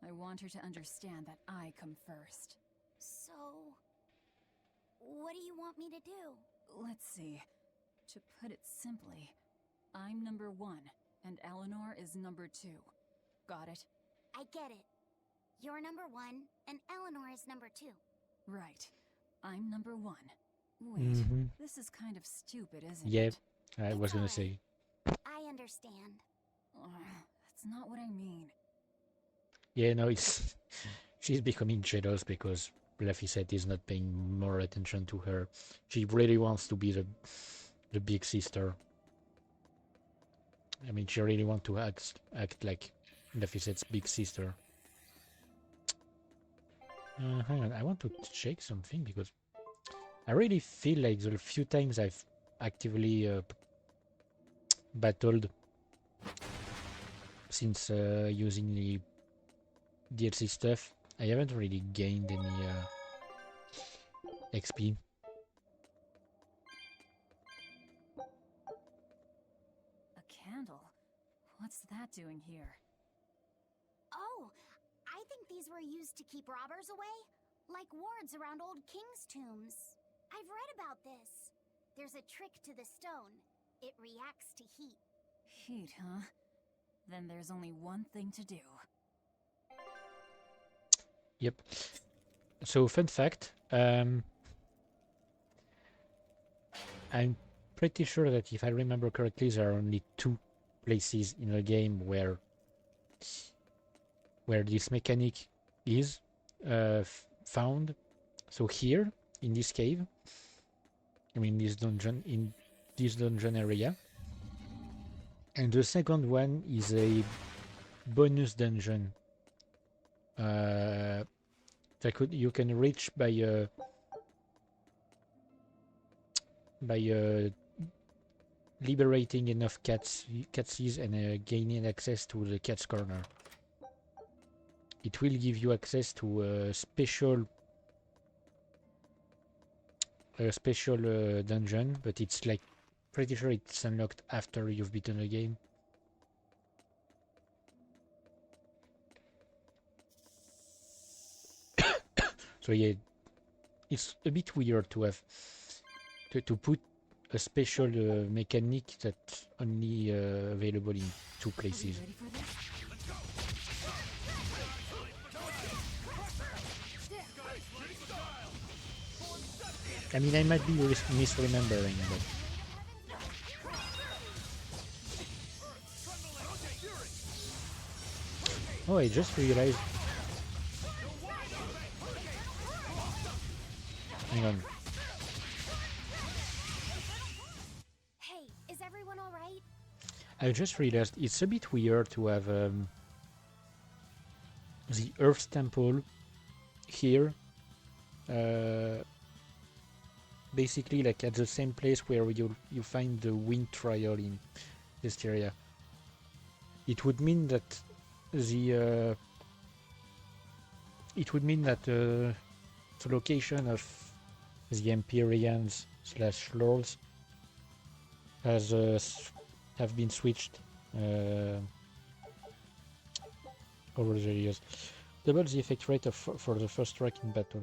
I want her to understand that I come first. So... what do you want me to do? Let's see. To put it simply, I'm number 1, and Eleanor is number 2. Got it? I get it. You're number 1, and Eleanor is number 2. Right. I'm number 1. Wait, this is kind of stupid, isn't it? Yeah, I was gonna say. I understand. That's not what I mean. Yeah, no, it's... she's becoming jealous because Laphicet is not paying more attention to her. She really wants to be the big sister. I mean, she really wants to act like Laphicet's big sister. Hang on, I want to check something because I really feel like the few times I've actively battled since using the DLC stuff, I haven't really gained any XP. A candle? What's that doing here? Oh, I think these were used to keep robbers away, like wards around old kings' tombs. I've read about this. There's a trick to the stone. It reacts to heat. Heat, huh? Then there's only one thing to do. Yep. So, fun fact, I'm pretty sure that if I remember correctly, there are only 2 places in the game where this mechanic is found. So here, in this cave, I mean this dungeon, in this dungeon area. And the second one is a bonus dungeon that you can reach by liberating enough catses and gaining access to the cat's corner. It will give you access to a special dungeon, but it's like pretty sure it's unlocked after you've beaten the game. So yeah, it's a bit weird to have to put a special mechanic that's only available in 2 places. I mean, I might be misremembering, but... Oh, I just realized... Hang on. Hey, is everyone alright? I just realized it's a bit weird to have the Earth Temple here. Basically like at the same place where you find the wind trial in Berseria. It would mean that the location of the Empyreans / Lords have been switched over the years. Double the effect rate for the first strike in battle.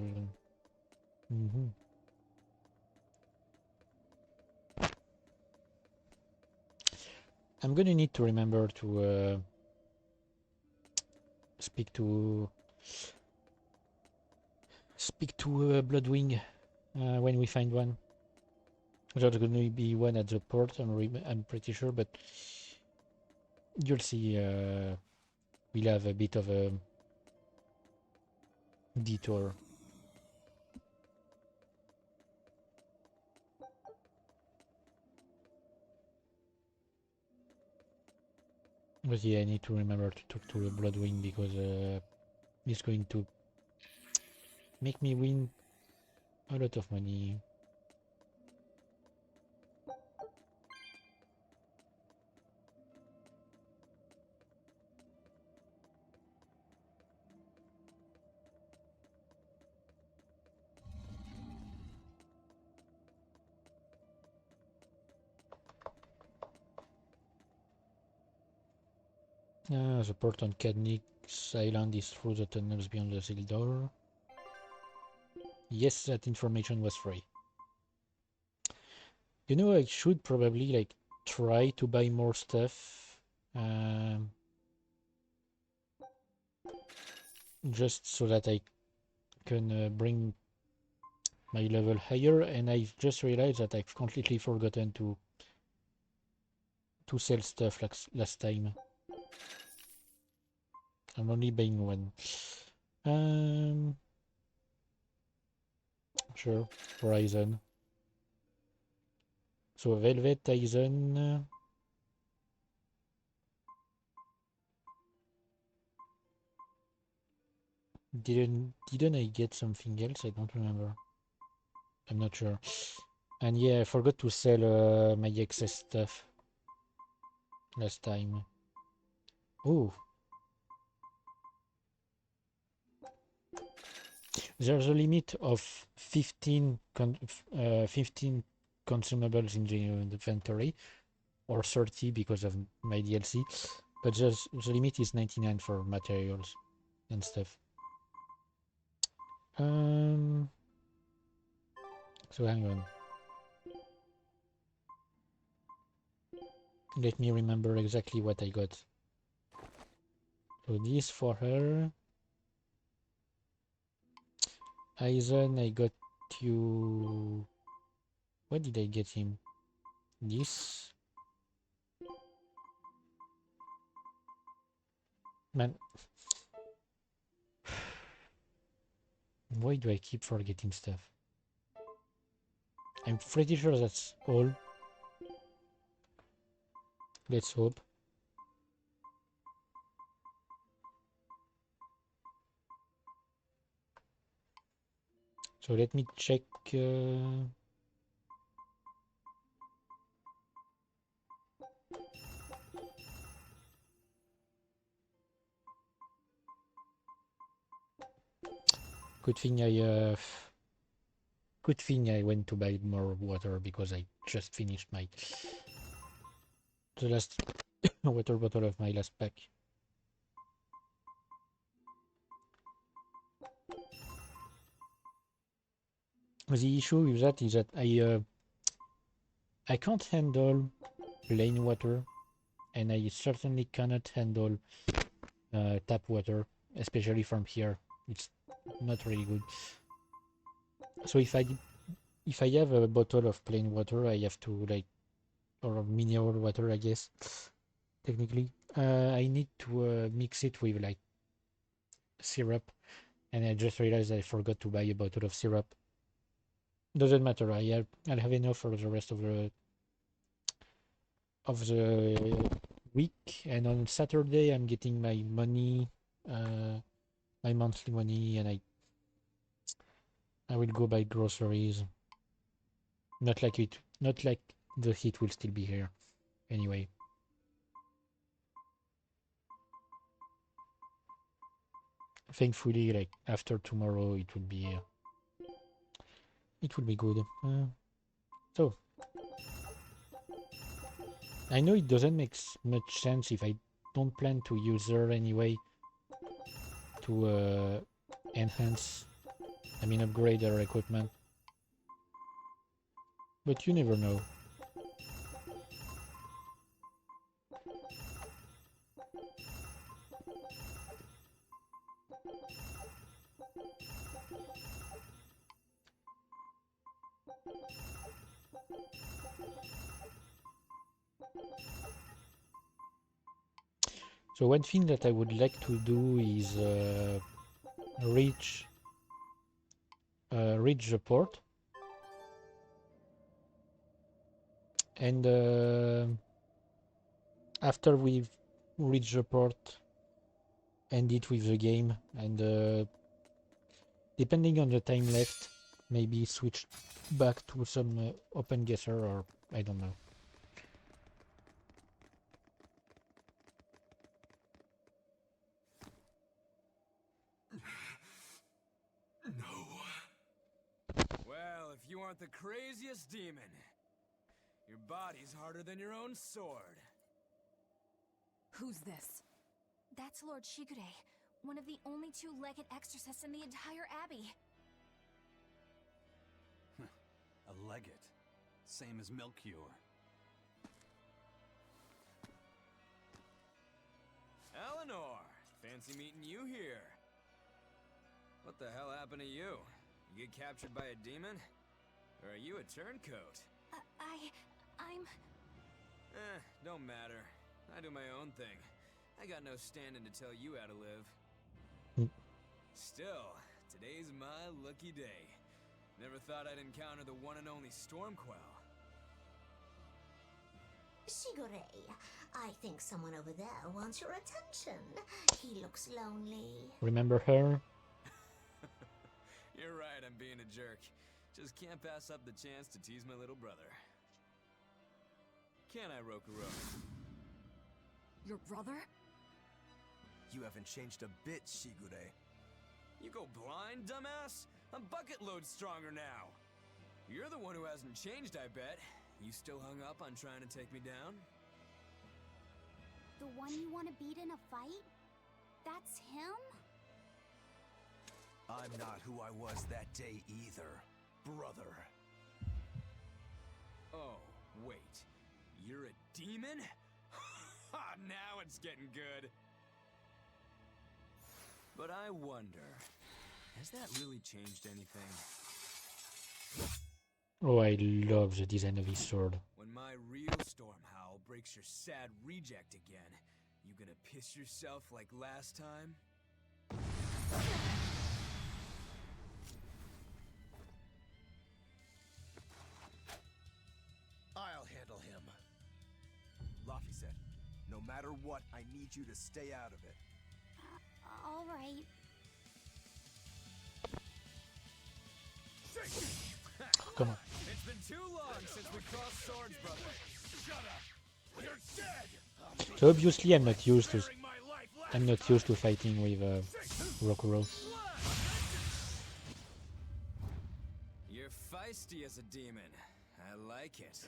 I'm gonna need to remember to speak to Bloodwing when we find one. There's gonna be one at the port, I'm pretty sure, but you'll see. We'll have a bit of a detour. But yeah, I need to remember to talk to Bloodwing because he's going to make me win a lot of money. The port on Cadnix Island is through the tunnels beyond the seal door. Yes, that information was free. You know, I should probably like try to buy more stuff. Just so that I can bring my level higher, and I've just realized that I've completely forgotten to sell stuff like last time. I'm only buying one. Sure, Horizon. So Velvet Tyson. Didn't I get something else? I don't remember. I'm not sure. And yeah, I forgot to sell my excess stuff last time. Oh, there's a limit of 15 consumables in the inventory, or 30 because of my DLC. But the limit is 99 for materials and stuff. So hang on. Let me remember exactly what I got. So this for her. Aizen, I got you. What did I get him? This. Man. Why do I keep forgetting stuff? I'm pretty sure that's all. Let's hope. So let me check. Good thing I went to buy more water because I just finished the last water bottle of my last pack. The issue with that is that I can't handle plain water, and I certainly cannot handle tap water, especially from here. It's not really good. So if I have a bottle of plain water, I have to or mineral water, I guess, technically. I need to mix it with syrup, and I just realized I forgot to buy a bottle of syrup. Doesn't matter. I'll have enough for the rest of the week, and on Saturday I'm getting my money, my monthly money, and I will go buy groceries. Not like the heat will still be here. Anyway. Thankfully, after tomorrow, it will be good. So I know it doesn't make much sense if I don't plan to use her anyway to upgrade her equipment. But you never know. So one thing that I would like to do is reach the port, and after we've reached the port, end it with the game, and depending on the time left, maybe switch back to some open guesser, or I don't know. Well, if you aren't the craziest demon, your body's harder than your own sword. Who's this? That's Lord Shigure, one of the only two-legged exorcists in the entire abbey. A legate. Same as Melchior. Eleanor! Fancy meeting you here. What the hell happened to you? You get captured by a demon? Or are you a turncoat? I'm... Don't matter. I do my own thing. I got no standing to tell you how to live. Still, today's my lucky day. Never thought I'd encounter the one and only Stormquell. Shigure, I think someone over there wants your attention. He looks lonely. Remember her? You're right, I'm being a jerk. Just can't pass up the chance to tease my little brother. Can I, Rokuro? Your brother? You haven't changed a bit, Shigure. You go blind, dumbass? I'm bucket load stronger now. You're the one who hasn't changed, I bet. You still hung up on trying to take me down? The one you want to beat in a fight? That's him? I'm not who I was that day either, brother. Oh, wait. You're a demon? Now it's getting good. But I wonder, has that really changed anything? Oh, I love the design of his sword. When my real storm howl breaks your sad reject again, you gonna piss yourself like last time? I'll handle him. Laphicet, no matter what, I need you to stay out of it. All right. Come on. It's been too long since we crossed swords, brother. Shut up. You're dead. So obviously I'm not used to fighting with Rokuro. You're feisty as a demon. I like it.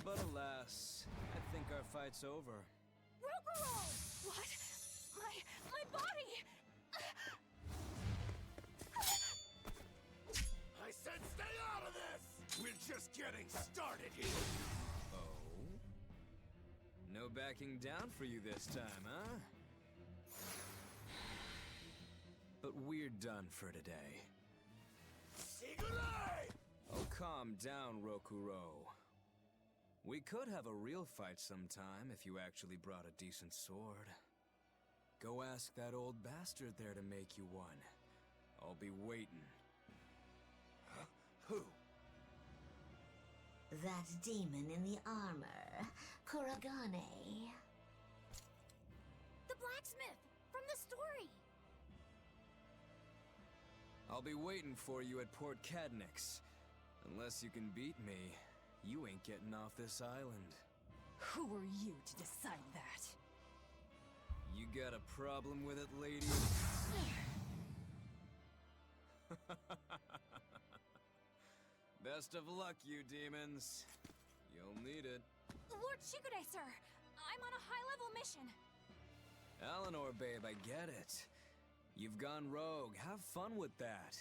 But alas, I think our fight's over. Rokuro! What? My body! I said stay out of this! We're just getting started here! Oh? No backing down for you this time, huh? But we're done for today. Shigure! Oh, calm down, Rokuro. We could have a real fight sometime if you actually brought a decent sword. Go ask that old bastard there to make you one. I'll be waiting. Huh? Who? That demon in the armor, Kuragane. The blacksmith from the story. I'll be waiting for you at Port Cadnix. Unless you can beat me, you ain't getting off this island. Who are you to decide that? You got a problem with it, lady? Best of luck, you demons. You'll need it. Lord Shigure, sir! I'm on a high-level mission. Eleanor, babe, I get it. You've gone rogue. Have fun with that.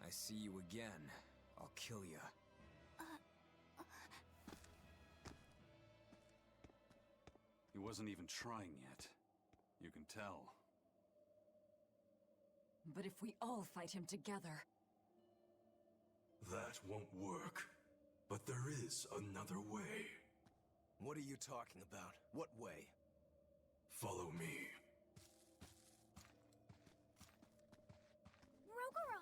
I see you again. I'll kill you. He wasn't even trying yet. You can tell. But if we all fight him together... That won't work. But there is another way. What are you talking about? What way? Follow me. Rokuro!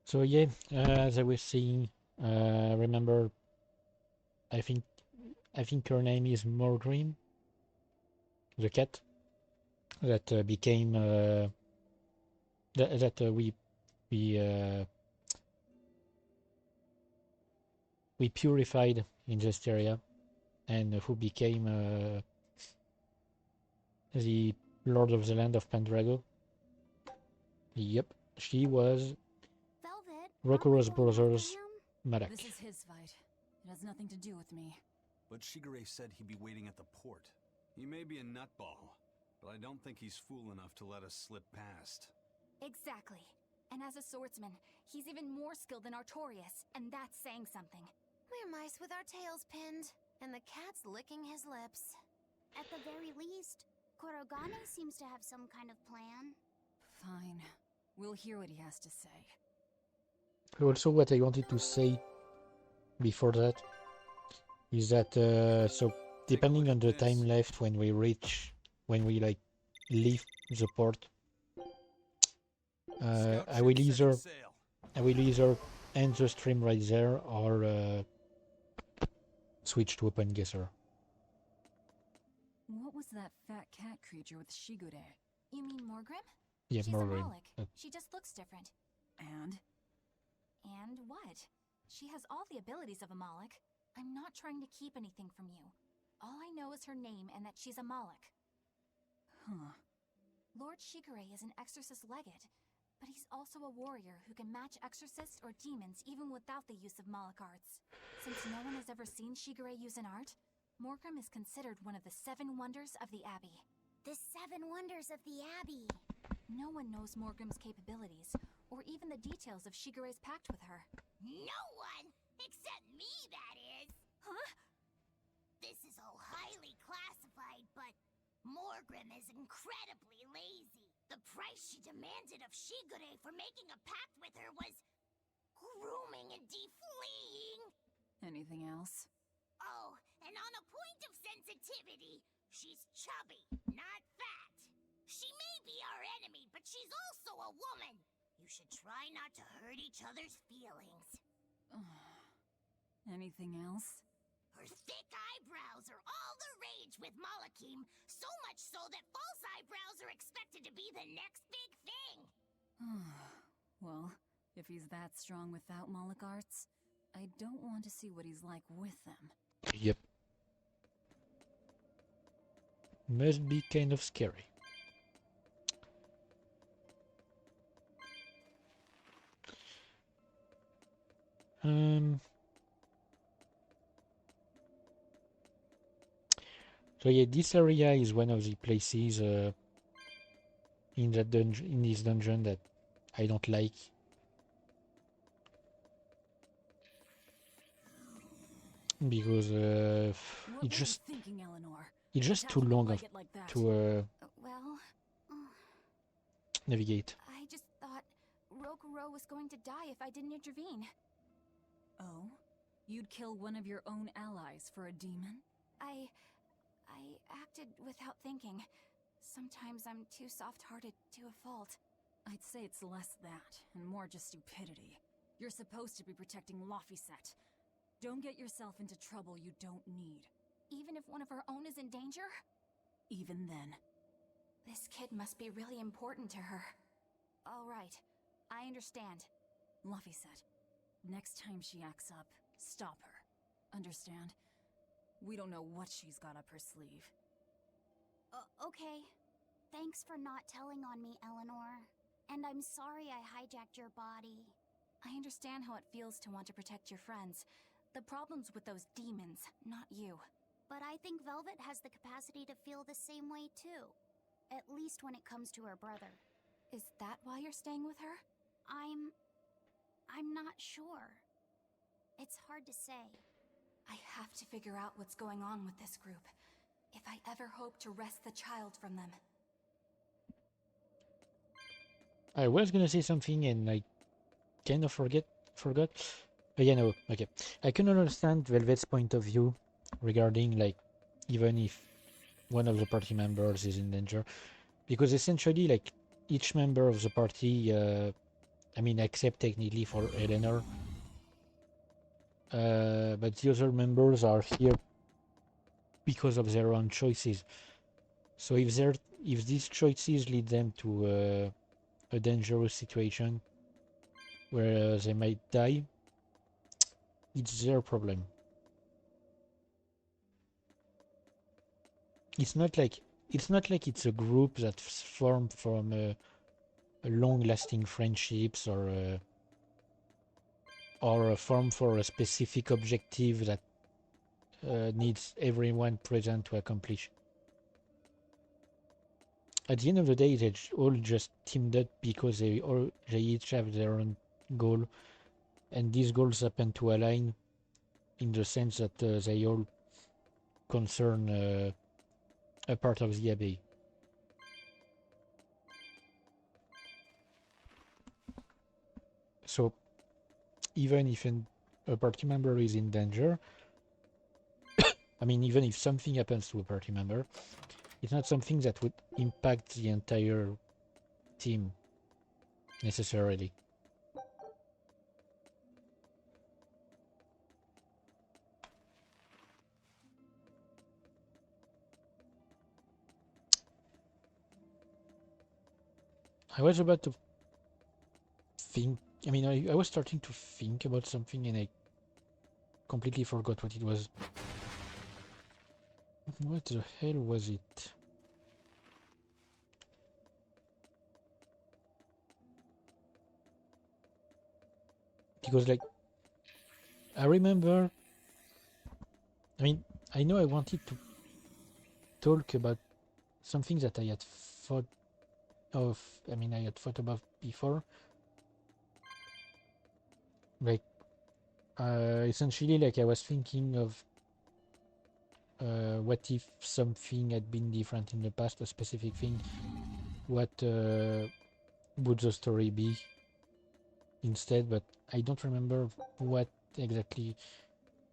So yeah, as I was saying, remember, I think her name is Morgreen, the cat that became we purified in Berseria, and who became the Lord of the Land of Pendrago. Yep, she was Velvet, Rokuro's brother's Malak. This is his fight. It has nothing to do with me. But Shigure said he'd be waiting at the port. He may be a nutball, but I don't think he's fool enough to let us slip past. Exactly. And as a swordsman, he's even more skilled than Artorias, and that's saying something. We're mice with our tails pinned, and the cat's licking his lips. At the very least, Kurogane seems to have some kind of plan. Fine. We'll hear what he has to say. Also, what I wanted to say before that is that so depending on the time left when we like leave the port, I will either end the stream right there or switch to Open Guesser. What was that fat cat creature with Shigure? You mean Morgrim? Yeah, She's Morgrim. a Malik. She just looks different. And? And what? She has all the abilities of a Malik. I'm not trying to keep anything from you. All I know is her name and that she's a Malik. Huh. Lord Shigure is an exorcist legate, but he's also a warrior who can match exorcists or demons even without the use of Malik arts. Since no one has ever seen Shigure use an art, Morgrim is considered one of the 7 wonders of the Abbey. The 7 wonders of the Abbey. No one knows Morgrim's capabilities, or even the details of Shigure's pact with her. No one! Except me, that is! Huh? This is all highly classified, but Morgrim is incredibly lazy. The price she demanded of Shigure for making a pact with her was grooming and defleeing. Anything else? Oh, and on a point of sensitivity, she's chubby, not fat. She may be our enemy, but she's also a woman. You should try not to hurt each other's feelings. Anything else? Her thick eyebrows are all the rage with Malakim, so much so that false eyebrows are expected to be the next big thing. Well, if he's that strong without Malik arts, I don't want to see what he's like with them. Yep. Must be kind of scary. So yeah, this area is one of the places in that in this dungeon that I don't like. Because it's just thinking, Eleanor? it's just too long to Well, navigate. I just thought Rokuro was going to die if I didn't intervene. Oh? You'd kill one of your own allies for a demon? I acted without thinking. Sometimes I'm too soft-hearted to a fault. I'd say it's less that, and more just stupidity. You're supposed to be protecting Laphicet. Don't get yourself into trouble you don't need. Even if one of our own is in danger? Even then. This kid must be really important to her. All right, I understand. Laphicet, next time she acts up, stop her. Understand? We don't know what she's got up her sleeve. Okay. Thanks for not telling on me, Eleanor. And I'm sorry I hijacked your body. I understand how it feels to want to protect your friends. The problem's with those demons, not you. But I think Velvet has the capacity to feel the same way too. At least when it comes to her brother. Is that why you're staying with her? I'm not sure. It's hard to say. I have to figure out what's going on with this group. If I ever hope to wrest the child from them. I was gonna say something and I kind of forgot. Yeah, no, okay. I can understand Velvet's point of view regarding, like, even if one of the party members is in danger. Because essentially, like, each member of the party, I mean, except technically for Eleanor, but the other members are here because of their own choices. So if these choices lead them to a dangerous situation where they might die, it's their problem. It's not like it's not like it's a group that's formed from a long-lasting friendships or a form for a specific objective that needs everyone present to accomplish. At the end of the day, they all just teamed up because they each have their own goal, and these goals happen to align in the sense that they all concern a part of the Abbey. So even if a party member is in danger, I mean, even if something happens to a party member, it's not something that would impact the entire team necessarily. I was about to think, I mean, I was starting to think about something and I completely forgot what it was. What the hell was it? Because, like, I remember, I mean, I know I wanted to talk about something that I had thought of, I mean, I had thought about before. Like, essentially, like, I was thinking of what if something had been different in the past, a specific thing, what would the story be instead, but I don't remember what exactly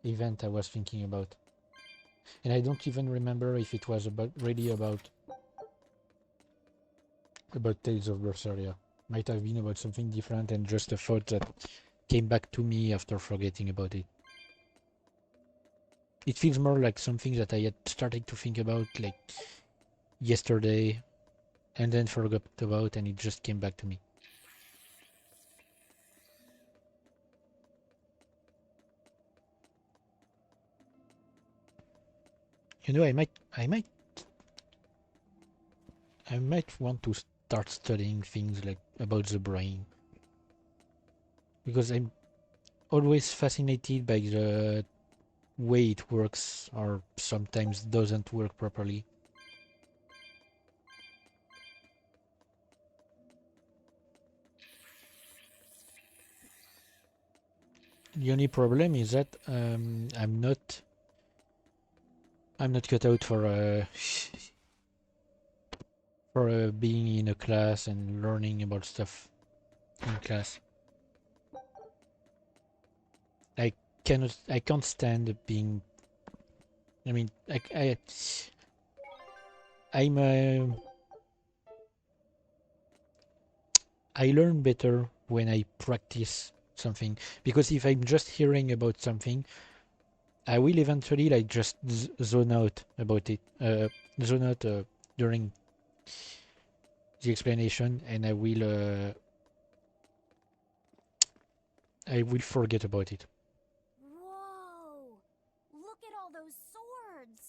event I was thinking about. And I don't even remember if it was really about Tales of Berseria. Might have been about something different and just a thought that came back to me after forgetting about it. It feels more like something that I had started to think about like yesterday and then forgot about, and it just came back to me. You know, I might want to start studying things like about the brain, because I'm always fascinated by the way it works or sometimes doesn't work properly. The only problem is that I'm not cut out for being in a class and learning about stuff in class. I can't stand being. I mean, I learn better when I practice something, because if I'm just hearing about something, I will eventually like just zone out about it, zone out during the explanation, and I will forget about it. Whoa! Look at all those swords!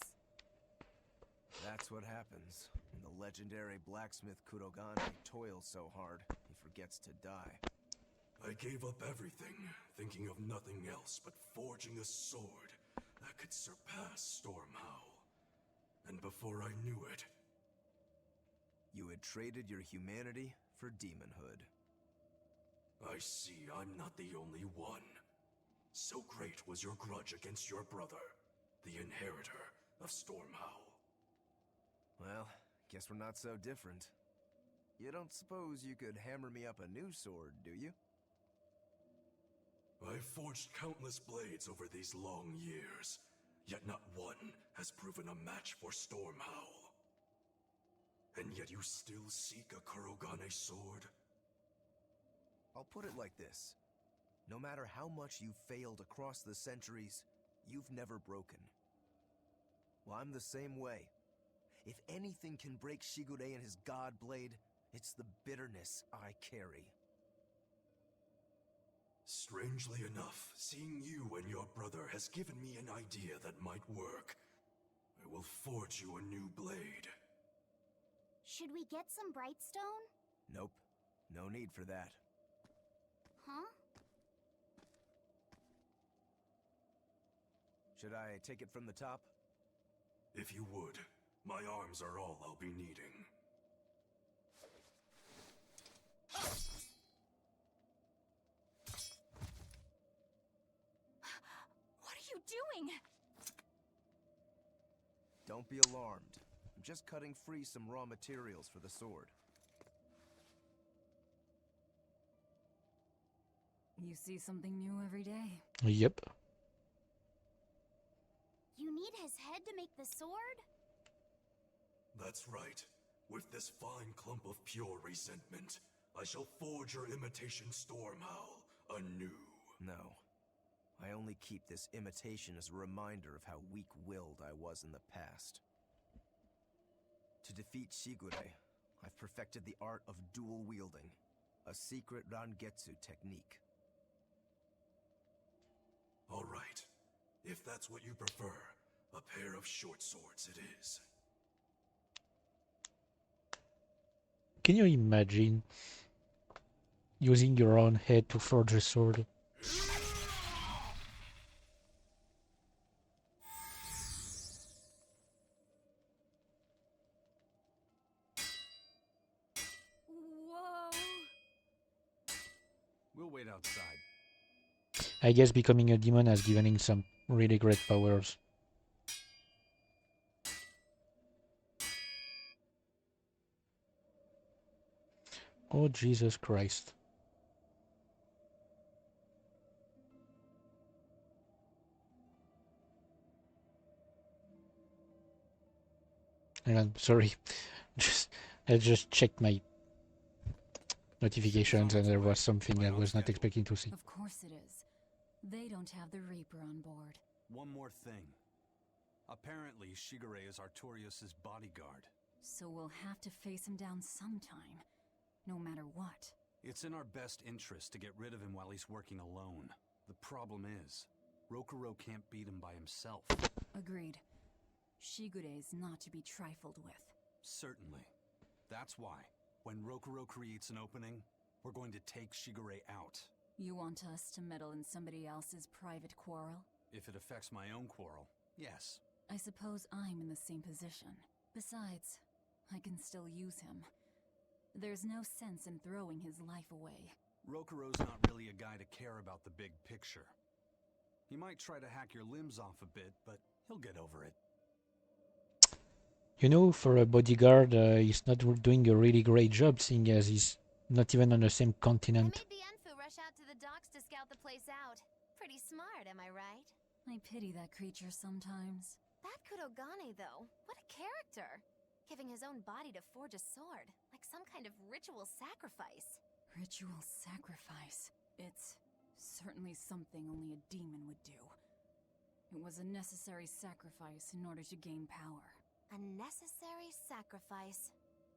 That's what happens when the legendary blacksmith Kurogane toils so hard he forgets to die. I gave up everything, thinking of nothing else but forging a sword that could surpass Stormhowl. And before I knew it... You had traded your humanity for demonhood. I see I'm not the only one. So great was your grudge against your brother, the inheritor of Stormhowl. Well, guess we're not so different. You don't suppose you could hammer me up a new sword, do you? I've forged countless blades over these long years, yet not one has proven a match for Stormhowl. And yet you still seek a Kurogane sword? I'll put it like this. No matter how much you've failed across the centuries, you've never broken. Well, I'm the same way. If anything can break Shigure and his god blade, it's the bitterness I carry. Strangely enough, seeing you and your brother has given me an idea that might work. I will forge you a new blade. Should we get some Brightstone? Nope. No need for that. Huh? Should I take it from the top? If you would. My arms are all I'll be needing. What are you doing? Don't be alarmed. I'm just cutting free some raw materials for the sword. You see something new every day. Yep. You need his head to make the sword? That's right. With this fine clump of pure resentment, I shall forge your imitation Stormhowl anew. No. I only keep this imitation as a reminder of how weak-willed I was in the past. To defeat Shigure, I've perfected the art of dual wielding, a secret Rangetsu technique. All right. If that's what you prefer, a pair of short swords it is. Can you imagine using your own head to forge a sword? Whoa! We'll wait outside. I guess becoming a demon has given him some really great powers. Oh, Jesus Christ. Hang on, sorry. I just checked my notifications and there was something I was not expecting to see. Of course it is. They don't have the Reaper on board. One more thing. Apparently, Shigure is Artorias' bodyguard. So we'll have to face him down sometime, no matter what. It's in our best interest to get rid of him while he's working alone. The problem is, Rokuro can't beat him by himself. Agreed. Shigure is not to be trifled with. Certainly. That's why, when Rokuro creates an opening, we're going to take Shigure out. You want us to meddle in somebody else's private quarrel? If it affects my own quarrel, yes. I suppose I'm in the same position. Besides, I can still use him. There's no sense in throwing his life away. Rokuro's not really a guy to care about the big picture. He might try to hack your limbs off a bit, but he'll get over it. You know, for a bodyguard, he's not doing a really great job, seeing as he's not even on the same continent. I made the Enfu rush out to the docks to scout the place out. Pretty smart, am I right? I pity that creature sometimes. That Kurogane, though, what a character! Giving his own body to forge a sword, like some kind of ritual sacrifice. Ritual sacrifice. It's certainly something only a demon would do. It was a necessary sacrifice in order to gain power. A necessary sacrifice.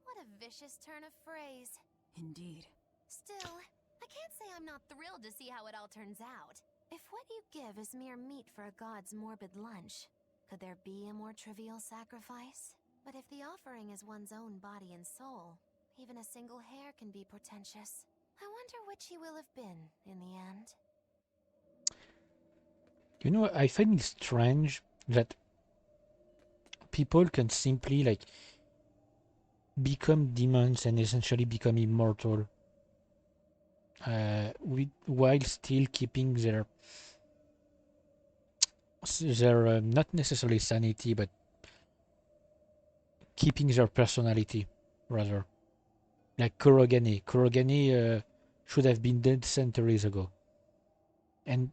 What a vicious turn of phrase. Indeed. Still, I can't say I'm not thrilled to see how it all turns out. If what you give is mere meat for a god's morbid lunch, could there be a more trivial sacrifice? But if the offering is one's own body and soul, even a single hair can be portentous. I wonder which he will have been in the end. You know, I find it strange that people can simply, like, become demons and essentially become immortal while still keeping their not necessarily sanity, but keeping their personality, rather. Like Kurogane. Kurogane should have been dead centuries ago. And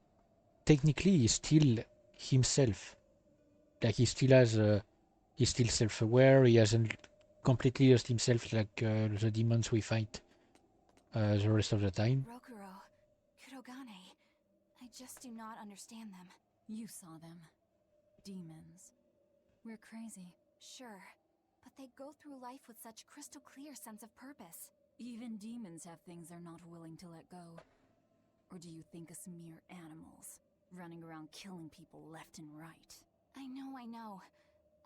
technically, he's still himself. Like, he still has... he's still self-aware, he hasn't completely lost himself like the demons we fight the rest of the time. Rokuro, Kurogane, I just do not understand them. You saw them. Demons. We're crazy. Sure, but they go through life with such crystal clear sense of purpose. Even demons have things they're not willing to let go. Or do you think us mere animals, running around killing people left and right? I know.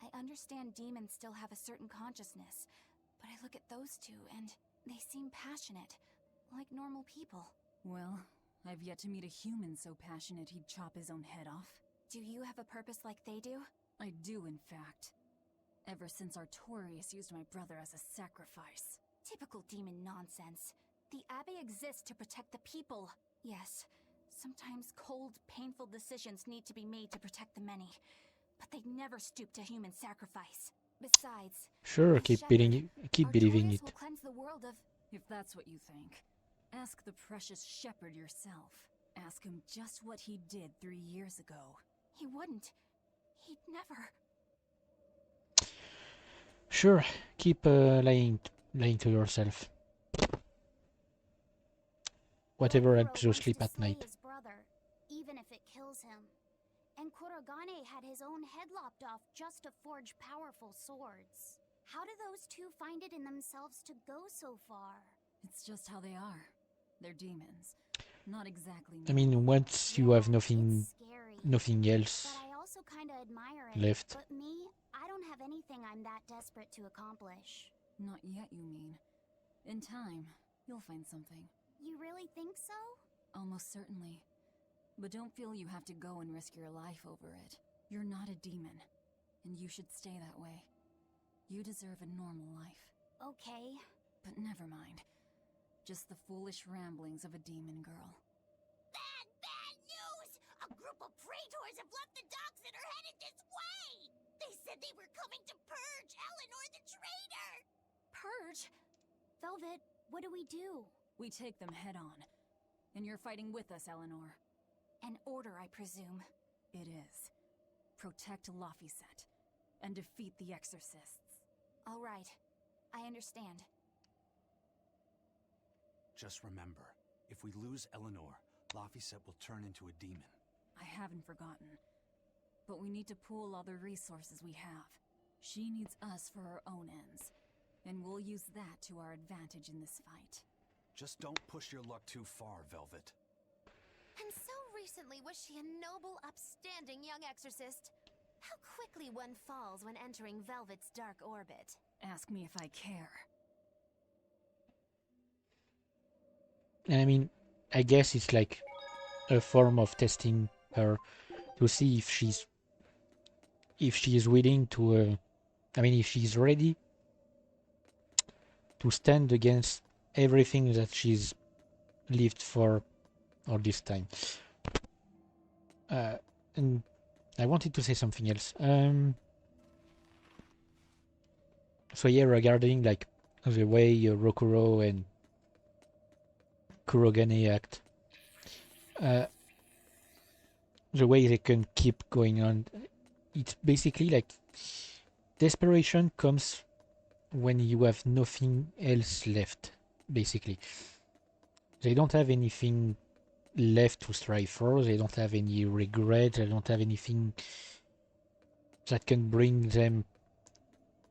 I understand demons still have a certain consciousness, But I look at those two and they seem passionate, like normal people. Well, I've yet to meet a human so passionate he'd chop his own head off. Do you have a purpose like they do? I do, in fact. Ever since Artorius used my brother as a sacrifice. Typical demon nonsense. The Abbey exists to protect the people. Yes, sometimes cold, painful decisions need to be made to protect the many. But they'd never stoop to human sacrifice. Besides, Sure, keep believing Artorius it. will cleanse the world of... If that's what you think, ask the precious shepherd yourself. Ask him just what he did 3 years ago. He wouldn't. He'd never... Sure, keep lying to yourself. Whatever helps you sleep at night. His brother, even if it kills him. And Kurogane had his own head lopped off just to forge powerful swords. How do those two find it in themselves to go so far? It's just how they are. They're demons. Not exactly I mean, once you have nothing else But I also kind of admire it. left. But me, I don't have anything I'm that desperate to accomplish. Not yet, you mean. In time, you'll find something. You really think so? Almost certainly. But don't feel you have to go and risk your life over it. You're not a demon, and you should stay that way. You deserve a normal life. Okay. But never mind. Just the foolish ramblings of a demon girl. Bad news! A group of praetors have left the docks and are headed this way! They said they were coming to purge Eleanor the traitor! Purge? Velvet, what do we do? We take them head on. And you're fighting with us, Eleanor. An order, I presume. It is. Protect Laphicet. And defeat the exorcists. All right. I understand. Just remember, if we lose Eleanor, Laphicet will turn into a demon. I haven't forgotten. But we need to pool all the resources we have. She needs us for her own ends. And we'll use that to our advantage in this fight. Just don't push your luck too far, Velvet. And so recently was she a noble, upstanding young exorcist. How quickly one falls when entering Velvet's dark orbit. Ask me if I care. And I mean, I guess it's like a form of testing her to see if she's willing to, I mean, if she's ready to stand against everything that she's lived for all this time. And I wanted to say something else. So yeah, regarding like the way Rokuro and Kurogane act, the way they can keep going on, it's basically like desperation comes when you have nothing else left, basically. They don't have anything left to strive for, they don't have any regret, they don't have anything that can bring them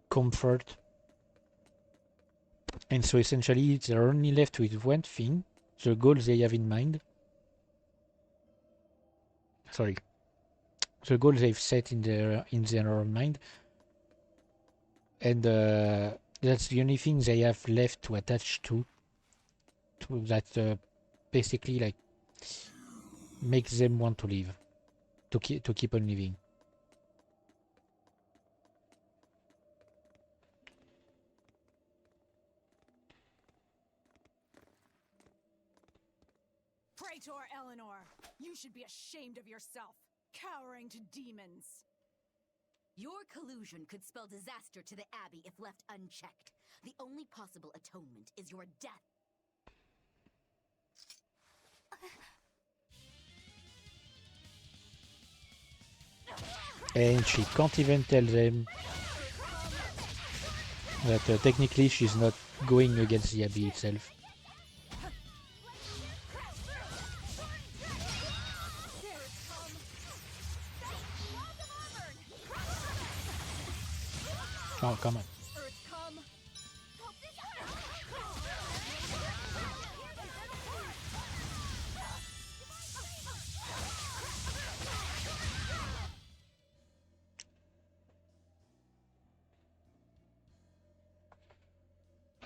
comfort. And so essentially they're only left with one thing, the goal they have in mind. Sorry. The goal they've set in their mind. And that's the only thing they have left to attach to that basically like makes them want to live, to keep on living. Praetor Eleanor, you should be ashamed of yourself, cowering to demons. Your collusion could spell disaster to the Abbey if left unchecked. The only possible atonement is your death. And she can't even tell them that technically she's not going against the Abbey itself. Oh, come on.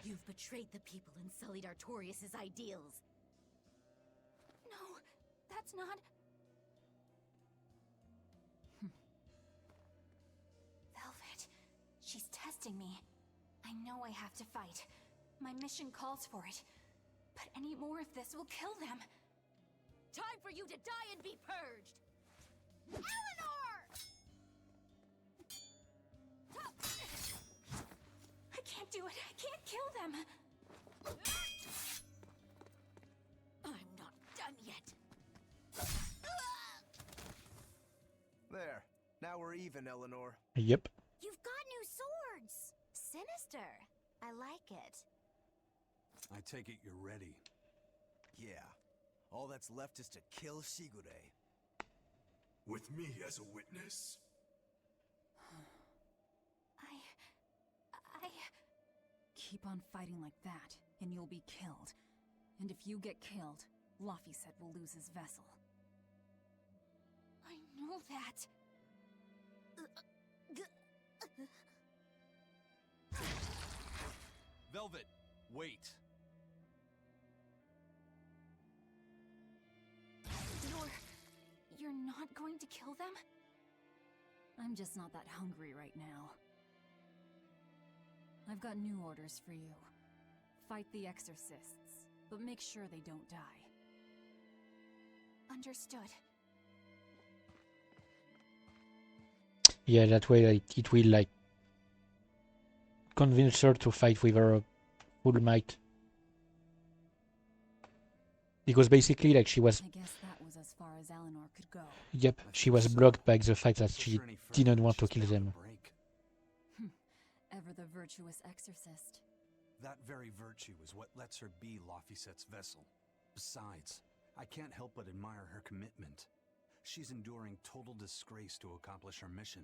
You've betrayed the people and sullied Artorias' ideals. No, that's not... Velvet, she's testing me. I know I have to fight. My mission calls for it. But any more of this will kill them. Time for you to die and be purged! Eleanor! I can't do it. I can't kill them. I'm not done yet. There. Now we're even, Eleanor. Yep. You've got new swords. Sinister. I like it. I take it you're ready. Yeah. All that's left is to kill Shigure. With me as a witness. I... Keep on fighting like that, and you'll be killed. And if you get killed, Laphicet will lose his vessel. I know that. Velvet, wait. You're not going to kill them? I'm just not that hungry right now. I've got new orders for you. Fight the exorcists, but make sure they don't die. Understood. Yeah, that way like, it will like convince her to fight with her full might. Because basically, like, she was... I guess that was as far as Eleanor could go. Yep, she was blocked by the fact that she didn't want to kill them. Ever the virtuous exorcist. That very virtue is what lets her be Laphicet's vessel. Besides, I can't help but admire her commitment. She's enduring total disgrace to accomplish her mission.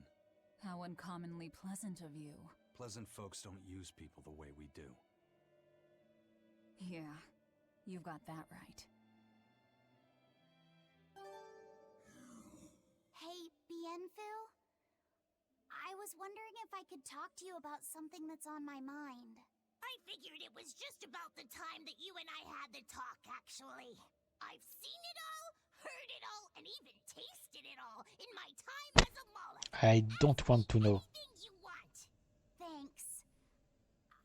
How uncommonly pleasant of you. Pleasant folks don't use people the way we do. Yeah, you've got that right. Hey, Bienfu? I was wondering if I could talk to you about something that's on my mind. I figured it was just about the time that you and I had the talk, actually. I've seen it all, heard it all, and even tasted it all in my time as a Moloch. I don't want to know. Anything you want. Thanks.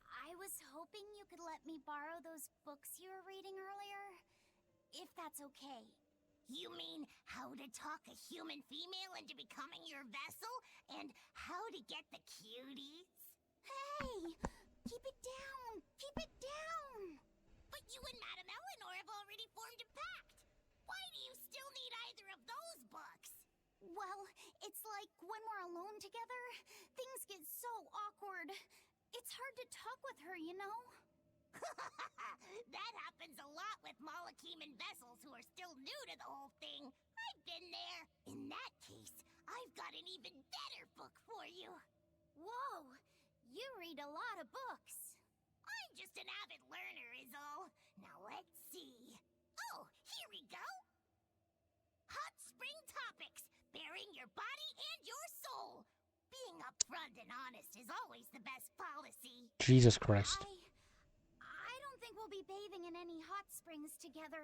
I was hoping you could let me borrow those books you were reading earlier, if that's okay. You mean how to talk a human female into becoming your vessel, and how to get the cuties? Hey! Keep it down! Keep it down! But you and Madame Eleanor have already formed a pact. Why do you still need either of those books? Well, it's like when we're alone together, things get so awkward. It's hard to talk with her, you know? That happens a lot with Malachiman vessels who are still new to the whole thing. I've been there. In that case, I've got an even better book for you. Whoa! You read a lot of books. I'm just an avid learner is all. Now let's see. Oh, here we go. Hot Spring Topics. Bearing your body and your soul. Being upfront and honest is always the best policy. Jesus Christ. I don't think we'll be bathing in any hot springs together.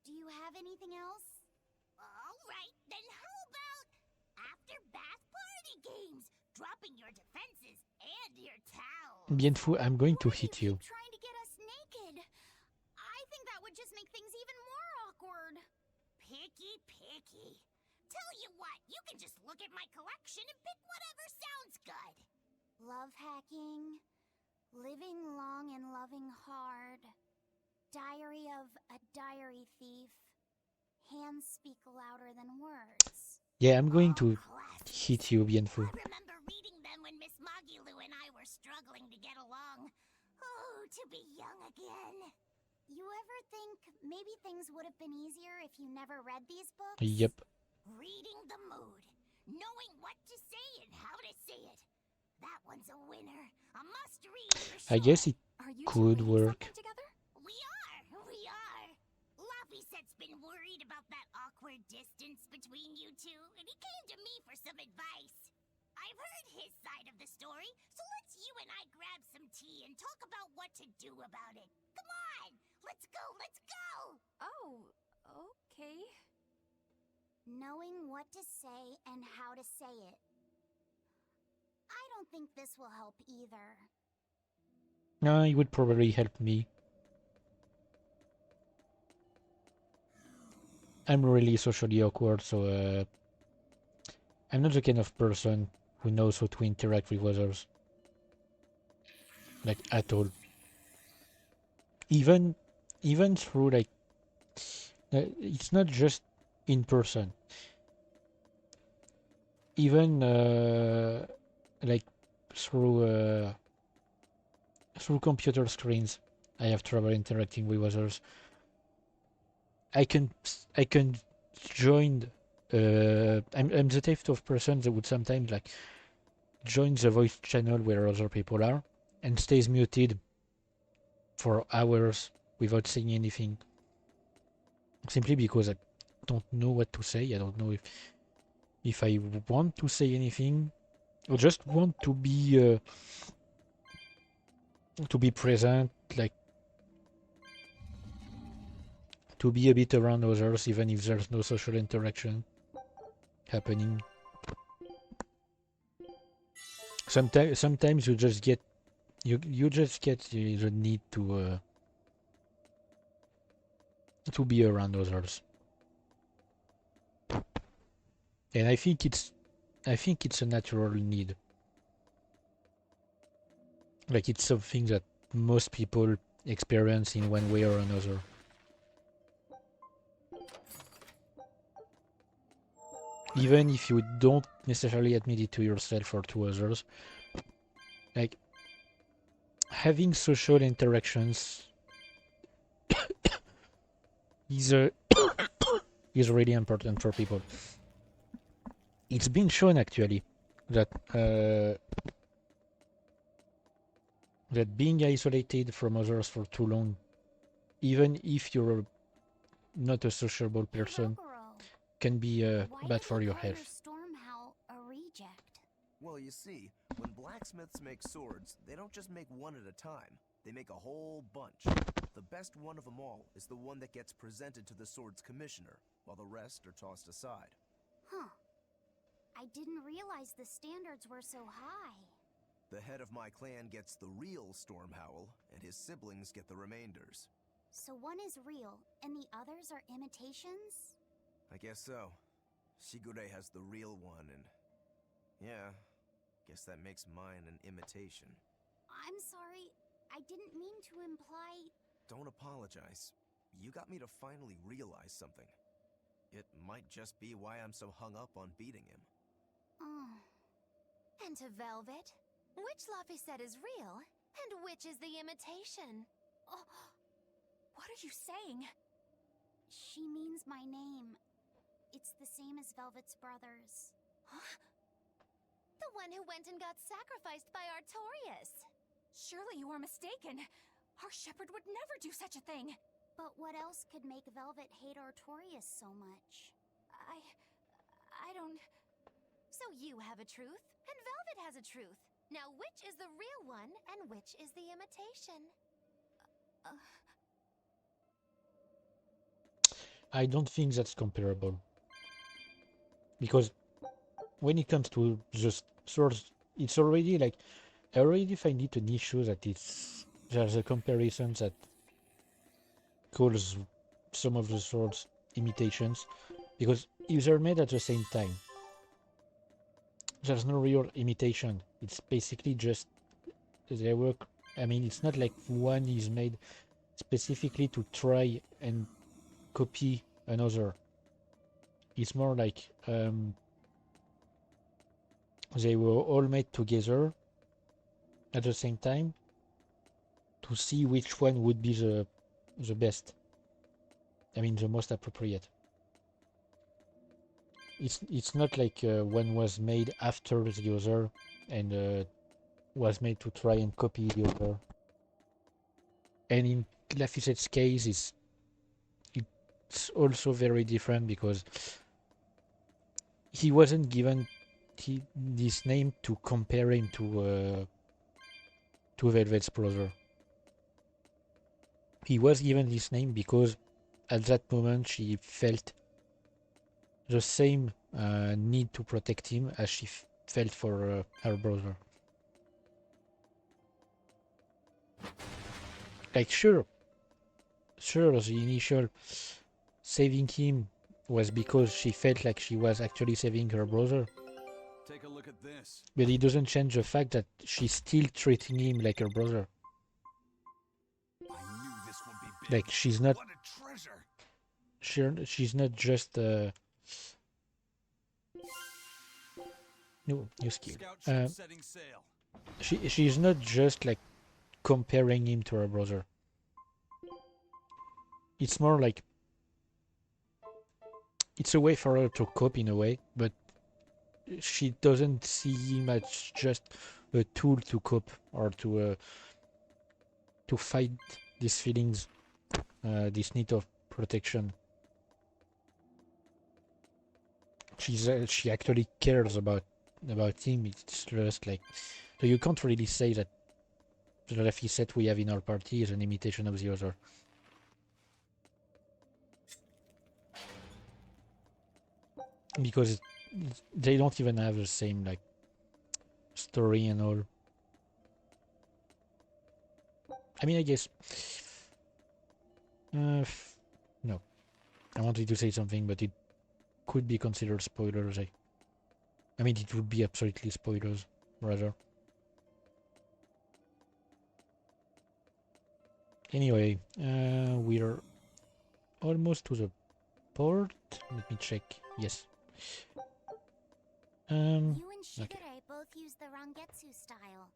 Do you have anything else? All right, then how about after bath party games? Dropping your defenses and your towels. Bienfu, I'm going to hit you. Trying to get us naked. I think that would just make things even more awkward. Picky. Tell you what, you can just look at my collection and pick whatever sounds good. Love hacking. Living long and loving hard. Diary of a diary thief. Hands speak louder than words. Yeah, I'm going to hit you, Bienfu. I remember reading them when Miss Magilu and I were struggling to get along. Oh, to be young again. You ever think maybe things would have been easier if you never read these books? Yep. Reading the mood. Knowing what to say and how to say it. That one's a winner. A must-read for sure. I guess it could work. Together? We are. Laphicet's been worried about that awkward distance between you two, and he came to me for some advice. I've heard his side of the story, so let's you and I grab some tea and talk about what to do about it. Come on! Let's go, let's go! Oh, okay. Knowing what to say and how to say it. I don't think this will help either. No, it would probably help me. I'm really socially awkward, so I'm not the kind of person who knows how to interact with others. Like, at all. Even through, like, it's not just in person. Even, like, through computer screens, I have trouble interacting with others. I can join. I'm the type of person that would sometimes like join the voice channel where other people are and stays muted for hours without saying anything. Simply because I don't know what to say. I don't know if I want to say anything or just want to be present, like to be a bit around others, even if there's no social interaction happening. Sometimes you just get the need to be around others, and I think it's a natural need. Like, it's something that most people experience in one way or another. Even if you don't necessarily admit it to yourself or to others, like having social interactions is is really important for people. It's been shown actually that that being isolated from others for too long, even if you're not a sociable person, can be bad for your health. Stormhowl a reject? Well, you see, when blacksmiths make swords, they don't just make one at a time. They make a whole bunch. The best one of them all is the one that gets presented to the sword's commissioner, while the rest are tossed aside. Huh. I didn't realize the standards were so high. The head of my clan gets the real Stormhowl, and his siblings get the remainders. So one is real, and the others are imitations? I guess so. Shigure has the real one, and yeah, guess that makes mine an imitation. I'm sorry, I didn't mean to imply... Don't apologize. You got me to finally realize something. It might just be why I'm so hung up on beating him. Oh. And to Velvet, which Laphicet is real, and which is the imitation? Oh, what are you saying? She means my name. It's the same as Velvet's brothers. Huh? The one who went and got sacrificed by Artorias. Surely you are mistaken. Our shepherd would never do such a thing. But what else could make Velvet hate Artorias so much? I don't... So you have a truth, and Velvet has a truth. Now which is the real one, and which is the imitation? I don't think that's comparable. Because when it comes to the swords, it's already like... I already find it an issue that there's a comparison that calls some of the swords imitations. Because if they're made at the same time, there's no real imitation. It's basically just they work. I mean, it's not like one is made specifically to try and copy another. It's more like they were all made together at the same time to see which one would be the best. I mean, the most appropriate. It's not like one was made after the other and was made to try and copy the other. And in Laphicet's case, it's also very different because he wasn't given this name to compare him to Velvet's brother. He was given this name because at that moment she felt the same need to protect him as she felt for her brother. Like, sure, the initial saving him was because she felt like she was actually saving her brother. Take a look at this. But it doesn't change the fact that she's still treating him like her brother. I knew this would be big. Like, she's not. What a treasure! She's not just new skill. Scout ship setting sail. She's not just like comparing him to her brother. It's more like it's a way for her to cope in a way, but she doesn't see him as just a tool to cope or to fight these feelings, this need of protection. She actually cares about him. It's just like, so you can't really say that the Laphicet we have in our party is an imitation of the other. Because they don't even have the same like story and all. I mean, I guess no. I wanted to say something, but it could be considered spoilers. I mean, it would be absolutely spoilers, rather. Anyway, we're almost to the port. Let me check. Yes. You and Shigure Okay. both use the Rangetsu style.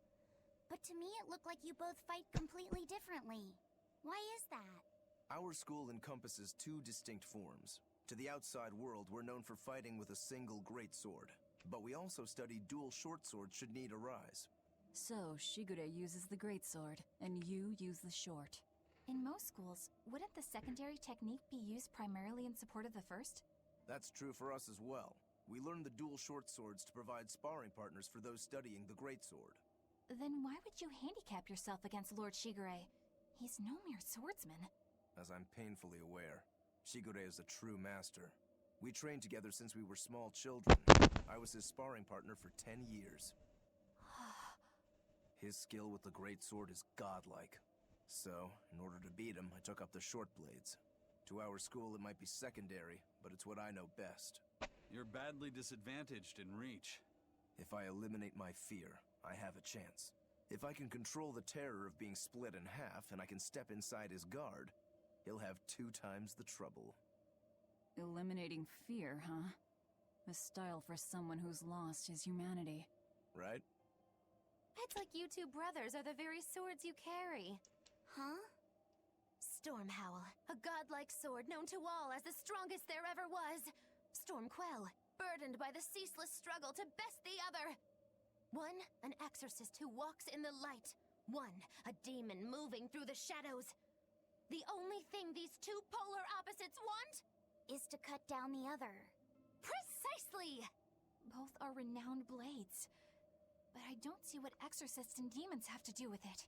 But to me it looked like you both fight completely differently. Why is that? Our school encompasses two distinct forms. To the outside world, we're known for fighting with a single greatsword. But we also study dual short swords should need arise. So, Shigure uses the greatsword, and you use the short. In most schools, wouldn't the secondary technique be used primarily in support of the first? That's true for us as well. We learn the dual short swords to provide sparring partners for those studying the greatsword. Then why would you handicap yourself against Lord Shigure? He's no mere swordsman. As I'm painfully aware, Shigure is a true master. We trained together since we were small children. I was his sparring partner for 10 years. His skill with the greatsword is godlike. So, in order to beat him, I took up the short blades. To our school, it might be secondary, but it's what I know best. You're badly disadvantaged in reach. If I eliminate my fear, I have a chance. If I can control the terror of being split in half and I can step inside his guard, he'll have 2 times the trouble. Eliminating fear, huh? A style for someone who's lost his humanity. Right? It's like you two brothers are the very swords you carry. Huh? Stormhowl, a godlike sword known to all as the strongest there ever was. Stormquell, burdened by the ceaseless struggle to best the other. One, an exorcist who walks in the light. One, a demon moving through the shadows. The only thing these two polar opposites want is to cut down the other. Precisely! Both are renowned blades. But I don't see what exorcists and demons have to do with it.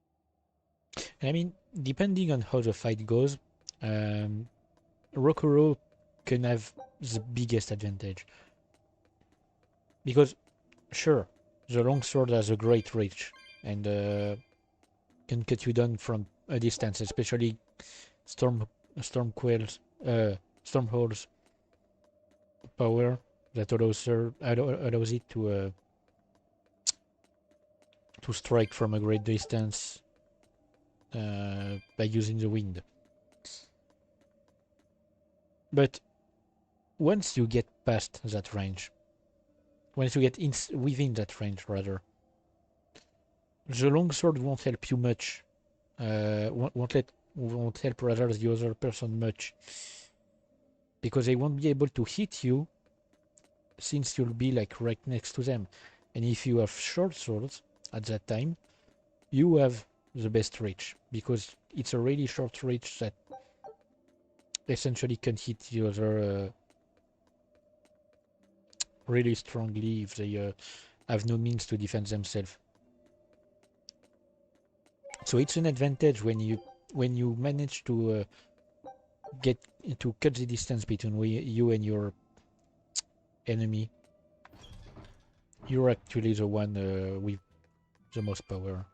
I mean, depending on how the fight goes, Rokuro can have the biggest advantage. Because, sure, the longsword has a great reach and can cut you down from a distance, especially Stormquell's Stormhold's power that allows it to strike from a great distance by using the wind. But once you get past that range, once you get within that range, rather, the longsword won't help you much. Won't help rather the other person much, because they won't be able to hit you since you'll be like right next to them. And if you have short swords at that time, you have the best reach, because it's a really short reach that essentially can hit the other really strongly if they have no means to defend themselves. So it's an advantage when you manage to cut the distance between you and your enemy. You're actually the one with the most power.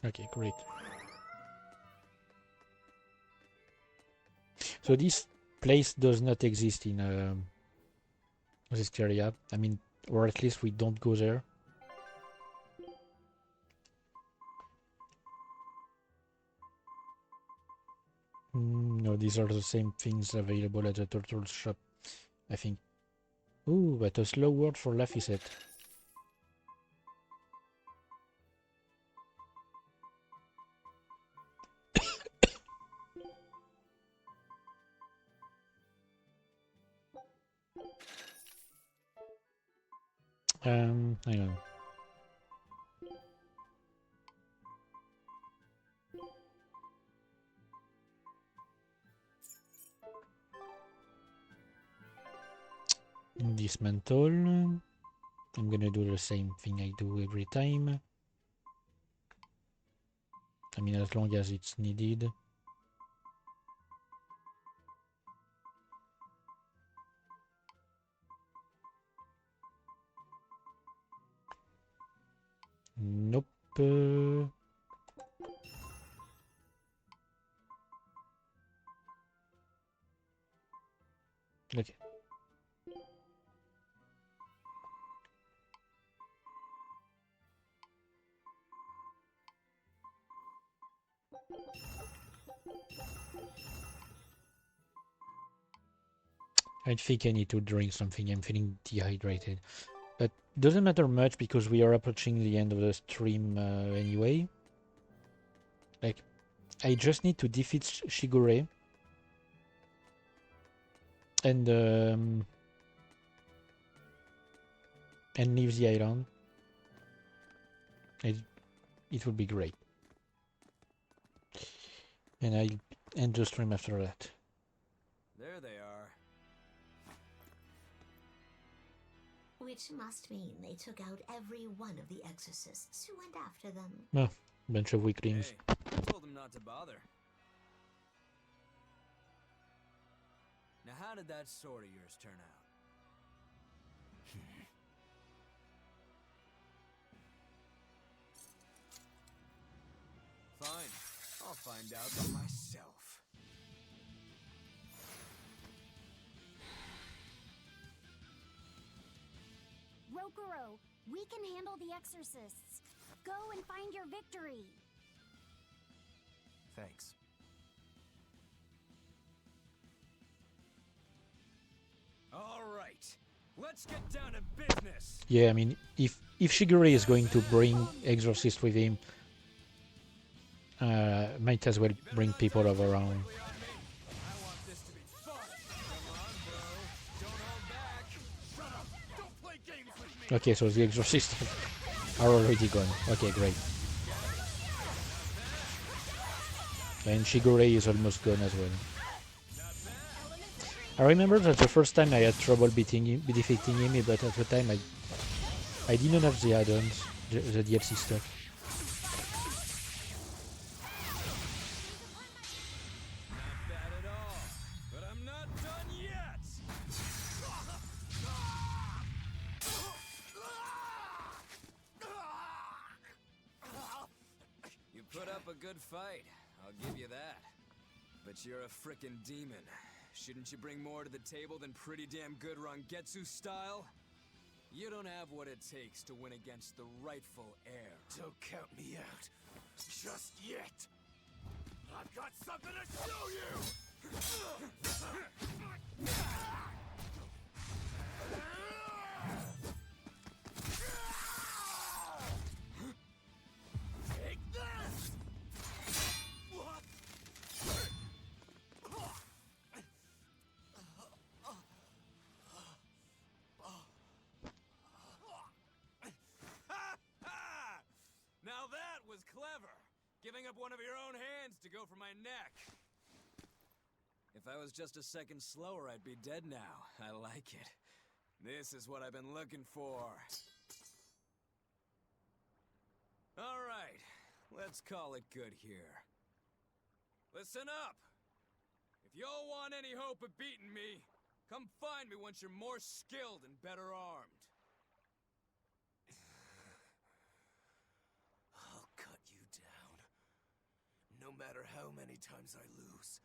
Okay, great. So this place does not exist in this area. I mean, or at least we don't go there. No, these are the same things available at the turtle shop, I think. Ooh, but a slow word for Laphicet. Hang on. Dismantle. I'm gonna do the same thing I do every time. I mean, as long as it's needed. Nope. Okay. I think I need to drink something. I'm feeling dehydrated. But doesn't matter much because we are approaching the end of the stream anyway. Like, I just need to defeat Shigure. And leave the island. It would be great. And I'll end the stream after that. There they are. Which must mean they took out every one of the exorcists who went after them. Oh, bunch of weaklings. Hey, I told them not to bother. Now how did that sword of yours turn out? Fine, I'll find out for myself. Rokuro, we can handle the exorcists. Go and find your victory. Thanks. All right, let's get down to business. Yeah, I mean, if Shigure is going to bring Exorcist with him, might as well bring people of around. Okay, so the Exorcists are already gone. Okay, great. And Shigure is almost gone as well. I remember that the first time I had trouble defeating him, but at the time I didn't have the add-ons, the DLC stuff. You put up a good fight, I'll give you that. But you're a frickin' demon. Shouldn't you bring more to the table than pretty damn good Rangetsu style? You don't have what it takes to win against the rightful heir. Don't count me out. Just yet. I've got something to show you! Take this! clever, giving up one of your own hands to go for my neck. If I was just a second slower, I'd be dead now. I like it. This is what I've been looking for. All right, let's call it good here. Listen up! If y'all want any hope of beating me, come find me once you're more skilled and better armed. I'll cut you down. No matter how many times I lose.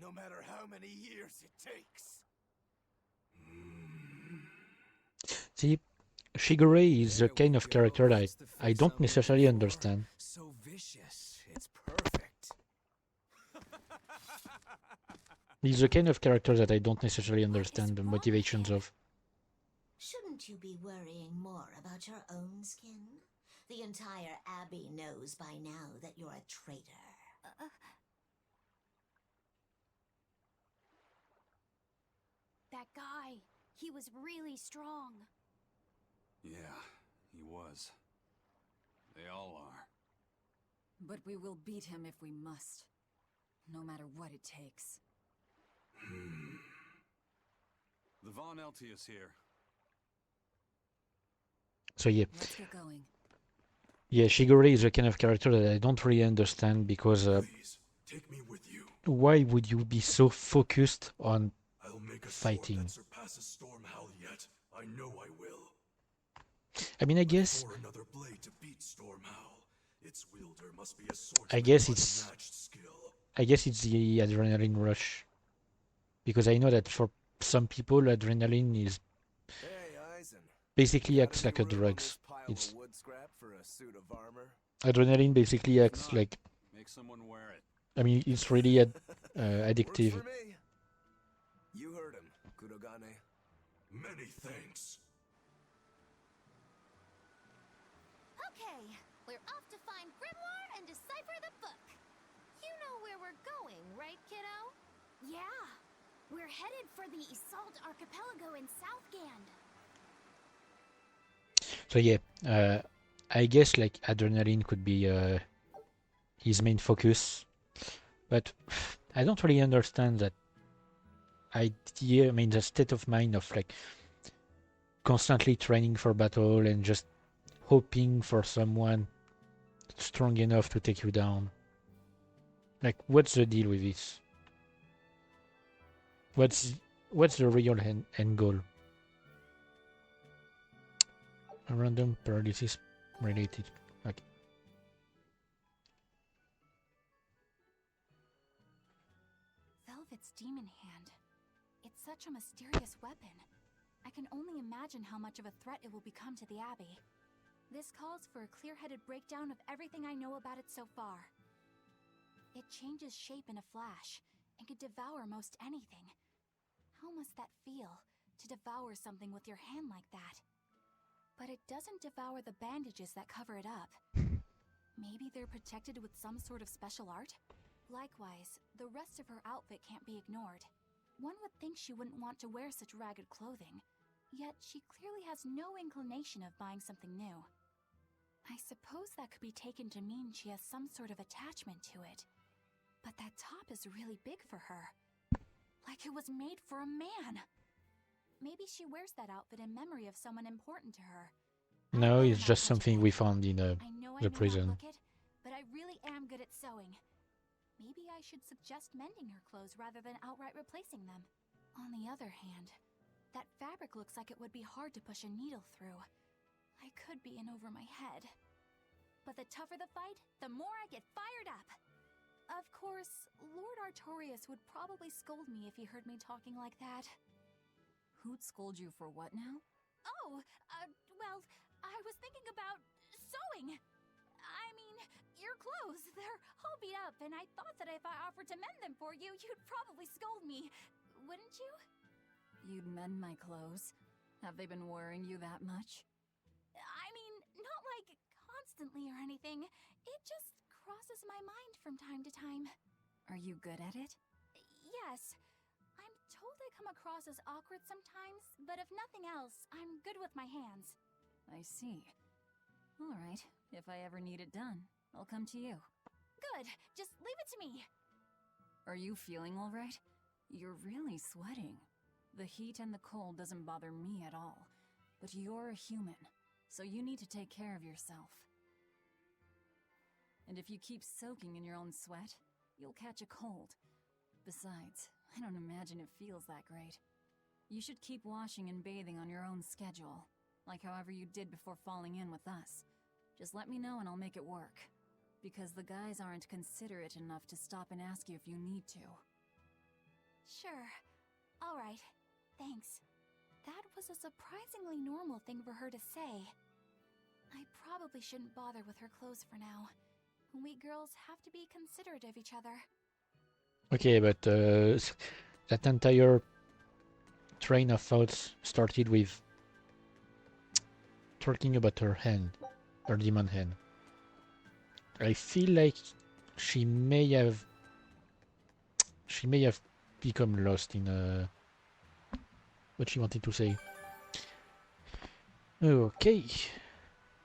No matter how many years it takes. See, Shigure is the kind of character that I don't necessarily understand. So vicious, it's perfect. He's the kind of character that I don't necessarily understand the motivations of. Shouldn't you be worrying more about your own skin? The entire Abbey knows by now that you're a traitor. That guy, he was really strong. Yeah, he was. They all are. But we will beat him if we must. No matter what it takes. The Von Eltius here. So yeah. Let's get going. Yeah, Shigure is the kind of character that I don't really understand because Please, take me with you. why would you be so focused on I'll make a fighting? sword that surpasses Stormhowl yet. I know I will. I mean, I guess For another blade to beat Stormhowl, its wielder must be a swordsman I guess of it's unmatched skill. I guess it's the adrenaline rush. Because I know that for some people adrenaline is basically acts like a drugs. It's adrenaline basically acts like Make someone wear it. I mean it's really addictive. You heard him, Kurogane. Many thanks. Okay, we're off to find Grimoire and decipher the book. You know where we're going, right, kiddo? Yeah, we're headed for the Isolde Archipelago in Southgand. So yeah, I guess like adrenaline could be his main focus, but I don't really understand that idea. I mean the state of mind of like constantly training for battle and just hoping for someone strong enough to take you down. Like, what's the deal with this? What's the real end goal? A random paralysis related. Okay. Velvet's demon hand. It's such a mysterious weapon. I can only imagine how much of a threat it will become to the Abbey. This calls for a clear-headed breakdown of everything I know about it so far. It changes shape in a flash and could devour most anything. How must that feel, to devour something with your hand like that? But it doesn't devour the bandages that cover it up. Maybe they're protected with some sort of special art? Likewise, the rest of her outfit can't be ignored. One would think she wouldn't want to wear such ragged clothing, yet she clearly has no inclination of buying something new. I suppose that could be taken to mean she has some sort of attachment to it. But that top is really big for her. Like it was made for a man. Maybe she wears that outfit in memory of someone important to her. No, it's just something we found in the prison. Look it, but I really am good at sewing. Maybe I should suggest mending her clothes rather than outright replacing them. On the other hand, that fabric looks like it would be hard to push a needle through. I could be in over my head. But the tougher the fight, the more I get fired up. Of course, Lord Artorias would probably scold me if he heard me talking like that. Who'd scold you for what now? Oh, well, I was thinking about sewing. I mean, your clothes, they're all beat up, and I thought that if I offered to mend them for you, you'd probably scold me. Wouldn't you? You'd mend my clothes? Have they been worrying you that much? I mean, not like constantly or anything. It just crosses my mind from time to time. Are you good at it? Yes. I'm told I come across as awkward sometimes, but if nothing else, I'm good with my hands. I see. All right, if I ever need it done, I'll come to you. Good. Just leave it to me. Are you feeling all right? You're really sweating. The heat and the cold doesn't bother me at all. But you're a human, so you need to take care of yourself. And if you keep soaking in your own sweat, you'll catch a cold. Besides, I don't imagine it feels that great. You should keep washing and bathing on your own schedule, like however you did before falling in with us. Just let me know and I'll make it work. Because the guys aren't considerate enough to stop and ask you if you need to. Sure. All right. Thanks. That was a surprisingly normal thing for her to say. I probably shouldn't bother with her clothes for now. We girls have to be considerate of each other. Okay, but that entire train of thoughts started with talking about her hand, her demon hand. I feel like she may have become lost in what she wanted to say. Okay,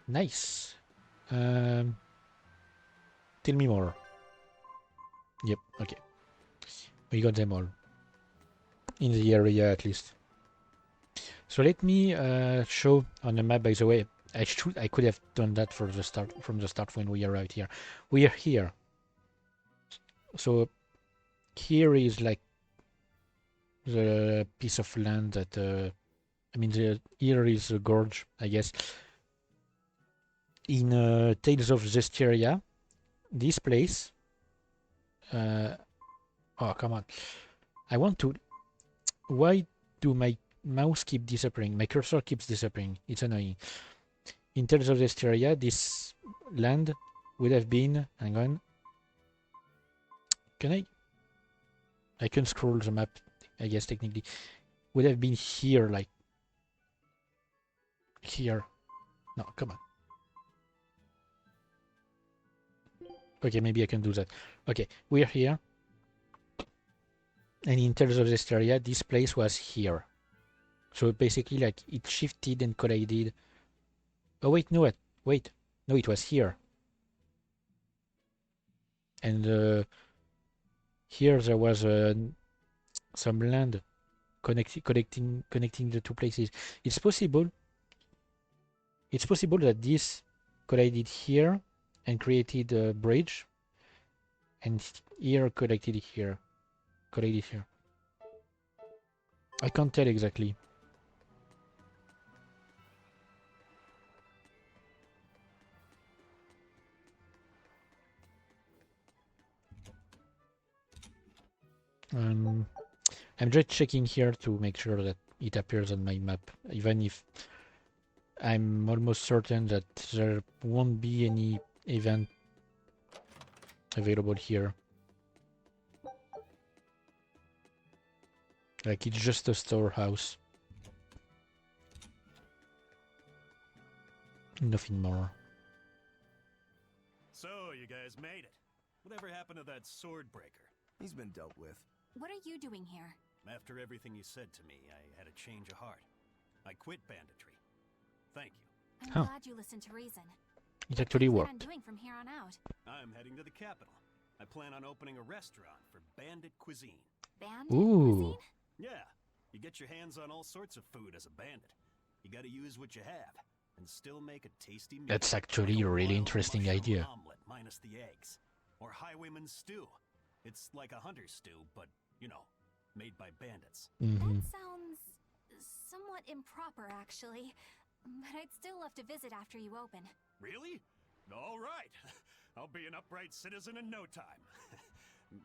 nice. Tell me more. Yep, okay. We got them all. In the area, at least. So let me show on the map, by the way. I could have done that from the start when we arrived here. We are here. So here is like the piece of land that here is a gorge, I guess. In Tales of Zestiria, this place. Oh, come on. I want to. Why do my mouse keep disappearing? My cursor keeps disappearing. It's annoying. In terms of Zestiria, this land would have been. Hang on. Can I? I can scroll the map, I guess, technically. Would have been here, like. Here. No, come on. Okay, maybe I can do that. Okay, we're here. And in terms of Zestiria, this place was here. So basically, like, it shifted and collided. Oh, wait, no, wait. No, it was here. And here there was some land connecting the two places. It's possible that this collided here and created a bridge, and here collided here. I can't tell exactly. I'm just checking here to make sure that it appears on my map, even if I'm almost certain that there won't be any event available here. Like, it's just a storehouse. Nothing more. So, you guys made it. Whatever happened to that sword breaker? He's been dealt with. What are you doing here? After everything you said to me, I had a change of heart. I quit banditry. Thank you. I'm glad you listened to reason. It actually What worked. are you doing from here on out? I'm heading to the capital. I plan on opening a restaurant for bandit cuisine. Bandit Ooh. cuisine? Yeah, you get your hands on all sorts of food as a bandit. You gotta use what you have, and still make a tasty meal. That's actually a really interesting idea. Omelet minus the eggs. Or highwayman's stew. It's like a hunter's stew, but, you know, made by bandits. Mm-hmm. That sounds somewhat improper, actually. But I'd still love to visit after you open. Really? All right. I'll be an upright citizen in no time.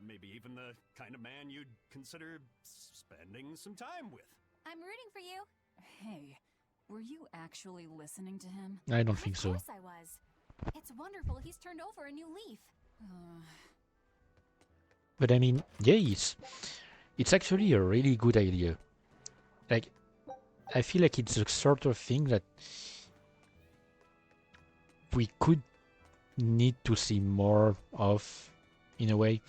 Maybe even the kind of man you'd consider spending some time with. I'm rooting for you. Hey, were you actually listening to him? I don't think so. Of course I was. It's wonderful he's turned over a new leaf. But I mean, yeah, it's actually a really good idea. Like, I feel like it's the sort of thing that we could need to see more of, in a way.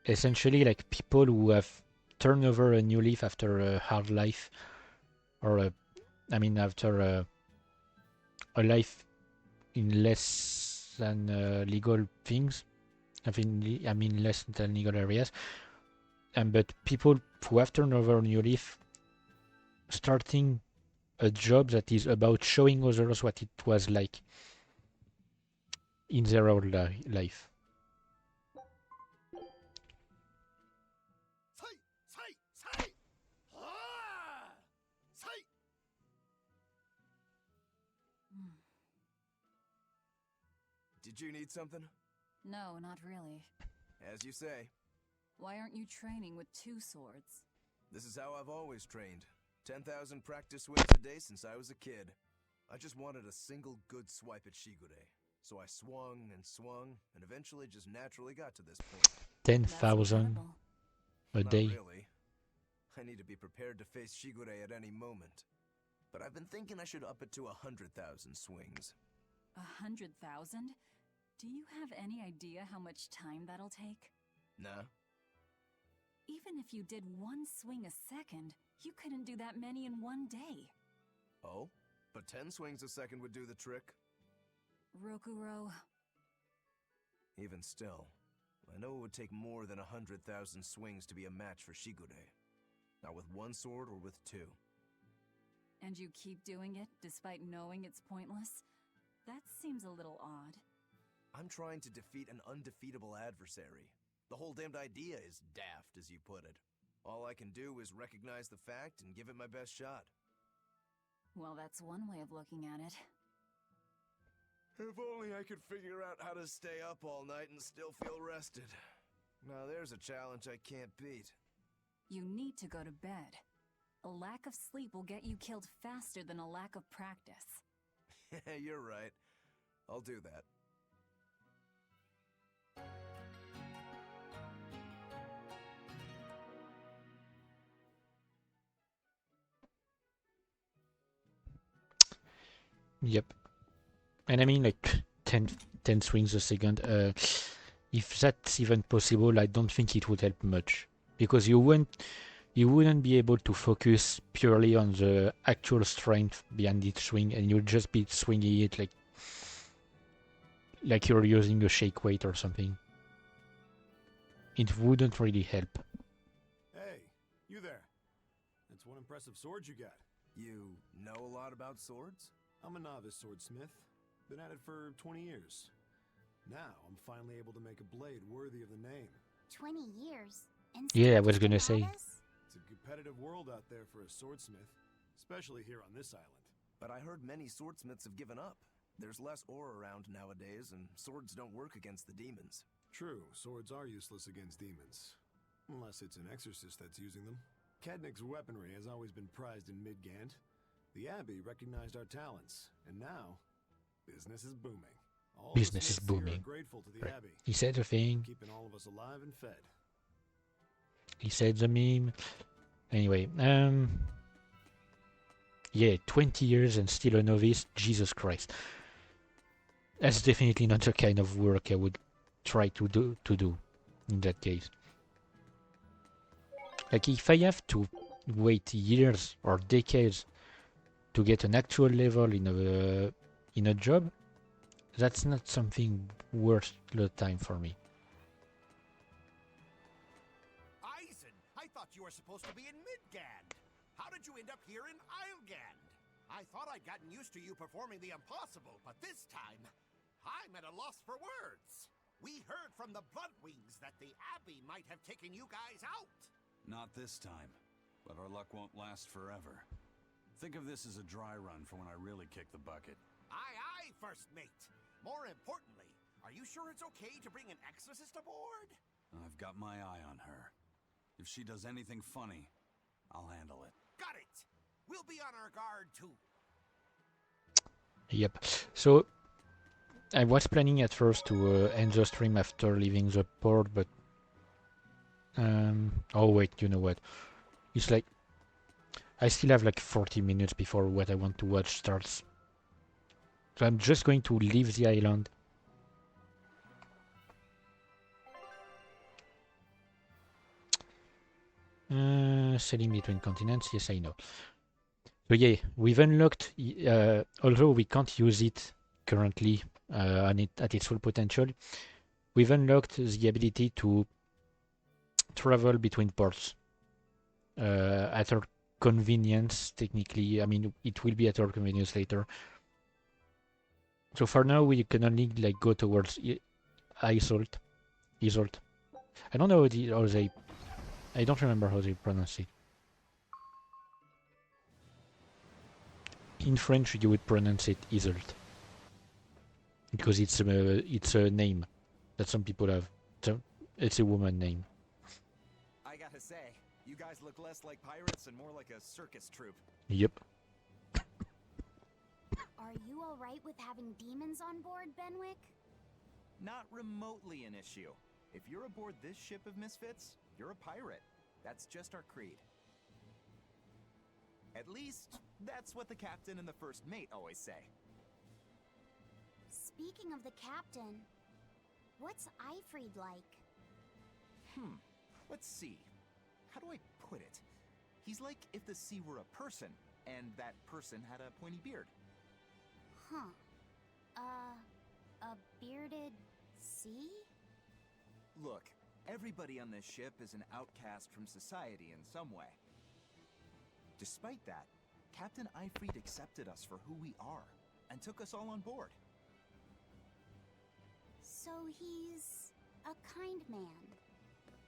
Essentially, like, people who have turned over a new leaf after a hard life, or after a life in less than legal things. I mean less than legal areas. But people who have turned over a new leaf, starting a job that is about showing others what it was like in their own life. Did you need something? No, not really. As you say. Why aren't you training with 2 swords? This is how I've always trained. 10,000 practice swings a day since I was a kid. I just wanted a single good swipe at Shigure. So I swung and eventually just naturally got to this point. 10,000 a day. Not really. I need to be prepared to face Shigure at any moment. But I've been thinking I should up it to 100,000 swings. 100,000? Do you have any idea how much time that'll take? Nah. Even if you did 1 swing a second, you couldn't do that many in 1 day. Oh? But 10 swings a second would do the trick? Rokuro. Even still, I know it would take more than 100,000 swings to be a match for Shigure. Not with 1 sword or with 2. And you keep doing it despite knowing it's pointless? That seems a little odd. I'm trying to defeat an undefeatable adversary. The whole damned idea is daft, as you put it. All I can do is recognize the fact and give it my best shot. Well, that's one way of looking at it. If only I could figure out how to stay up all night and still feel rested. Now there's a challenge I can't beat. You need to go to bed. A lack of sleep will get you killed faster than a lack of practice. You're right. I'll do that. Yep. And I mean, like 10 swings a second. If that's even possible, I don't think it would help much, because you wouldn't be able to focus purely on the actual strength behind each swing, and you'll just be swinging it like you're using a shake weight or something. It wouldn't really help. Hey, you there. That's one impressive sword you got. You know a lot about swords? I'm a novice swordsmith. Been at it for 20 years. Now, I'm finally able to make a blade worthy of the name. 20 years? And Yeah, I was gonna say. It's a competitive world out there for a swordsmith, especially here on this island. But I heard many swordsmiths have given up. There's less ore around nowadays, and swords don't work against the demons. True, swords are useless against demons. Unless it's an exorcist that's using them. Kadnik's weaponry has always been prized in Midgand. The Abbey recognized our talents, and now, business is booming. All Business the is smiths here are booming. grateful to the Right. Abbey, He said the thing. keeping all of us alive and fed. He said the meme. Anyway, yeah, 20 years and still a novice. Jesus Christ. That's definitely not the kind of work I would try to do in that case. Like, if I have to wait years or decades to get an actual level in a job, that's not something worth the time for me. Eisen, I thought you were supposed to be in Midgand. How did you end up here in Islegand? I thought I'd gotten used to you performing the impossible, but this time, I'm at a loss for words. We heard from the Bloodwings that the Abbey might have taken you guys out. Not this time, but our luck won't last forever. Think of this as a dry run for when I really kick the bucket. Aye, aye, First Mate. More importantly, are you sure it's okay to bring an exorcist aboard? I've got my eye on her. If she does anything funny, I'll handle it. Got it! We'll be on our guard, too. Yep. So, I was planning at first to end the stream after leaving the port, but... oh wait, you know what? It's like... I still have like 40 minutes before what I want to watch starts. So I'm just going to leave the island. Sailing between continents, yes I know. So yeah, we've unlocked, although we can't use it currently at its full potential, we've unlocked the ability to travel between ports at our convenience, technically. I mean, it will be at our convenience later. So for now, we can only like go towards Isolt. I don't know how they. I don't remember how they pronounce it. In French, you would pronounce it Isolt because it's a name that some people have. So it's a woman name. I gotta say, you guys look less like pirates and more like a circus troupe. Yep. Are you alright with having demons on board, Benwick? Not remotely an issue. If you're aboard this ship of misfits, you're a pirate. That's just our creed. At least, that's what the captain and the first mate always say. Speaking of the captain, what's Ifried like? Let's see. How do I put it? He's like if the sea were a person, and that person had a pointy beard. Huh. A bearded sea? Look, everybody on this ship is an outcast from society in some way. Despite that, Captain Ifried accepted us for who we are, and took us all on board. So he's a kind man.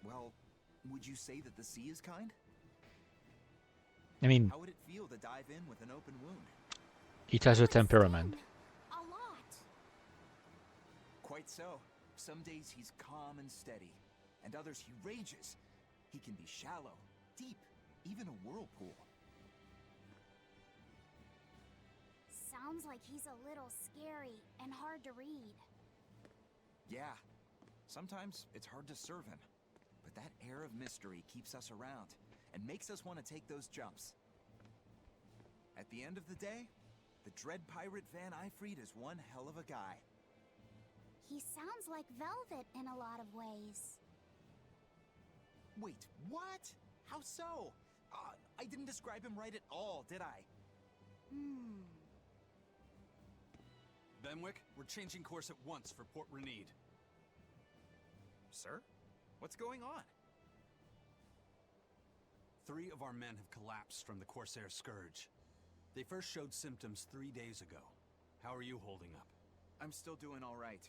Well, would you say that the sea is kind? I mean, how would it feel to dive in with an open wound? It has a temperament. A lot. Quite so. Some days he's calm and steady, and others he rages. He can be shallow, deep, even a whirlpool. Sounds like he's a little scary and hard to read. Yeah, sometimes it's hard to serve him, but that air of mystery keeps us around and makes us want to take those jumps. At the end of the day, the dread pirate Van Ifried is one hell of a guy. He sounds like Velvet in a lot of ways. Wait, what? How so? I didn't describe him right at all, did I? Benwick, we're changing course at once for Port Renede. Sir? What's going on? 3 of our men have collapsed from the Corsair Scourge. They first showed symptoms 3 days ago. How are you holding up? I'm still doing all right.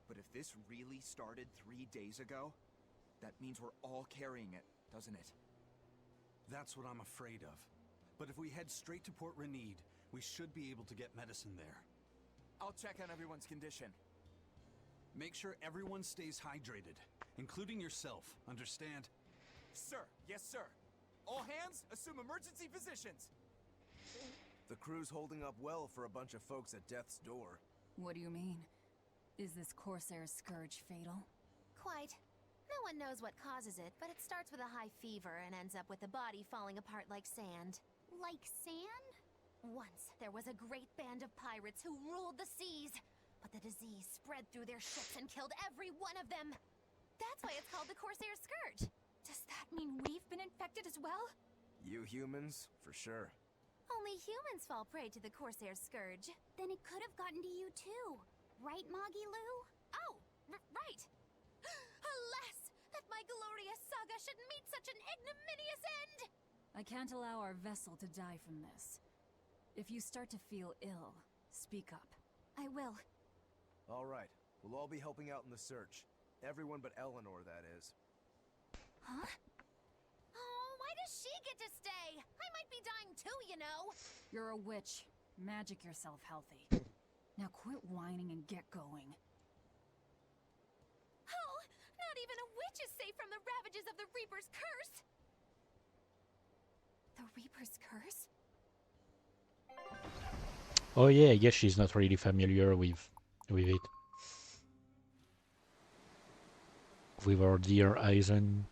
But if this really started 3 days ago, that means we're all carrying it, doesn't it? That's what I'm afraid of. But if we head straight to Port Renede, we should be able to get medicine there. I'll check on everyone's condition. Make sure everyone stays hydrated, including yourself, understand? Sir, yes sir. All hands, assume emergency positions. The crew's holding up well for a bunch of folks at death's door. What do you mean? Is this Corsair Scourge fatal? Quite. No one knows what causes it, but it starts with a high fever and ends up with the body falling apart like sand. Like sand? Once, there was a great band of pirates who ruled the seas, but the disease spread through their ships and killed every one of them. That's why it's called the Corsair Scourge. Does that mean we've been infected as well? You humans, for sure. Only humans fall prey to the Corsair Scourge. Then it could have gotten to you too. Right, Moggy Lou? Oh, right. Alas, that my glorious saga should meet such an ignominious end! I can't allow our vessel to die from this. If you start to feel ill, speak up. I will. All right. We'll all be helping out in the search. Everyone but Eleanor, that is. Huh? Oh, why does she get to stay? I might be dying too, you know. You're a witch. Magic yourself healthy. Now quit whining and get going. Oh, not even a witch is safe from the ravages of the Reaper's curse! The Reaper's curse? Oh yeah, I guess she's not really familiar with it. With our dear Eisen.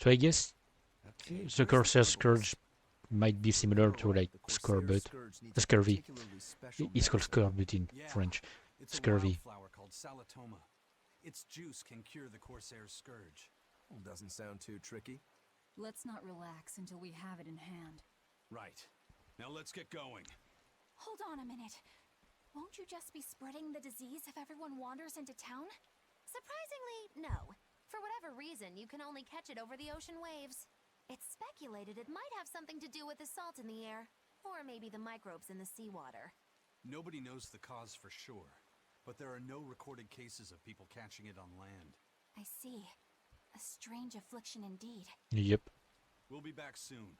So I guess the Corsair Scourge might be similar to like Scorbut. Scurvy. It's called Scorbut in French. It's a Scurvy. wildflower called Salatoma. Its juice can cure the Corsair's scourge. Doesn't sound too tricky. Let's not relax until we have it in hand. Right. Now let's get going. Hold on a minute. Won't you just be spreading the disease if everyone wanders into town? Surprisingly, no. For whatever reason, you can only catch it over the ocean waves. It's speculated it might have something to do with the salt in the air, or maybe the microbes in the seawater. Nobody knows the cause for sure, but there are no recorded cases of people catching it on land. I see. A strange affliction indeed. Yep. We'll be back soon.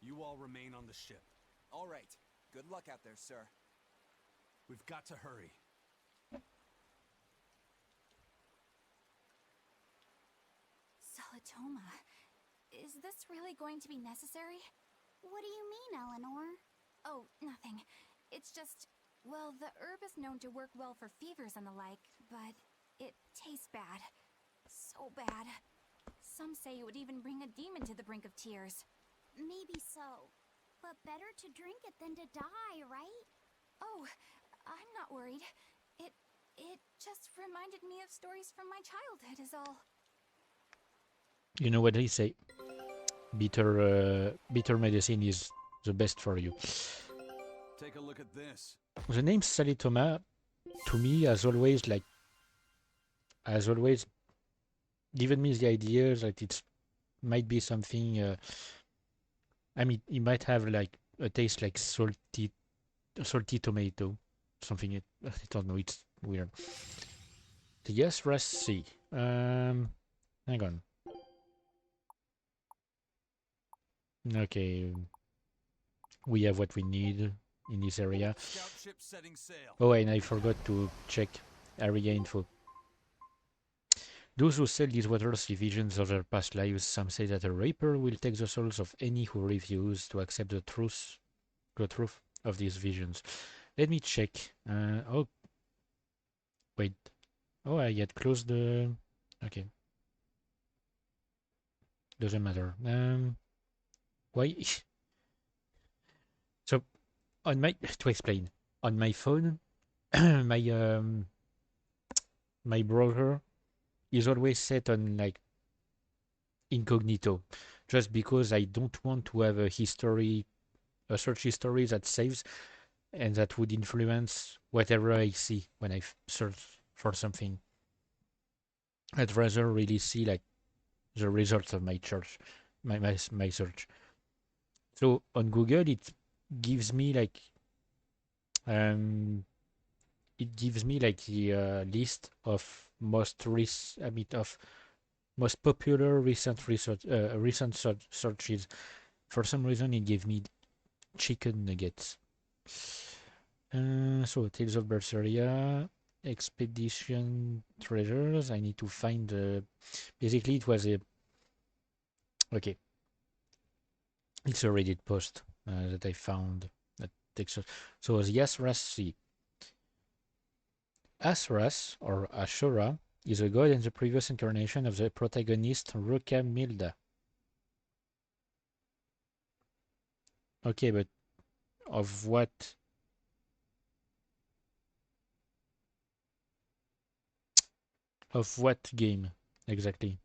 You all remain on the ship. All right. Good luck out there, sir. We've got to hurry. Salatoma. Is this really going to be necessary? What do you mean, Eleanor? Oh, nothing. It's just, well, the herb is known to work well for fevers and the like, but it tastes bad. So bad. Some say it would even bring a demon to the brink of tears. Maybe so. But better to drink it than to die, right? Oh, I'm not worried. It just reminded me of stories from my childhood is all. You know what they say? Bitter medicine is the best for you. Take a look at this. The name Salitoma, to me, has always given me the idea that it might be something. I mean, it might have like a taste like salty tomato, something. I don't know. It's weird. Yes, Rusty. Hang on. Okay, we have what we need in this area. Scout ship setting sail. Oh, and I forgot to check area info. Those who sell these waters see visions of their past lives. Some say that a raper will take the souls of any who refuse to accept the truth of these visions. Let me check. Oh, wait. Oh, I had closed the. Okay. Doesn't matter. Why? So, on my to explain, on my phone, my browser is always set on like incognito, just because I don't want to have a search history that saves, and that would influence whatever I see when I search for something. I'd rather really see like the results of my search. So on Google, it gives me like the list of most popular recent searches. For some reason, it gave me chicken nuggets. So Tales of Berseria, Expedition Treasures. I need to find basically it was a. Okay. It's a Reddit post that I found that takes us. So the Asrasi. Asras, or Ashura, is a god and the previous incarnation of the protagonist Ruka Milda. Okay, but of what? Of what game exactly?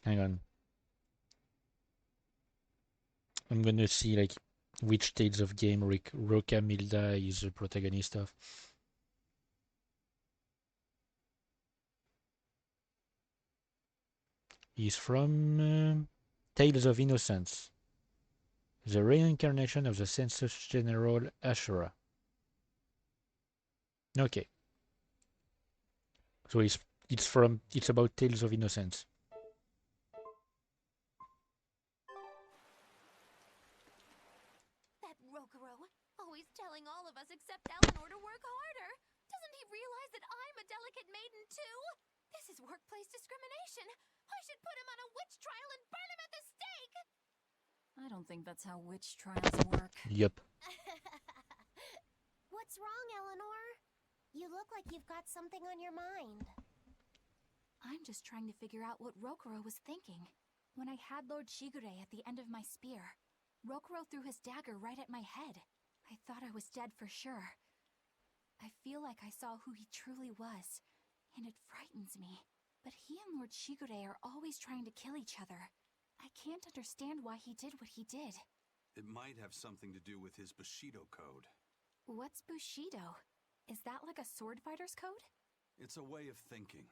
Hang on. I'm gonna see like which Tales of game Roka Milda is the protagonist of. He's from Tales of Innocence, the reincarnation of the Census General Ashura. Okay. So it's about Tales of Innocence. That Rokuro, always telling all of us except Eleanor to work harder. Doesn't he realize that I'm a delicate maiden too? This is workplace discrimination. I should put him on a witch trial and burn him at the stake. I don't think that's how witch trials work. Yep. What's wrong, Eleanor? You look like you've got something on your mind. I'm just trying to figure out what Rokuro was thinking. When I had Lord Shigure at the end of my spear, Rokuro threw his dagger right at my head. I thought I was dead for sure. I feel like I saw who he truly was, and it frightens me. But he and Lord Shigure are always trying to kill each other. I can't understand why he did what he did. It might have something to do with his Bushido code. What's Bushido? Is that like a sword fighter's code? It's a way of thinking.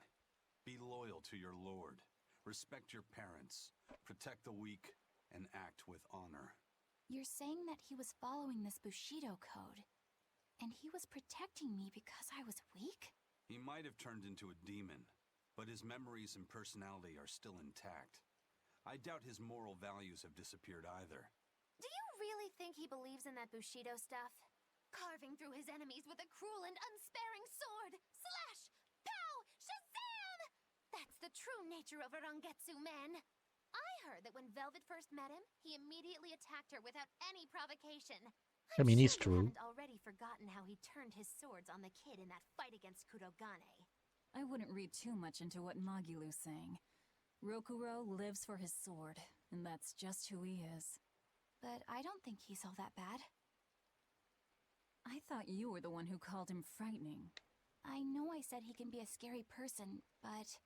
Be loyal to your lord. Respect your parents. Protect the weak. And act with honor. You're saying that he was following this Bushido code, and he was protecting me because I was weak? He might have turned into a demon, but his memories and personality are still intact. I doubt his moral values have disappeared either. Do you really think he believes in that Bushido stuff? Carving through his enemies with a cruel and unsparing sword! Slash! Pow! Shazam! That's the true nature of a Rangetsu man! I heard that when Velvet first met him, he immediately attacked her without any provocation. I mean, it's sure you true. haven't already forgotten how he turned his swords on the kid in that fight against Kurogane. I wouldn't read too much into what Magilu's saying. Rokuro lives for his sword, and that's just who he is. But I don't think he's all that bad. I thought you were the one who called him frightening. I know I said he can be a scary person, but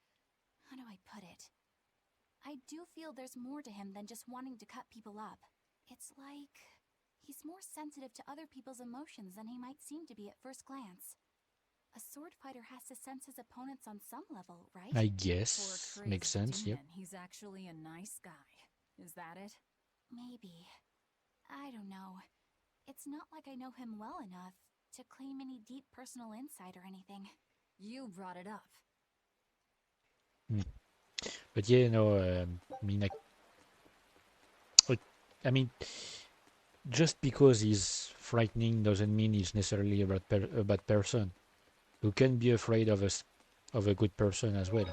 how do I put it? I do feel there's more to him than just wanting to cut people up. It's like he's more sensitive to other people's emotions than he might seem to be at first glance. A sword fighter has to sense his opponents on some level, right? I For a guess. crazed Makes sense, yep. demon, he's actually a nice guy. Is that it? Maybe. I don't know. It's not like I know him well enough to claim any deep personal insight or anything. You brought it up. But yeah, no, I mean, just because he's frightening doesn't mean he's necessarily a bad person. You can be afraid of a good person as well.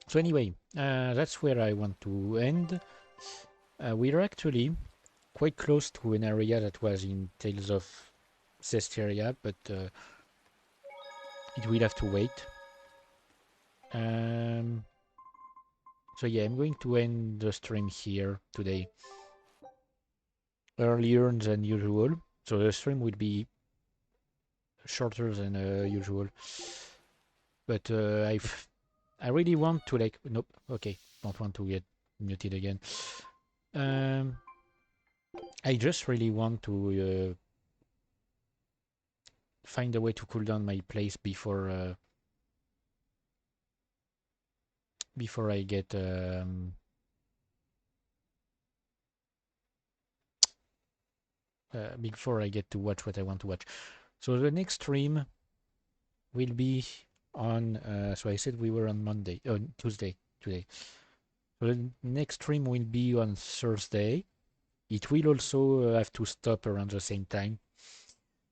So anyway, that's where I want to end. We're actually quite close to an area that was in Tales of Cesteria, but it will have to wait. So yeah, I'm going to end the stream here today, earlier than usual. So the stream will be shorter than usual. But I really want to nope. Okay, don't want to get muted again. I just really want to find a way to cool down my place before I get before I get to watch what I want to watch. So the next stream will be on. So I said we were on Tuesday today. So the next stream will be on Thursday. It will also have to stop around the same time,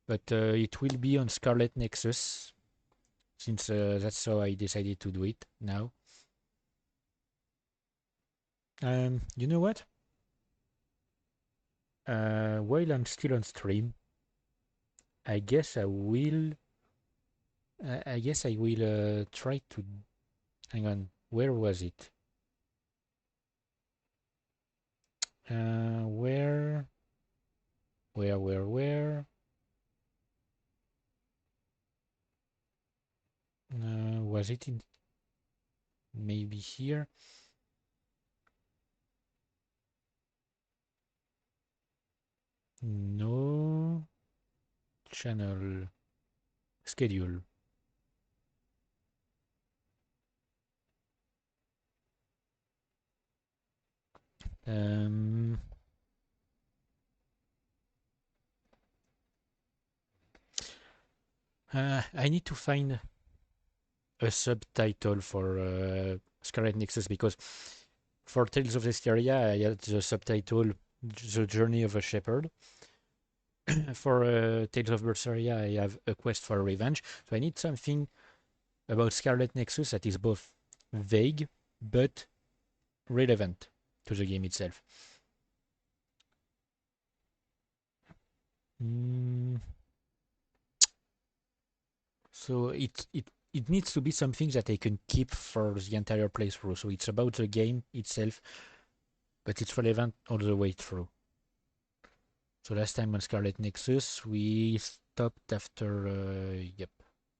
but it will be on Scarlet Nexus, since that's how I decided to do it now. You know what? While I'm still on stream, I guess I will try to. Hang on, where was it? Where? Was it in? Maybe here. No. Channel. Schedule. I need to find a subtitle for Scarlet Nexus, because for Tales of Cesteria I had the subtitle The Journey of a Shepherd. For Tales of Berseria I have A Quest for Revenge. So I need something about Scarlet Nexus that is both vague but relevant to the game itself. So it needs to be something that I can keep for the entire playthrough. So it's about the game itself, but it's relevant all the way through. So last time on Scarlet Nexus, we stopped after,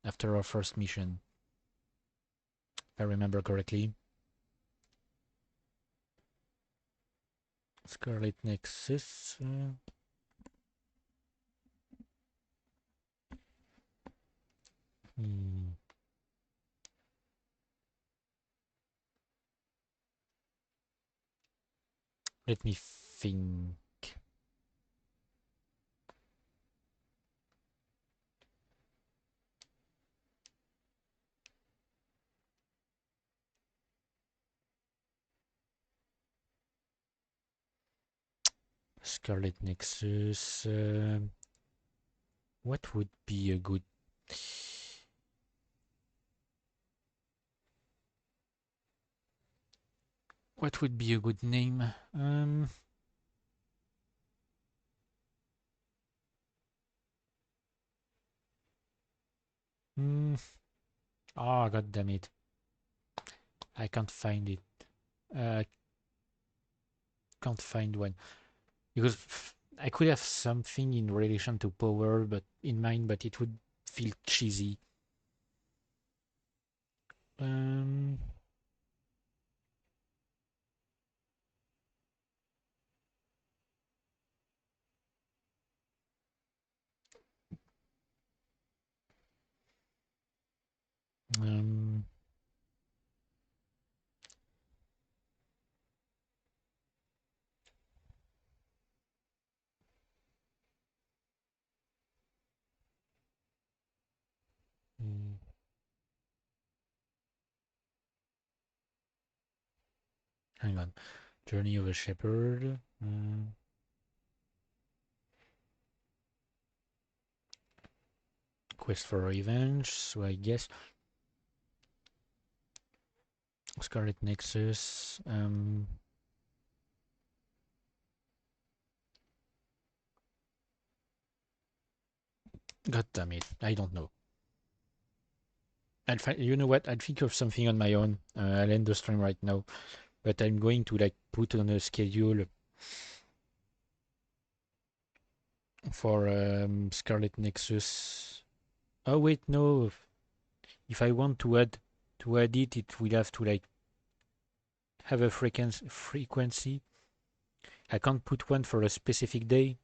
after our first mission, if I remember correctly. Scarlet Nexus. Let me think. Scarlet Nexus. What would be a good... What would be a good name? Oh, god damn it. I can't find it. Can't find one. Because I could have something in relation to power but in mind, but it would feel cheesy. Um, um, mm, hang on. Journey of a Shepherd. Quest for Revenge. So I guess Scarlet Nexus. God damn it. I don't know. You know what? I'll think of something on my own. I'll end the stream right now. But I'm going to like put on a schedule for Scarlet Nexus. Oh wait, no. If I want to add it, it will have to like have a frequency. I can't put one for a specific day.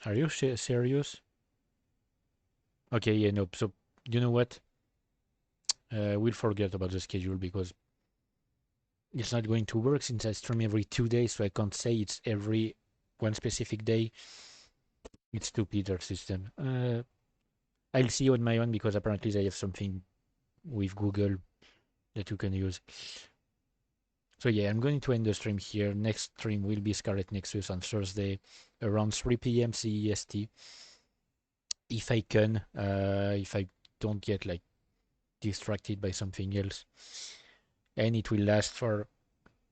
Are you serious? Okay, yeah, no. So you know what? We'll forget about the schedule because it's not going to work since I stream every 2 days, so I can't say it's every one specific day. It's stupid, our system. I'll see on my own because apparently they have something with Google that you can use. So yeah, I'm going to end the stream here. Next stream will be Scarlet Nexus on Thursday around 3 p.m. CEST. If I can, if I don't get like distracted by something else. And it will last for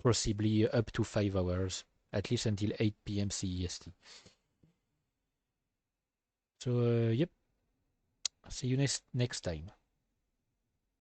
possibly up to 5 hours, at least until 8 p.m. CEST. So, yep. See you next time.